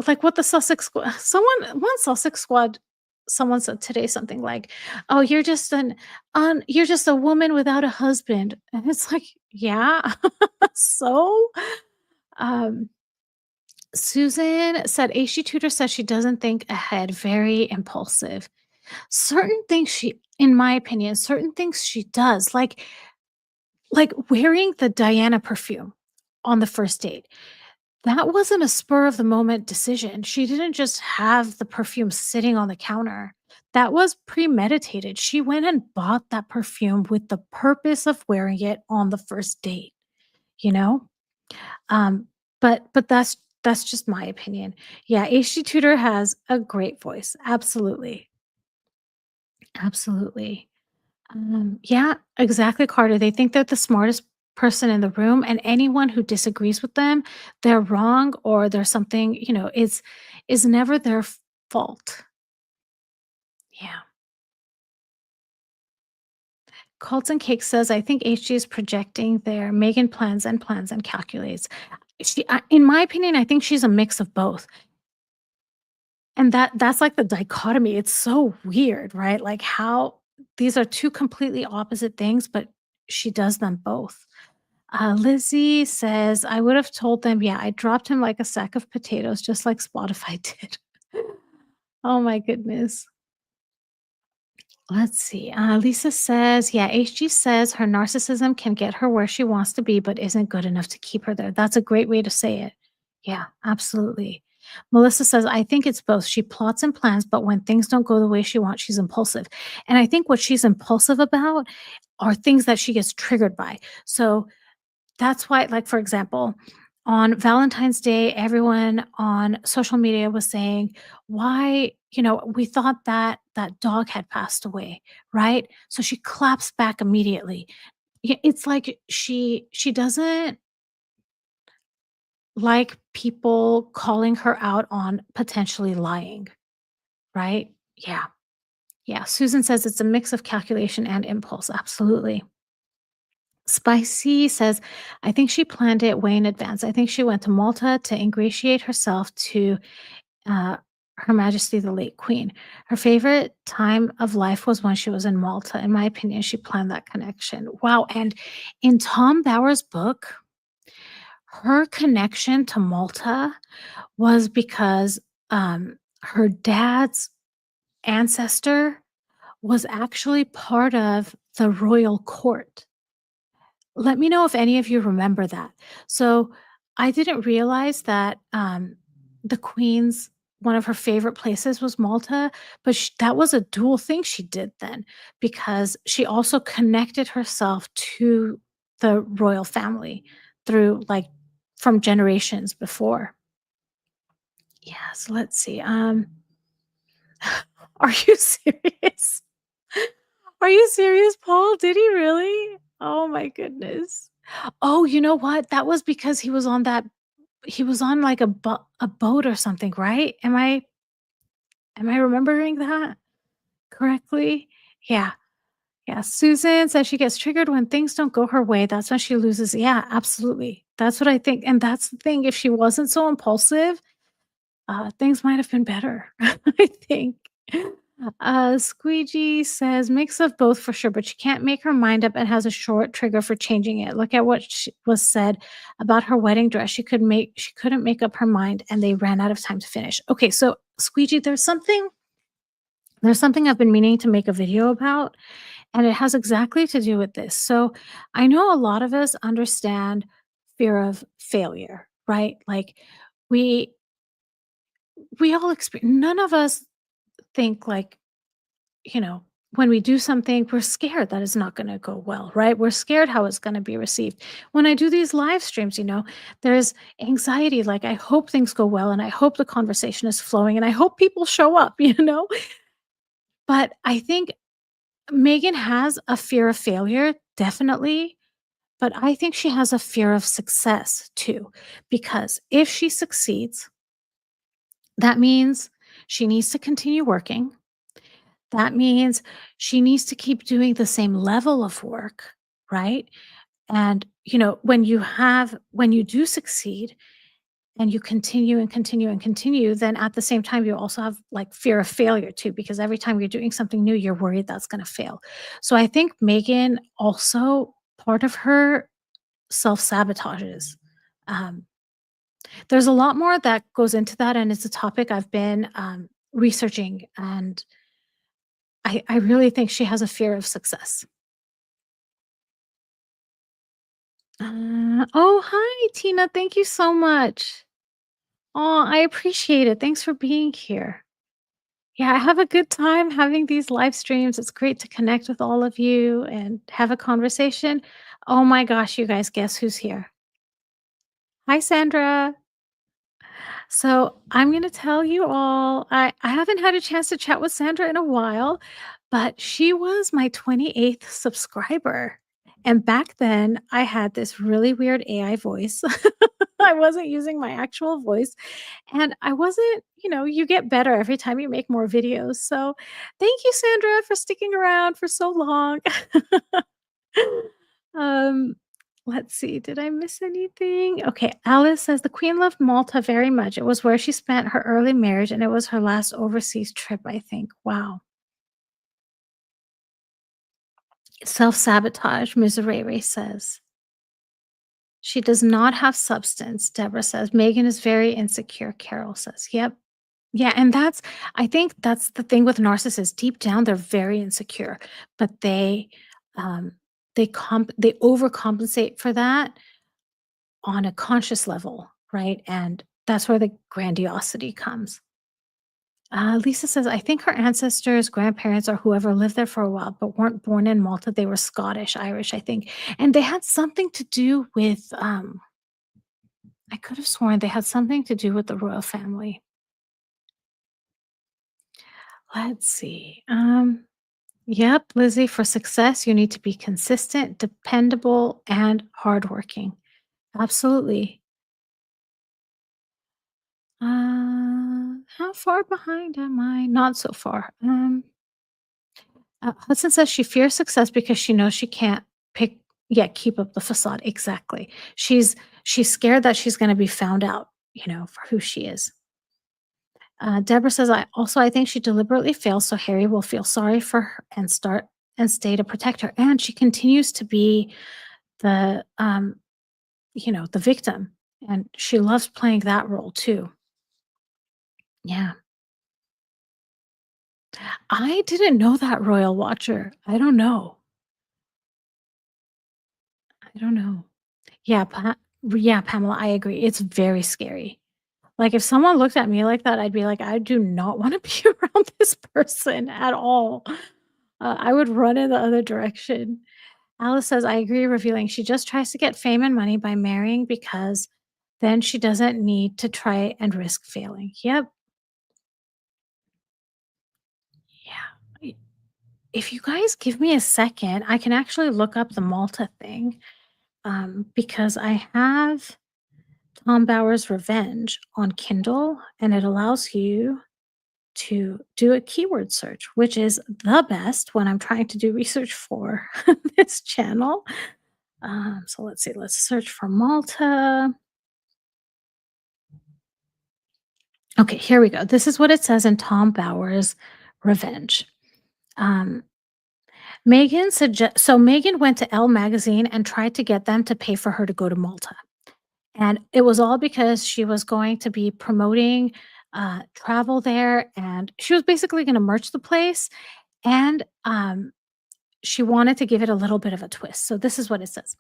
like what the Sussex Squad. One Sussex Squad. Someone said today something like, "Oh, you're just a woman without a husband," and it's like, yeah. So, um, Susan said, "HG Tutor says she doesn't think ahead, very impulsive." Certain things in my opinion, certain things she does, like wearing the Diana perfume on the first date. That wasn't a spur of the moment decision. She didn't just have the perfume sitting on the counter. That was premeditated. She went and bought that perfume with the purpose of wearing it on the first date, you know? Um, but that's just my opinion. Yeah, HG Tutor has a great voice. Absolutely. Absolutely. Yeah, exactly, Carter. They think they're the smartest person in the room, and anyone who disagrees with them, they're wrong, or there's something, is never their fault. Yeah. Colton Cake says, I think HG is projecting their Megan plans and calculates. In my opinion, I think she's a mix of both. And that's like the dichotomy. It's so weird, right? Like how these are two completely opposite things, but she does them both. Lizzie says, I would have told them, yeah, I dropped him like a sack of potatoes, just like Spotify did. Oh my goodness. Let's see. Lisa says, yeah, HG says her narcissism can get her where she wants to be, but isn't good enough to keep her there. That's a great way to say it. Yeah, absolutely. Melissa says, I think it's both. She plots and plans, but when things don't go the way she wants, she's impulsive. And I think what she's impulsive about are things that she gets triggered by. So that's why, like, for example, on Valentine's Day, everyone on social media was saying, "Why, we thought that that dog had passed away," right? So she claps back immediately. It's like she doesn't like people calling her out on potentially lying. right? Yeah. Yeah. Susan says it's a mix of calculation and impulse. Absolutely. Spicy says, I think she planned it way in advance. I think she went to Malta to ingratiate herself to uh, Her Majesty the late Queen. Her favorite time of life was when she was in Malta. In my opinion, she planned that connection. Wow. And in Tom Bauer's book, her connection to Malta was because her dad's ancestor was actually part of the royal court. Let me know if any of you remember that. So I didn't realize that the Queen's one of her favorite places was Malta, but that was a dual thing she did then because she also connected herself to the royal family through like from generations before. Yes, let's see. Are you serious? Are you serious, Paul? Did he really? Oh my goodness. Oh, you know what? That was because he was on like a boat or something, right? Am I remembering that correctly? Yeah. Yeah. Susan says she gets triggered when things don't go her way. That's when she loses. Yeah, absolutely. That's what I think. And that's the thing. If she wasn't so impulsive, things might have been better, I think. Squeegee says mix of both for sure, but she can't make her mind up and has a short trigger for changing it. Look at what was said about her wedding dress. She couldn't make up her mind and they ran out of time to finish. Okay, so Squeegee, there's something I've been meaning to make a video about, and it has exactly to do with this. So I know a lot of us understand fear of failure, right? Like we we all experience none of us think like, when we do something, we're scared that it's not going to go well, right? We're scared how it's going to be received. When I do these live streams, there's anxiety like, I hope things go well and I hope the conversation is flowing and I hope people show up, But I think Megan has a fear of failure, definitely. But I think she has a fear of success too, because if she succeeds, that means she needs to continue working. That means she needs to keep doing the same level of work, right? And, when you do succeed and you continue and continue and continue, then at the same time, you also have like fear of failure too, because every time you're doing something new, you're worried that's going to fail. So I think Megan also, part of her self sabotages. Um, there's a lot more that goes into that. And it's a topic I've been researching. And I really think she has a fear of success. Oh, hi, Tina. Thank you so much. Oh, I appreciate it. Thanks for being here. Yeah, I have a good time having these live streams. It's great to connect with all of you and have a conversation. Oh my gosh, you guys, guess who's here? Hi, Sandra. So I'm going to tell you all, I haven't had a chance to chat with Sandra in a while, but she was my 28th subscriber. And back then, I had this really weird AI voice. I wasn't using my actual voice. And I wasn't, you get better every time you make more videos. So thank you, Sandra, for sticking around for so long. um, let's see. Did I miss anything? Okay. Alice says the Queen loved Malta very much. It was where she spent her early marriage and it was her last overseas trip, I think. Wow. Self sabotage, Miserere says. She does not have substance, Deborah says. Megan is very insecure, Carol says. Yep. Yeah, and I think that's the thing with narcissists. Deep down, they're very insecure, but um, they overcompensate for that on a conscious level, right? And that's where the grandiosity comes. Lisa says, I think her ancestors, grandparents, or whoever lived there for a while, but weren't born in Malta. They were Scottish, Irish, I think. And they had something to do with, I could have sworn they had something to do with the royal family. Let's see. Yep, Lizzie, for success, you need to be consistent, dependable, and hardworking. Absolutely. How far behind am I? Not so far. Hudson says she fears success because she knows she can't pick keep up the facade. Exactly. She's scared that she's gonna be found out, for who she is. Deborah says, I think she deliberately fails so Harry will feel sorry for her and stay to protect her. And she continues to be the the victim. And she loves playing that role too. Yeah. I didn't know that, Royal Watcher. I don't know. I don't know. Yeah, yeah, Pamela, I agree. It's very scary. Like, if someone looked at me like that, I'd be like, "I do not wanna be around this person at all." I would run in the other direction. Alice says, "I agree, revealing. She just tries to get fame and money by marrying because then she doesn't need to try and risk failing." Yep. Yeah. If you guys give me a second, I can actually look up the Malta thing, because I have Tom Bower's Revenge on Kindle, and it allows you to do a keyword search, which is the best when I'm trying to do research for this channel. So let's see, let's search for Malta. Okay, here we go. This is what it says in Tom Bower's Revenge. Um, Megan went to Elle magazine and tried to get them to pay for her to go to Malta. And it was all because she was going to be promoting travel there, and she was basically going to merch the place. And she wanted to give it a little bit of a twist. So this is what it says.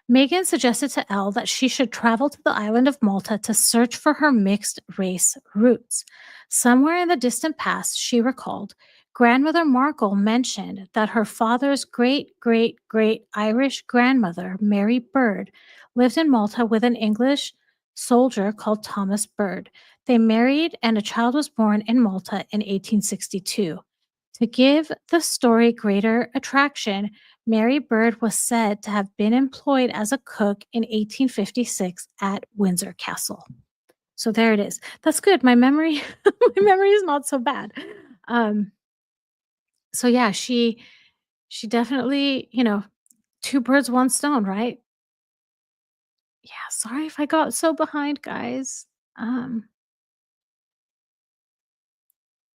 Megan suggested to Elle that she should travel to the island of Malta to search for her mixed race roots. Somewhere in the distant past, she recalled, Grandmother Markle mentioned that her father's great great great Irish grandmother, Mary Bird, lived in Malta with an English soldier called Thomas Bird. They married, and a child was born in Malta in 1862. To give the story greater attraction, Mary Bird was said to have been employed as a cook in 1856 at Windsor Castle. So there it is. That's good. My memory my memory is not so bad. Um, so yeah, she definitely, two birds, one stone, right? Yeah, sorry if I got so behind, guys. Um,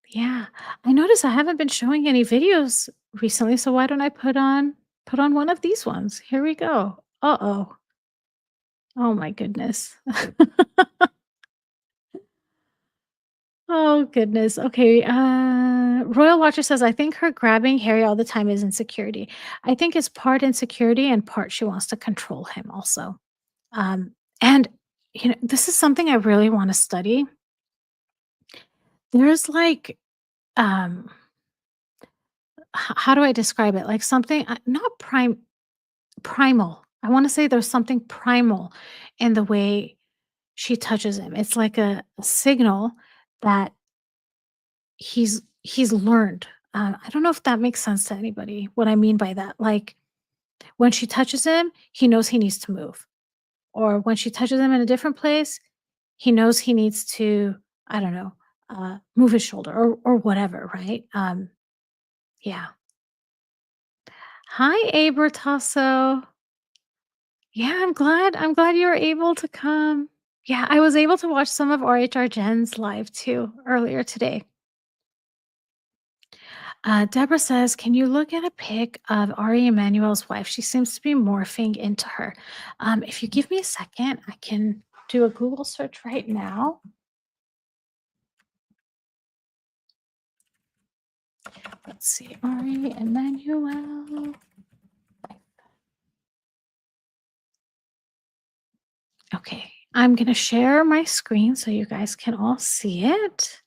yeah. I noticed I haven't been showing any videos recently, so why don't I put on one of these ones? Here we go. Uh-oh. Oh my goodness. Oh goodness. Okay. Royal Watcher says, I think her grabbing Harry all the time is insecurity. I think it's part insecurity and part she wants to control him also. And this is something I really want to study. There's like, um, how do I describe it? Like something not primal. I want to say there's something primal in the way she touches him. It's like a signal that he's learned. I don't know if that makes sense to anybody, what I mean by that. Like, when she touches him, he knows he needs to move. Or when she touches him in a different place, he knows he needs to, I don't know, move his shoulder or whatever, right? Yeah. Hi, Abertasso. Yeah, I'm glad you were able to come. Yeah, I was able to watch some of RHR Jen's live too earlier today. Deborah says, "Can you look at a pic of Ari Emanuel's wife? She seems to be morphing into her." If you give me a second, I can do a Google search right now. Let's see, Ari Emanuel. Okay, I'm gonna share my screen so you guys can all see it.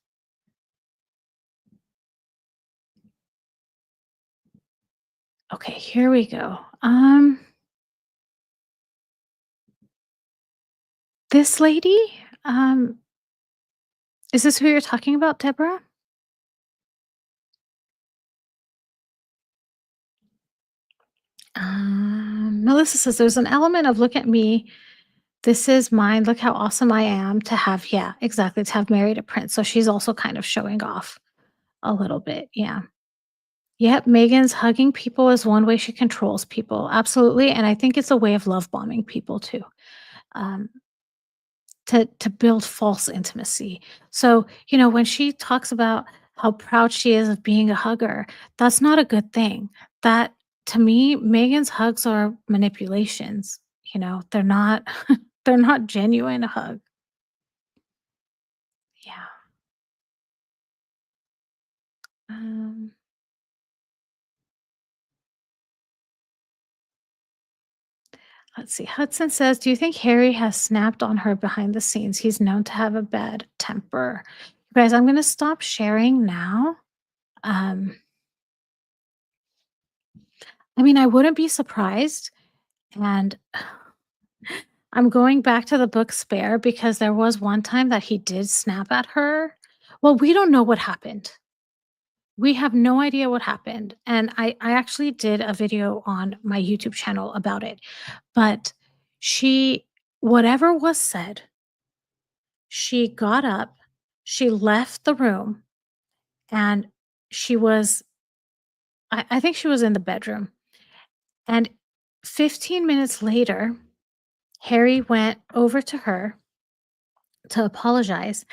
Okay, here we go. This lady, um, is this who you're talking about, Deborah? Melissa says there's an element of look at me This is mine. Look how awesome I am to have, yeah, exactly, to have married a prince. So she's also kind of showing off a little bit. Yeah. Yep. Megan's hugging people is one way she controls people. Absolutely. And I think it's a way of love bombing people too. Um, to build false intimacy. So, when she talks about how proud she is of being a hugger, that's not a good thing. That to me, Megan's hugs are manipulations. They're not they're not genuine hug. Yeah. Um, let's see. Hudson says, "Do you think Harry has snapped on her behind the scenes? He's known to have a bad temper." You guys, I'm going to stop sharing now. Um, I mean, I wouldn't be surprised. And I'm going back to the book Spare because there was one time that he did snap at her. Well, we don't know what happened. We have no idea what happened. And I actually did a video on my YouTube channel about it. But she, whatever was said, she got up, she left the room, and she was, I think she was in the bedroom. And 15 minutes later, Harry went over to her to apologize.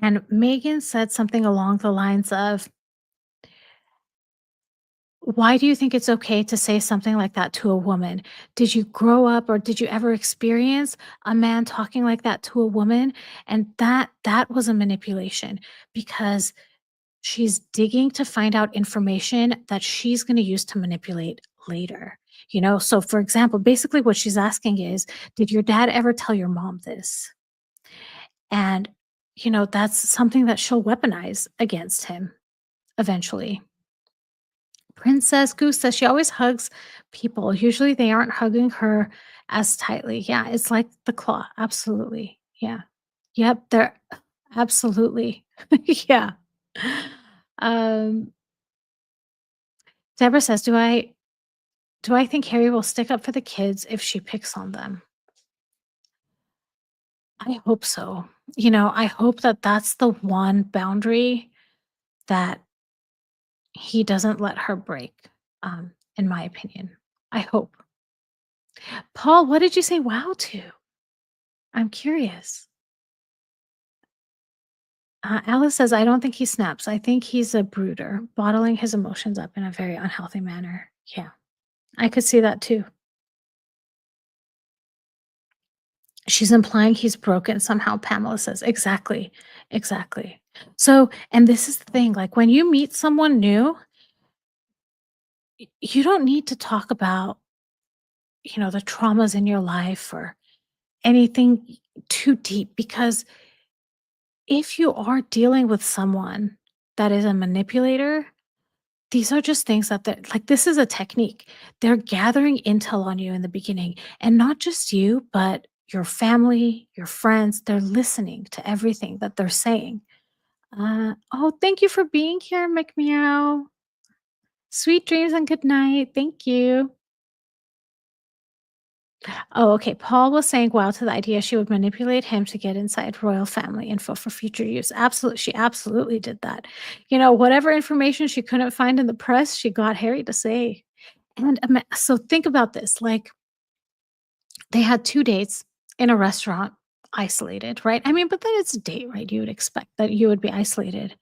And Megan said something along the lines of, "Why do you think it's okay to say something like that to a woman? Did you grow up or did you ever experience a man talking like that to a woman?" And that was a manipulation because she's digging to find out information that she's going to use to manipulate later. So for example, basically what she's asking is, "Did your dad ever tell your mom this?" And that's something that she'll weaponize against him eventually. Princess Goose says she always hugs people. Usually they aren't hugging her as tightly. Yeah, it's like the claw. Absolutely. Yeah. Yep, they're absolutely. Yeah. Um, Deborah says, "Do I think Harry will stick up for the kids if she picks on them?" I hope so. I hope that that's the one boundary that he doesn't let her break, in my opinion. I hope. Paul, what did you say wow to? I'm curious. Alice says, "I don't think he snaps. I think he's a brooder, bottling his emotions up in a very unhealthy manner." Yeah, I could see that too. She's implying he's broken somehow, Pamela says. Exactly. Exactly. So, and this is the thing, like when you meet someone new, you don't need to talk about, the traumas in your life or anything too deep because if you are dealing with someone that is a manipulator, these are just things that they're like, this is a technique. They're gathering intel on you in the beginning, and not just you, but your family, your friends. They're listening to everything that they're saying. Oh, thank you for being here, McMeow. Sweet dreams and good night. Thank you. Oh, okay. Paul was saying wow to the idea she would manipulate him to get inside royal family info for future use. Absolutely. She absolutely did that. Whatever information she couldn't find in the press, she got Harry to say. And so think about this, like, they had 2 dates in a restaurant, isolated, right? I mean, but then it's a date, right? You would expect that you would be isolated.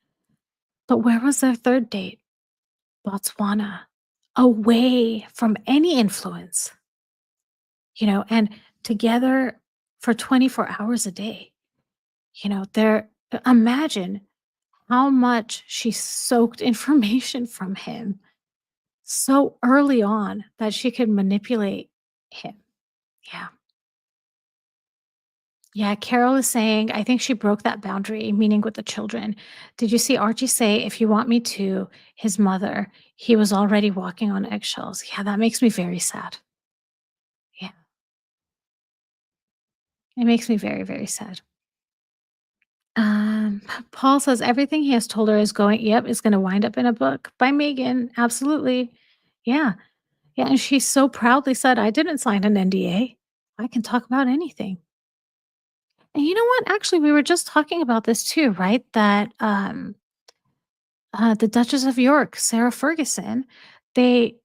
But where was their 3rd date? Botswana, away from any influence, and together for 24 hours a day. There imagine how much she soaked information from him so early on that she could manipulate him. Yeah. Yeah, Carol is saying, "I think she broke that boundary," meaning with the children. "Did you see Archie say, 'If you want me to,' his mother? He was already walking on eggshells." Yeah, that makes me very sad. Yeah, it makes me very, very sad. Paul says everything he has told her is gonna wind up in a book by Megan. Absolutely. Yeah. Yeah, and she so proudly said, "I didn't sign an NDA. I can talk about anything." And you know what? Actually, we were just talking about this too, right? That the Duchess of York, Sarah Ferguson, they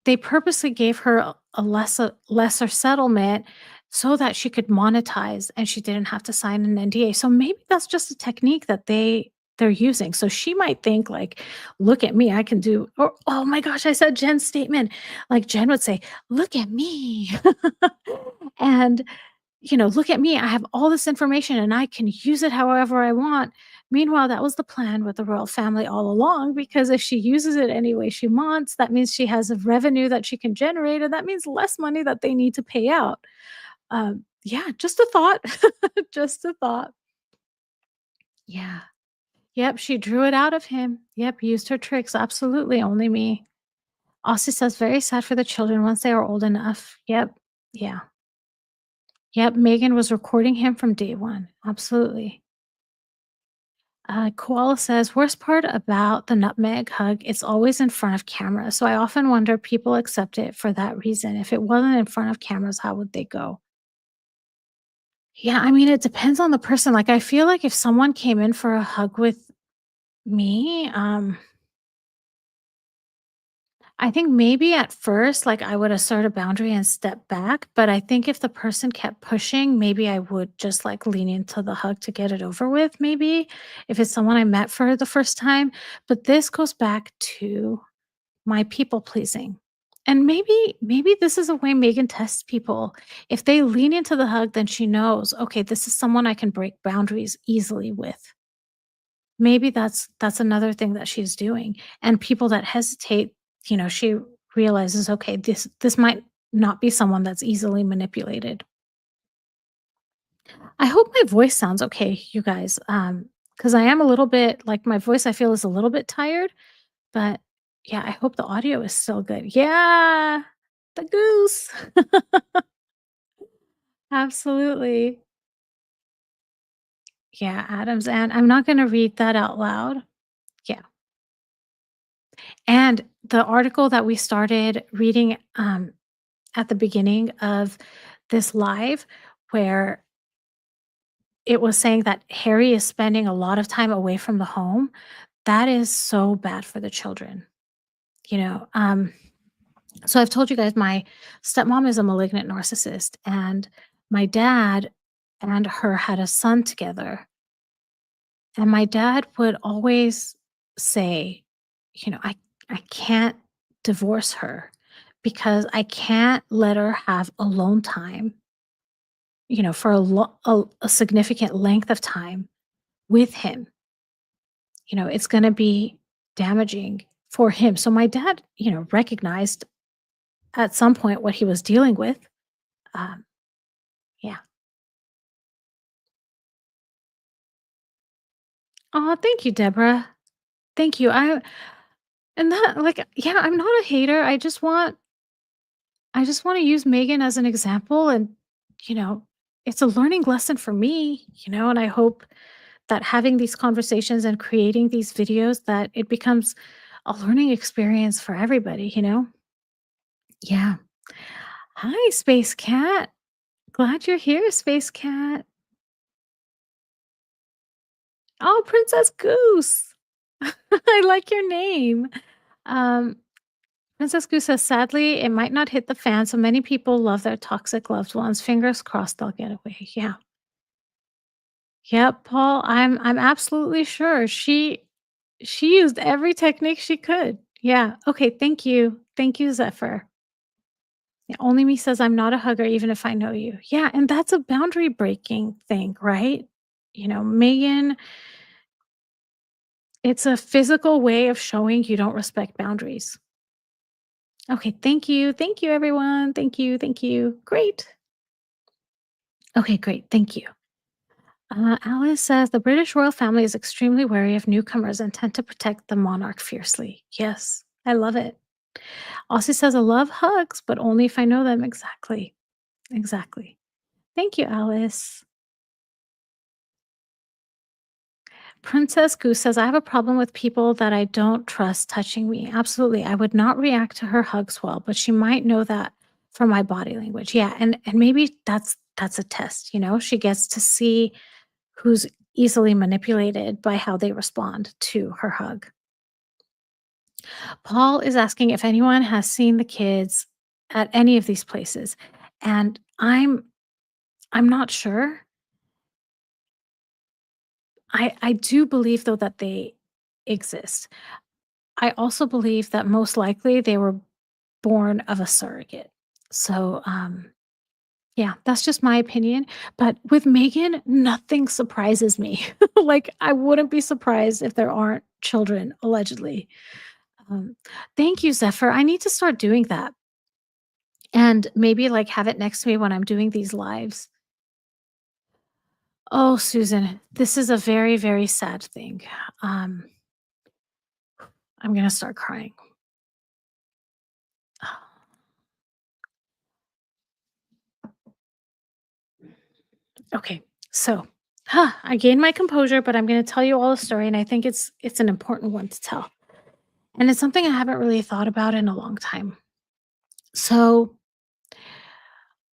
they purposely gave her a lesser settlement so that she could monetize and she didn't have to sign an NDA. So maybe that's just a technique that they're using. So she might think like, look at me, I can do, or oh my gosh, I said Jen's statement. Like Jen would say, look at me. And look at me. I have all this information and I can use it however I want. Meanwhile, that was the plan with the royal family all along because if she uses it any way she wants, that means she has a revenue that she can generate, and that means less money that they need to pay out. Yeah, just a thought. Just a thought. Yeah. Yep. She drew it out of him. Yep. Used her tricks. Absolutely. Only me. Aussie says, very sad for the children once they are old enough. Yep. Yeah. Yep. Megan was recording him from day one. Absolutely. Koala says, worst part about the nutmeg hug, it's always in front of cameras. So I often wonder people accept it for that reason. If it wasn't in front of cameras, how would they go? Yeah, I mean, it depends on the person. Like, I feel like if someone came in for a hug with me, I think maybe at first, like, I would assert a boundary and step back. But I think if the person kept pushing, maybe I would just like lean into the hug to get it over with, maybe if it's someone I met for the first time. But this goes back to my people pleasing. And maybe this is a way Megan tests people. If they lean into the hug, then she knows, okay, this is someone I can break boundaries easily with. Maybe that's another thing that she's doing. And people that hesitate, she realizes, okay, this might not be someone that's easily manipulated. I hope my voice sounds okay, you guys. Because I am a little bit like my voice I feel is a little bit tired. But, yeah, I hope the audio is still good. Yeah, the goose. Absolutely. Yeah, Adam's and I'm not gonna read that out loud. Yeah, and the article that we started reading, at the beginning of this live, where it was saying that Harry is spending a lot of time away from the home, that is so bad for the children, you know? So I've told you guys my stepmom is a malignant narcissist, and my dad and her had a son together. And my dad would always say, I can't divorce her because I can't let her have alone time, for a significant length of time with him. It's going to be damaging for him. So my dad, recognized at some point what he was dealing with. Um, Yeah. Oh, thank you, Deborah. Thank you. And that like yeah, I'm not a hater. I just want to use Megan as an example and you know, it's a learning lesson for me, and I hope that having these conversations and creating these videos that it becomes a learning experience for everybody, you know? Yeah. Hi, Space Cat. Glad you're here, Space Cat. Oh, Princess Goose. I like your name. Um, Princess Goose says, sadly, it might not hit the fan, so many people love their toxic loved ones. Fingers crossed they'll get away. Yeah. Yep, Paul. I'm absolutely sure. She used every technique she could. Yeah. Okay. Thank you. Thank you, Zephyr. Yeah, only me says I'm not a hugger, even if I know you. Yeah, and that's a boundary breaking thing, right? Megan, it's a physical way of showing you don't respect boundaries. Okay, thank you. Thank you, everyone. Thank you. Thank you. Great. Okay, great. Thank you. Alice says the British royal family is extremely wary of newcomers and tend to protect the monarch fiercely. Yes, I love it. Aussie says, I love hugs, but only if I know them. Exactly. Exactly. Thank you, Alice. Princess Goose says, I have a problem with people that I don't trust touching me. Absolutely. I would not react to her hugs well, but she might know that from my body language. Yeah. And maybe that's a test, she gets to see who's easily manipulated by how they respond to her hug. Paul is asking if anyone has seen the kids at any of these places, and I'm not sure. I do believe, though, that they exist. I also believe that most likely they were born of a surrogate. So, yeah, that's just my opinion. But with Megan, nothing surprises me. Like, I wouldn't be surprised if there aren't children, allegedly. Um, Thank you, Zephyr. I need to start doing that and maybe like have it next to me when I'm doing these lives. Oh, Susan, this is a very, very sad thing. Um, I'm going to start crying. Okay, so I gained my composure, but I'm going to tell you all a story, and I think it's an important one to tell, and it's something I haven't really thought about in a long time. So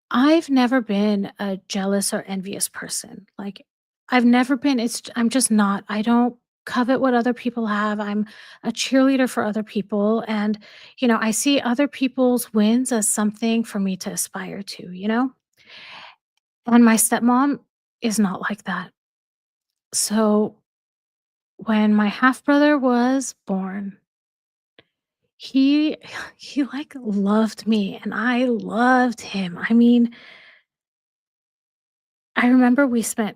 I've never been a jealous or envious person. Like I've never been. I'm just not. I don't covet what other people have. I'm a cheerleader for other people, and I see other people's wins as something for me to aspire to. And my stepmom is not like that. So when my half brother was born, he he like loved me and I loved him. I mean, I remember we spent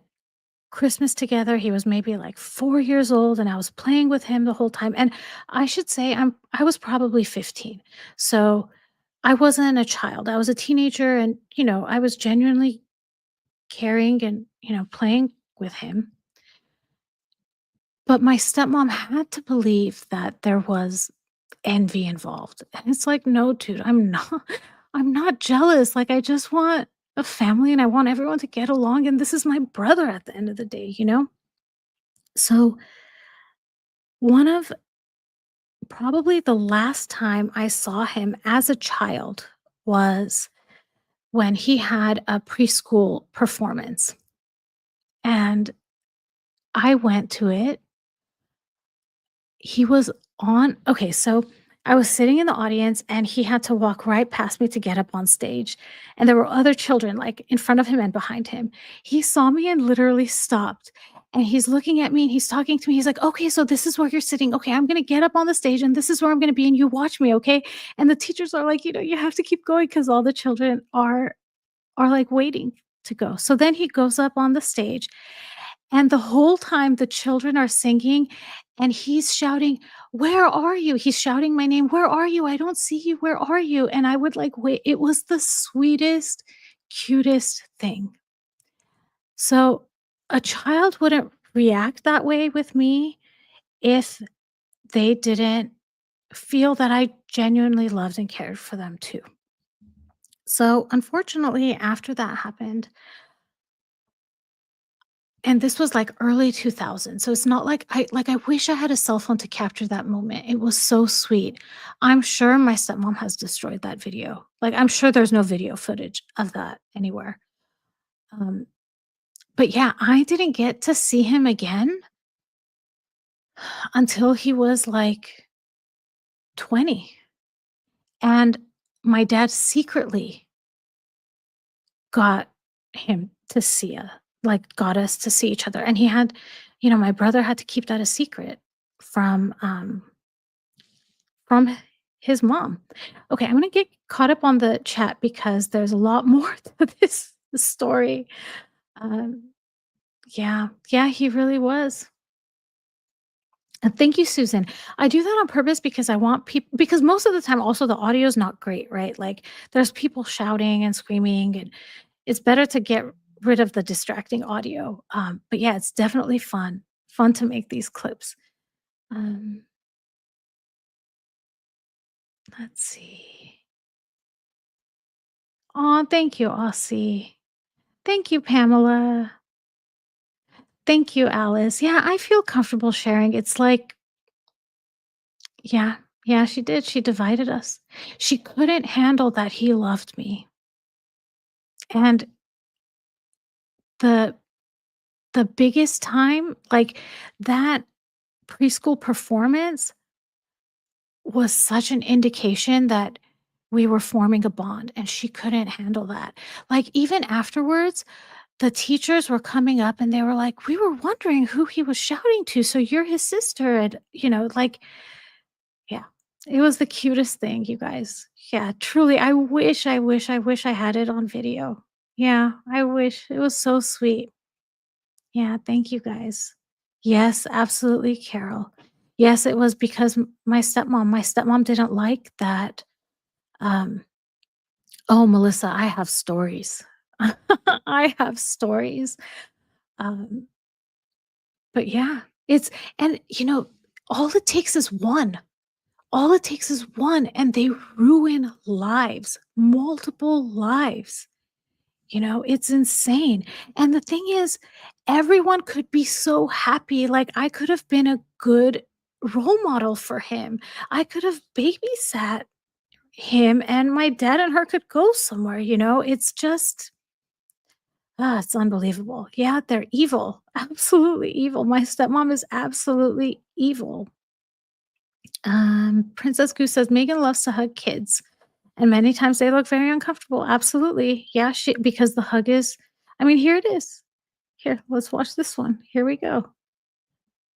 Christmas together. He was maybe like 4 years old and I was playing with him the whole time. And I should say I was probably 15. So I wasn't a child. I was a teenager and I was genuinely caring and playing with him. But my stepmom had to believe that there was envy involved. And it's like, "No, dude, I'm not I'm not jealous. Like, I just want a family and I want everyone to get along, and this is my brother at the end of the day?" So, one of probably the last time I saw him as a child was when he had a preschool performance, and I went to it. He was on okay, so I was sitting in the audience and he had to walk right past me to get up on stage, and there were other children, like, in front of him and behind him. He saw me and literally stopped, and he's looking at me and he's talking to me. He's like, "Okay, so this is where you're sitting. Okay, I'm gonna get up on the stage and this is where I'm gonna be and you watch me, okay?" And the teachers are like, "You have to keep going because all the children are, like, waiting to go." So then he goes up on the stage and the whole time the children are singing and he's shouting, "Where are you?" He's shouting my name, "Where are you? I don't see you. Where are you?" And I would like wait. It was the sweetest, cutest thing. So a child wouldn't react that way with me if they didn't feel that I genuinely loved and cared for them too. So unfortunately, after that happened, and this was, like, early 2000s, so it's not like I wish I had a cell phone to capture that moment. It was so sweet. I'm sure my stepmom has destroyed that video. Like, I'm sure there's no video footage of that anywhere. Um, but yeah, I didn't get to see him again until he was, like, 20, and my dad secretly got him to see got us to see each other, and he had my brother had to keep that a secret from, um from his mom. Okay, I'm gonna get caught up on the chat because there's a lot more to this story. Um, yeah, yeah, he really was. And thank you, Susan. I do that on purpose because I want people because most of the time also the audio is not great, right? Like there's people shouting and screaming, and it's better to get rid of the distracting audio. But yeah, it's definitely fun to make these clips. Um, let's see. Oh, thank you, Aussie. Thank you, Pamela. Thank you, Alice. Yeah, I feel comfortable sharing. It's like, yeah, yeah, she did. She divided us. She couldn't handle that he loved me. And the the biggest time, like, that preschool performance was such an indication that we were forming a bond, and she couldn't handle that. Like, even afterwards, the teachers were coming up and they were like, "We were wondering who he was shouting to, so you're his sister," and, like yeah. It was the cutest thing, you guys. Yeah, truly, I wish I had it on video. Yeah, I wish. It was so sweet. Yeah, thank you guys. Yes, absolutely, Carol. Yes, it was because my stepmom didn't like that, um oh, Melissa, I have stories. I have stories. Um, but yeah, it's and, all it takes is one. All it takes is one, and they ruin lives, multiple lives. It's insane. And the thing is, everyone could be so happy. Like, I could have been a good role model for him. I could have babysat him, and my dad and her could go somewhere. It's just, it's unbelievable. Yeah, they're evil. Absolutely evil. My stepmom is absolutely evil. Princess Goose says Megan loves to hug kids, and many times they look very uncomfortable. Absolutely. Yeah, because the hug is, I mean, here it is. Here, let's watch this one. Here we go.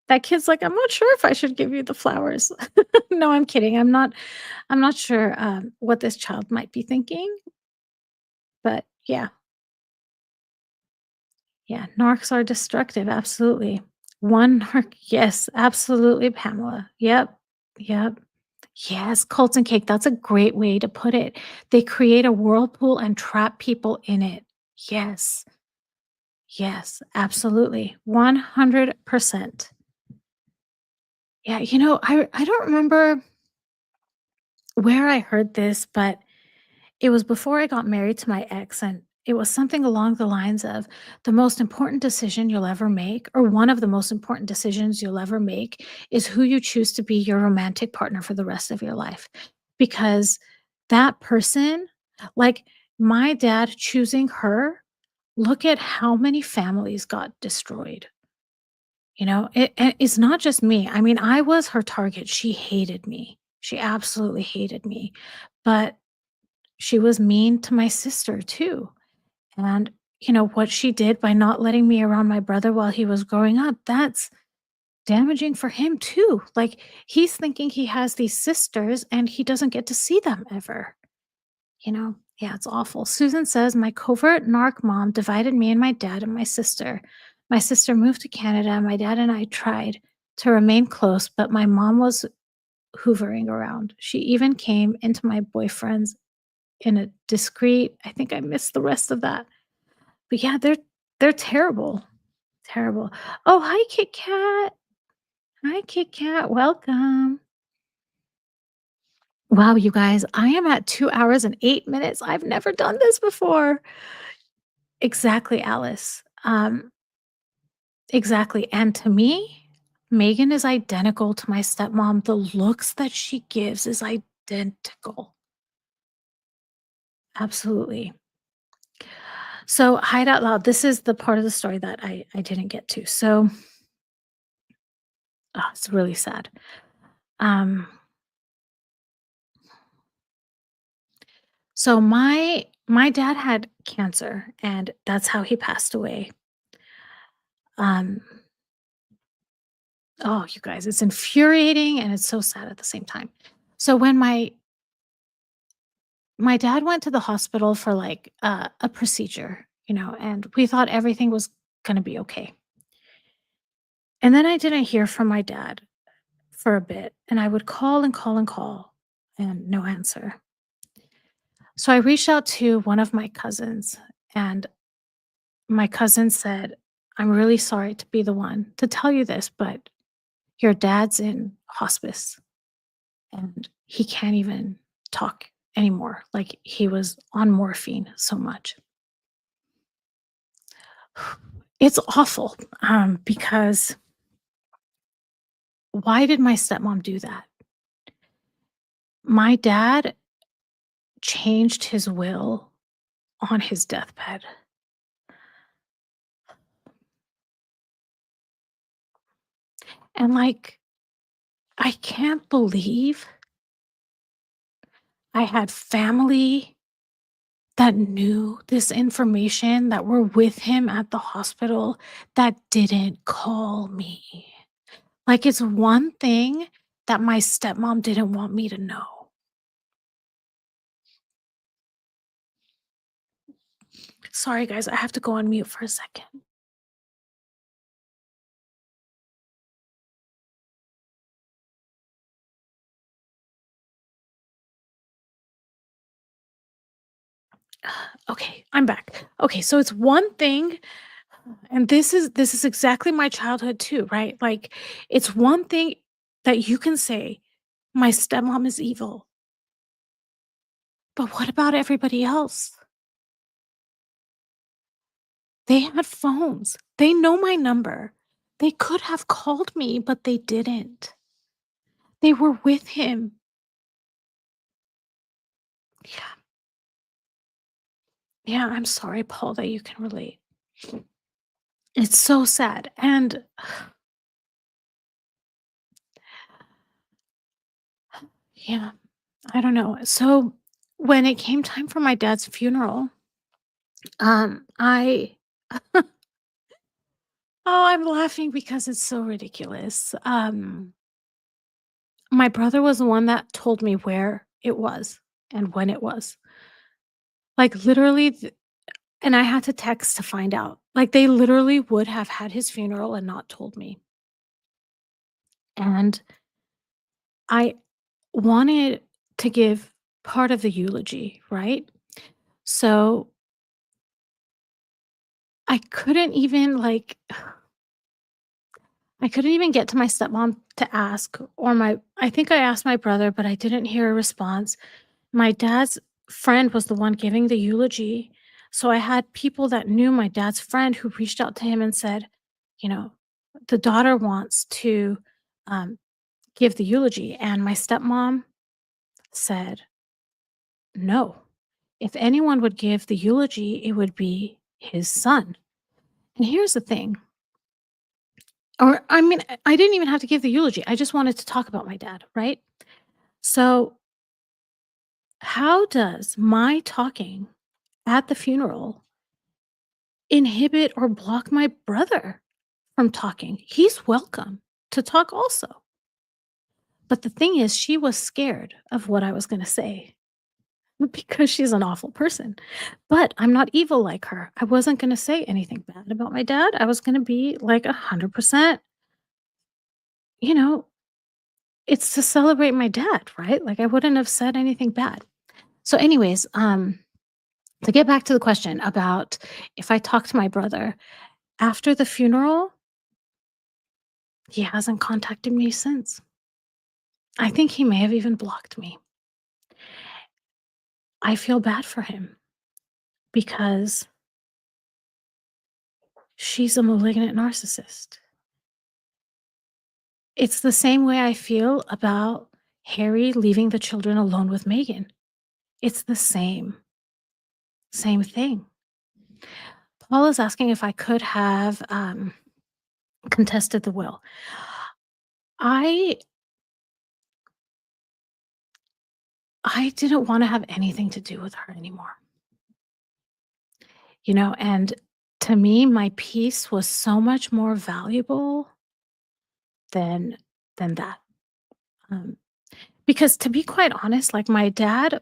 That kid's like, I'm not sure if I should give you the flowers. No, I'm kidding. I'm not sure what this child might be thinking, but yeah. Yeah, narcs are destructive. Absolutely. One narc, yes, absolutely, Pamela. Yep. Yep. Yes, cult and cake, that's a great way to put it. They create a whirlpool and trap people in it. Yes. Yes, absolutely. 100%. Yeah, I don't remember where I heard this, but it was before I got married to my ex, and it was something along the lines of the most important decision you'll ever make, or one of the most important decisions you'll ever make, is who you choose to be your romantic partner for the rest of your life. Because that person, like my dad choosing her, look at how many families got destroyed. And it's not just me. I mean, I was her target. She hated me. She absolutely hated me. But she was mean to my sister too. And, what she did by not letting me around my brother while he was growing up, that's damaging for him too. Like, he's thinking he has these sisters and he doesn't get to see them ever. Yeah, it's awful. Susan says, my covert narc mom divided me and my dad and my sister. My sister moved to Canada. My dad and I tried to remain close, but my mom was hoovering around. She even came into my boyfriend's in a discreet, I think I missed the rest of that. But yeah, they're terrible, terrible. Oh, hi, Kit Kat. Hi, Kit Kat. Welcome. Wow, you guys, I am at 2 hours and 8 minutes. I've never done this before. Exactly, Alice. Exactly. And to me, Megan is identical to my stepmom. The looks that she gives is identical. Absolutely. So, hide out loud. This is the part of the story that I didn't get to. So, it's really sad. Um, so my dad had cancer, and that's how he passed away. Um, oh, you guys, it's infuriating and it's so sad at the same time. So when my dad went to the hospital for like a procedure, and we thought everything was gonna be okay. And then I didn't hear from my dad for a bit, and I would call and call and call, and no answer. So I reached out to one of my cousins, and my cousin said, I'm really sorry to be the one to tell you this, but your dad's in hospice and he can't even talk anymore. Like, he was on morphine so much. It's awful, because why did my stepmom do that? My dad changed his will on his deathbed. And, like, I can't believe I had family that knew this information, that were with him at the hospital, that didn't call me. Like, it's one thing that my stepmom didn't want me to know. Sorry, guys, I have to go on mute for a second. Okay, I'm back. Okay, so it's one thing, and this is exactly my childhood too, right? Like, it's one thing that you can say, "My stepmom is evil," but what about everybody else? They had phones. They know my number. They could have called me, but they didn't. They were with him. Yeah. Yeah, I'm sorry, Paul, that you can relate. It's so sad, and yeah, I don't know. So, when it came time for my dad's funeral, I oh, I'm laughing because it's so ridiculous. My brother was the one that told me where it was and when it was. Like, literally, and I had to text to find out. Like, they literally would have had his funeral and not told me. And I wanted to give part of the eulogy, right? So I couldn't even like I couldn't even get to my stepmom to ask, or I think I asked my brother, but I didn't hear a response. My dad's friend was the one giving the eulogy. So I had people that knew my dad's friend who reached out to him and said, you know, the daughter wants to um, give the eulogy. And my stepmom said, no. If anyone would give the eulogy, it would be his son. And here's the thing, or I mean, I didn't even have to give the eulogy. I just wanted to talk about my dad, right? So, how does my talking at the funeral inhibit or block my brother from talking? He's welcome to talk also. But the thing is, she was scared of what I was going to say because she's an awful person. But I'm not evil like her. I wasn't going to say anything bad about my dad. I was going to be like 100%, you know, it's to celebrate my dad, right? Like, I wouldn't have said anything bad. So, anyways, to get back to the question about if I talk to my brother after the funeral, he hasn't contacted me since. I think he may have even blocked me. I feel bad for him because she's a malignant narcissist. It's the same way I feel about Harry leaving the children alone with Megan. It's the same thing. Paul is asking if I could have contested the will. I I didn't wanna have anything to do with her anymore, and to me, my peace was so much more valuable than that. Um, because to be quite honest, like, my dad,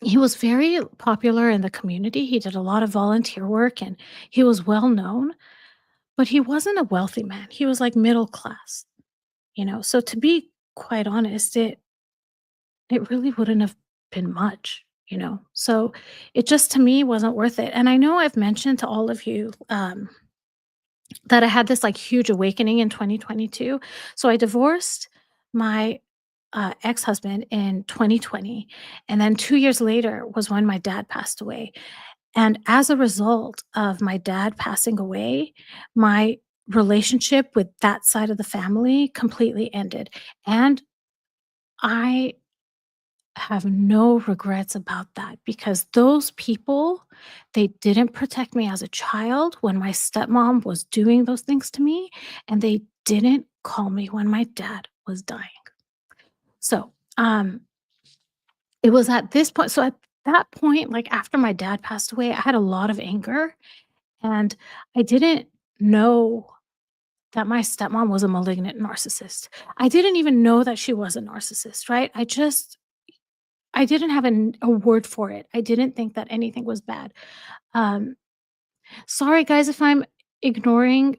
he was very popular in the community, he did a lot of volunteer work, and he was well known, but he wasn't a wealthy man, he was, like, middle class, So to be quite honest, it really wouldn't have been much. So it just to me wasn't worth it. And I know I've mentioned to all of you that I had this like huge awakening in 2022. So I divorced my ex-husband in 2020, and then 2 years later was when my dad passed away. And as a result of my dad passing away, my relationship with that side of the family completely ended. And I have no regrets about that because those people, they didn't protect me as a child when my stepmom was doing those things to me, and they didn't call me when my dad was dying. So, it was at this point so at that point, like, after my dad passed away, I had a lot of anger, and I didn't know that my stepmom was a malignant narcissist. I didn't even know that she was a narcissist, right? I didn't have a word for it. I didn't think that anything was bad. Um, Sorry, guys, if I'm ignoring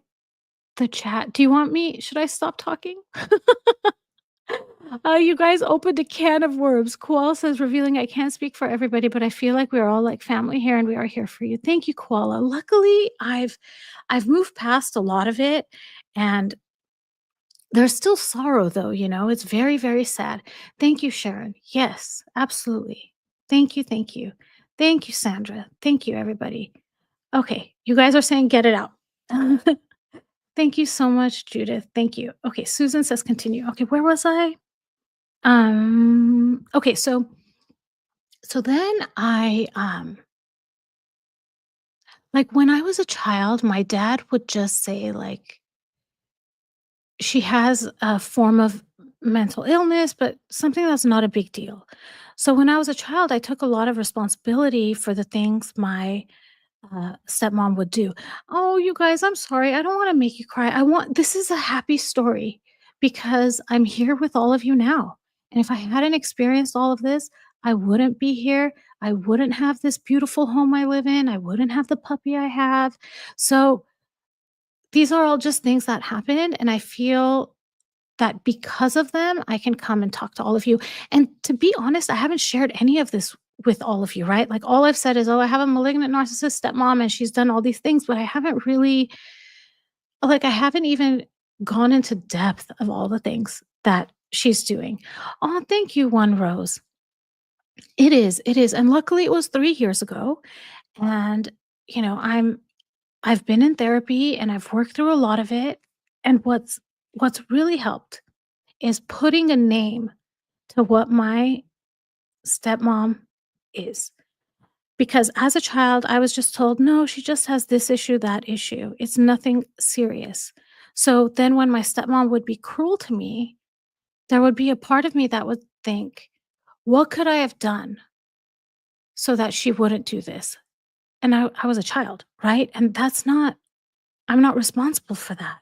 the chat. Do you want me should I stop talking? You guys opened a can of worms. Koala says, revealing, I can't speak for everybody, but I feel like we're all like family here and we are here for you. Thank you, Koala. Luckily, I've moved past a lot of it and there's still sorrow though, it's very, very sad. Thank you, Sharon. Yes, absolutely. Thank you, thank you. Thank you, Sandra. Thank you, everybody. Okay, you guys are saying get it out. Thank you so much, Judith. Thank you. Okay, Susan says continue. Okay, where was I? Okay, so then like when I was a child, my dad would just say like she has a form of mental illness, but something that's not a big deal. So when I was a child, I took a lot of responsibility for the things my stepmom would do. Oh, you guys, I'm sorry. I don't want to make you cry. This is a happy story because I'm here with all of you now. And if I hadn't experienced all of this, I wouldn't be here. I wouldn't have this beautiful home I live in. I wouldn't have the puppy I have. So these are all just things that happened. And I feel that because of them, I can come and talk to all of you. And to be honest, I haven't shared any of this with all of you, right? Like all I've said is, oh, I have a malignant narcissist stepmom and she's done all these things, but I haven't really, like, I haven't even gone into depth of all the things that she's doing. Oh, thank you, One Rose. It is, it is. And luckily it was 3 years ago. And, I've been in therapy and I've worked through a lot of it. And what's really helped is putting a name to what my stepmom is. Because as a child, I was just told, no, she just has this issue, that issue. It's nothing serious. So then when my stepmom would be cruel to me, there would be a part of me that would think, what could I have done so that she wouldn't do this? And I was a child, right? And I'm not responsible for that.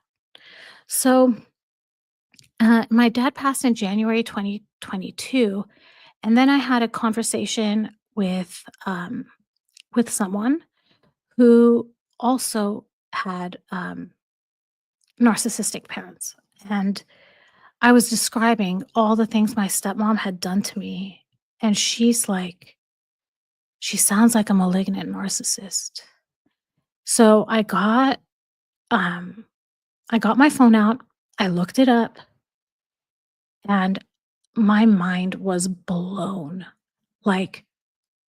So my dad passed in January 2022. And then I had a conversation with someone who also had narcissistic parents. And I was describing all the things my stepmom had done to me. And she's like, she sounds like a malignant narcissist. So I got my phone out, I looked it up, and my mind was blown. Like,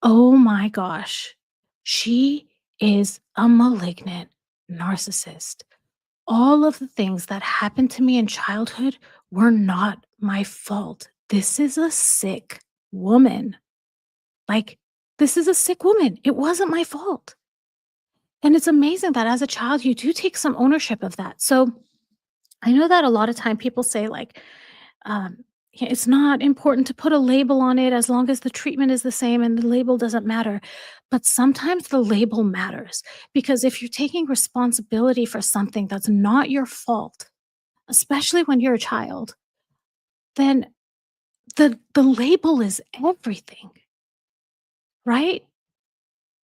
oh my gosh, she is a malignant narcissist. All of the things that happened to me in childhood were not my fault. This is a sick woman. Like, this is a sick woman. It wasn't my fault. And it's amazing that as a child, you do take some ownership of that. So I know that a lot of time people say, like, yeah, it's not important to put a label on it as long as the treatment is the same and the label doesn't matter. But sometimes the label matters because if you're taking responsibility for something that's not your fault, especially when you're a child, then the label is everything, right?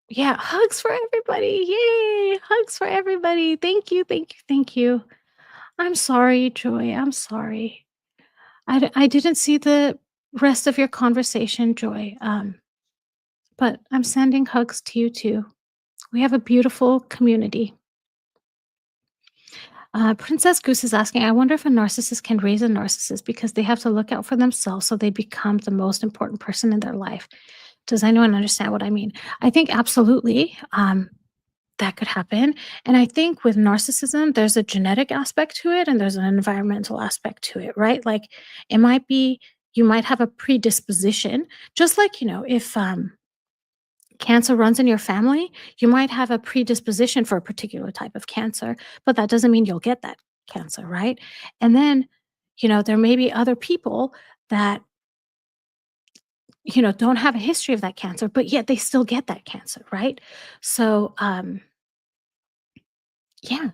Yeah, hugs for everybody. Yay! Hugs for everybody. Thank you, thank you, thank you. I'm sorry, Joy. I'm sorry. I didn't see the rest of your conversation, Joy. But I'm sending hugs to you too. We have a beautiful community. Princess Goose is asking, I wonder if a narcissist can raise a narcissist because they have to look out for themselves so they become the most important person in their life. Does anyone understand what I mean? I think absolutely. That could happen. And I think with narcissism, there's a genetic aspect to it and there's an environmental aspect to it, right? Like it might be, you might have a predisposition, just like, if cancer runs in your family, you might have a predisposition for a particular type of cancer, but that doesn't mean you'll get that cancer, right? And then, there may be other people that, don't have a history of that cancer, but yet they still get that cancer, right? So, yeah.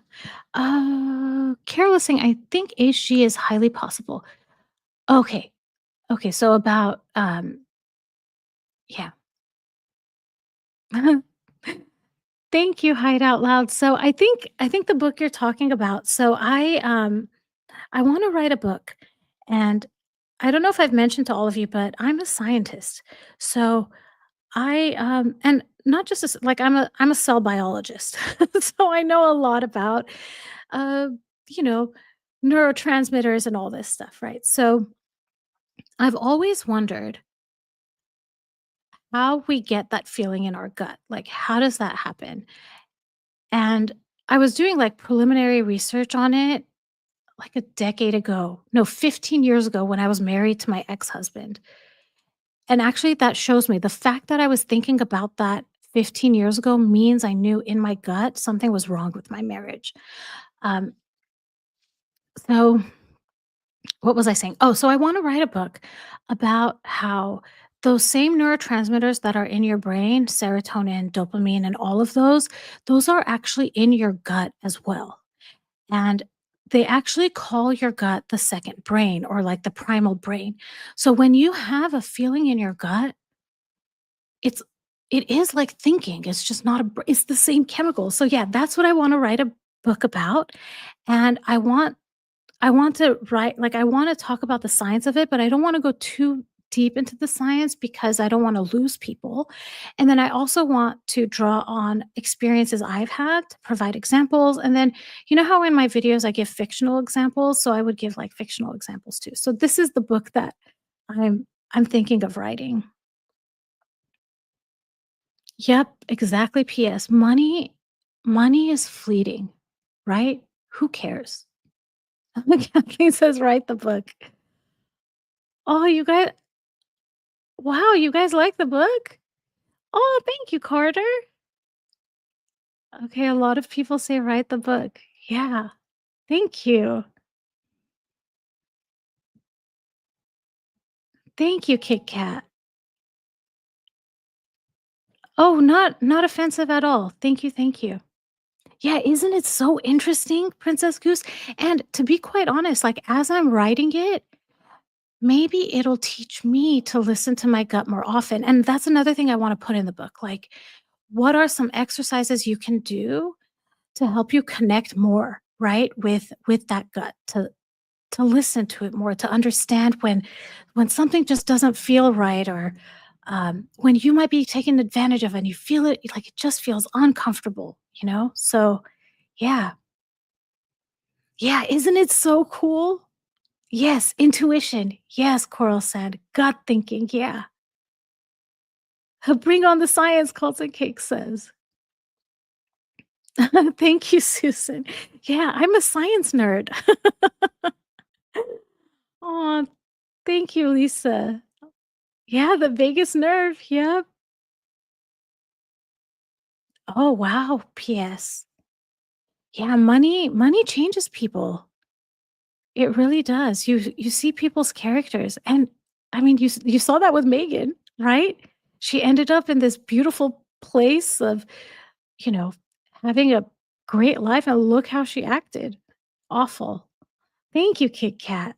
Carol is saying, I think HG is highly possible. Okay. Okay. So about, yeah. Thank you, Hide Out Loud. So I think the book you're talking about. So I want to write a book, and I don't know if I've mentioned to all of you, but I'm a scientist. So and not just as like I'm a cell biologist. So I know a lot about uh you know neurotransmitters and all this stuff, right? So I've always wondered how we get that feeling in our gut. Like, how does that happen? And I was doing like preliminary research on it like a decade ago. No, 15 years ago when I was married to my ex-husband. And actually that shows me the fact that I was thinking about that 15 years ago means I knew in my gut something was wrong with my marriage. Um, so what was I saying? Oh, so I want to write a book about how those same neurotransmitters that are in your brain, serotonin, dopamine, and all of those are actually in your gut as well. And they actually call your gut the second brain or like the primal brain. So when you have a feeling in your gut, it's it is like thinking. It's just not it's the same chemical. So yeah, that's what I want to write a book about. And I want to write like, I wanna talk about the science of it, but I don't wanna go too deep into the science because I don't wanna lose people, and then I also want to draw on experiences I've had to provide examples, and then you know how in my videos I give fictional examples? So I would give, like, fictional examples too. So this is the book that I'm thinking of writing. Yep, exactly, PS. Money is fleeting, right? Who cares? Kathleen says, "Write the book." Oh, wow, you guys like the book? Oh, thank you, Carter. Okay, a lot of people say write the book. Yeah, thank you. Thank you, Kit Kat. Oh, not offensive at all. Thank you, thank you. Yeah, isn't it so interesting, Princess Goose? And to be quite honest, like as I'm writing it, maybe it'll teach me to listen to my gut more often. And that's another thing I want to put in the book. Like, what are some exercises you can do to help you connect more, right, with that gut, to listen to it more, to understand when something just doesn't feel right, or when you might be taken advantage of and you feel it like it just feels uncomfortable. So yeah, yeah, isn't it so cool? Yes, intuition. Yes, Coral said gut thinking. Yeah. Bring on the science, Colton Cake says. Thank you, Susan. Yeah, I'm a science nerd. Oh, thank you, Lisa. Yeah, the vagus nerve. Yep. Oh, wow. PS. Yeah, money changes people. It really does. You see people's characters, and I mean, you saw that with Megan, right? She ended up in this beautiful place of, you know, having a great life, and look how she acted. Awful. Thank you, Kit Kat.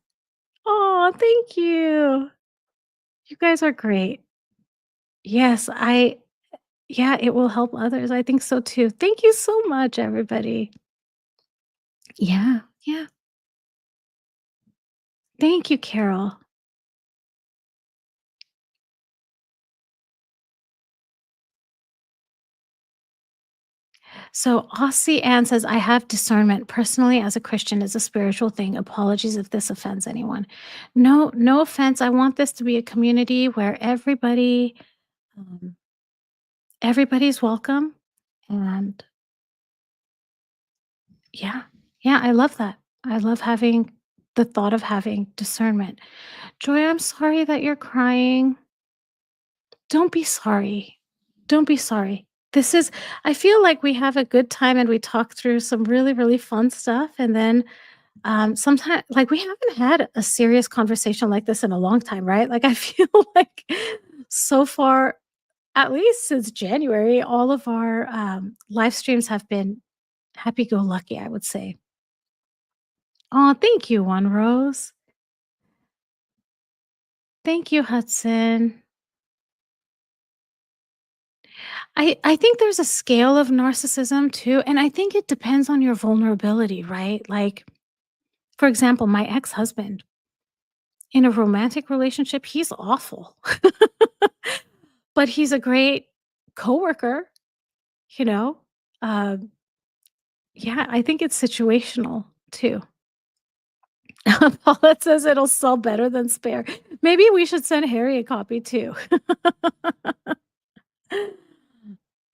Oh, thank you. You guys are great. Yes, yeah, it will help others. I think so too. Thank you so much, everybody. Yeah, yeah. Thank you, Carol. So Aussie Ann says, I have discernment personally as a Christian is a spiritual thing. Apologies if this offends anyone. No, no offense. I want this to be a community where um, everybody's welcome. And yeah, yeah, I love that. I love having the thought of having discernment. Joy, I'm sorry that you're crying. Don't be sorry. Don't be sorry. This is I feel like we have a good time and we talk through some really, really fun stuff, and then Sometimes, like, we haven't had a serious conversation like this in a long time, right? Like, I feel like so far, at least since January, all of our live streams have been happy go lucky, I would say. Oh, thank you, One Rose. Thank you, Hudson. I think there's a scale of narcissism too, and I think it depends on your vulnerability, right? Like, for example, my ex-husband in a romantic relationship, he's awful. But he's a great coworker, you know? Um, yeah, I think it's situational too. Paulette says it'll sell better than spare. Maybe we should send Harry a copy too.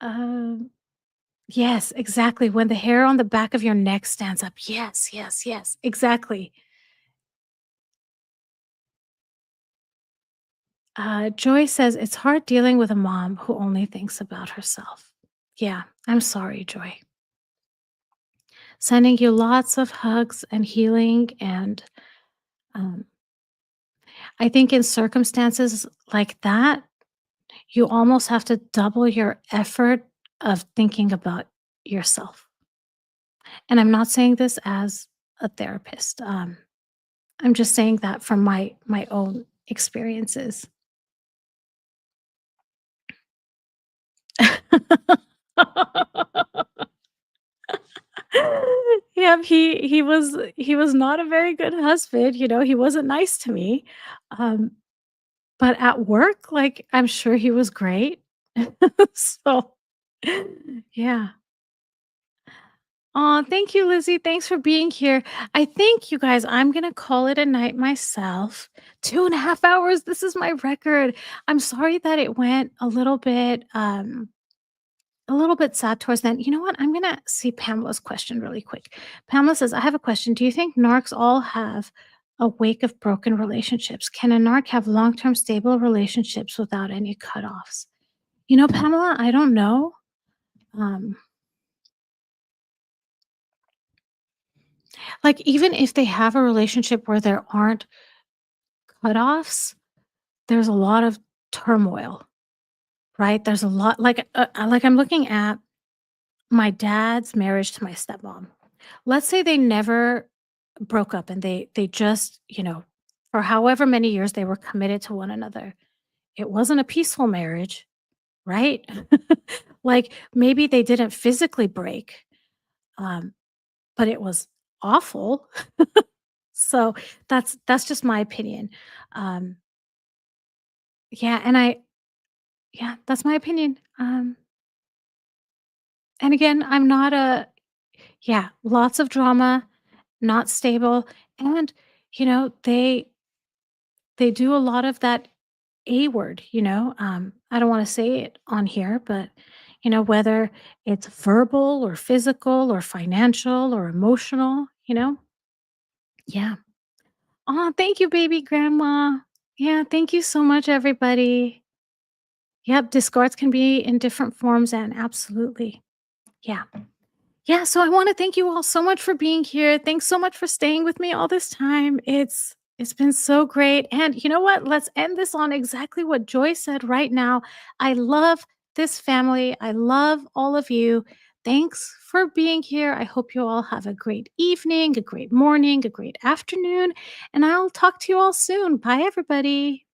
Um, yes, exactly. When the hair on the back of your neck stands up. Yes, yes, yes, exactly. Joy says it's hard dealing with a mom who only thinks about herself. Yeah, I'm sorry, Joy. Sending you lots of hugs and healing. And um, I think in circumstances like that, you almost have to double your effort of thinking about yourself. And I'm not saying this as a therapist. I'm just saying that from my own experiences. Yeah, he was not a very good husband, he wasn't nice to me. Um, but at work, like, I'm sure he was great. So, yeah. Oh, thank you, Lizzie. Thanks for being here. I think, you guys, I'm gonna call it a night myself. 2.5 hours, this is my record. I'm sorry that it went a little bit sad towards then. You know what? I'm gonna see Pamela's question really quick. Pamela says, "I have a question. Do you think narcs all have a wake of broken relationships? Can a narc have long-term stable relationships without any cutoffs?" Pamela, I don't know. Um, like, even if they have a relationship where there aren't cutoffs, there's a lot of turmoil, right? There's a lot, like I'm looking at my dad's marriage to my stepmom. Let's say they never broke up and they just, for however many years they were committed to one another. It wasn't a peaceful marriage, right? Like, maybe they didn't physically break, um, but it was awful. So that's just my opinion. Um, yeah, yeah, that's my opinion. And again, I'm not a yeah, lots of drama, not stable, and they do a lot of that A word, I don't wanna say it on here, but, whether it's verbal or physical or financial or emotional, Yeah. Oh, thank you, baby grandma. Yeah, thank you so much, everybody. Yep, discards can be in different forms and absolutely. Yeah. Yeah, so I wanna thank you all so much for being here. Thanks so much for staying with me all this time. It's been so great, and you know what? Let's end this on exactly what Joy said right now. I love this family. I love all of you. Thanks for being here. I hope you all have a great evening, a great morning, a great afternoon, and I'll talk to you all soon. Bye, everybody.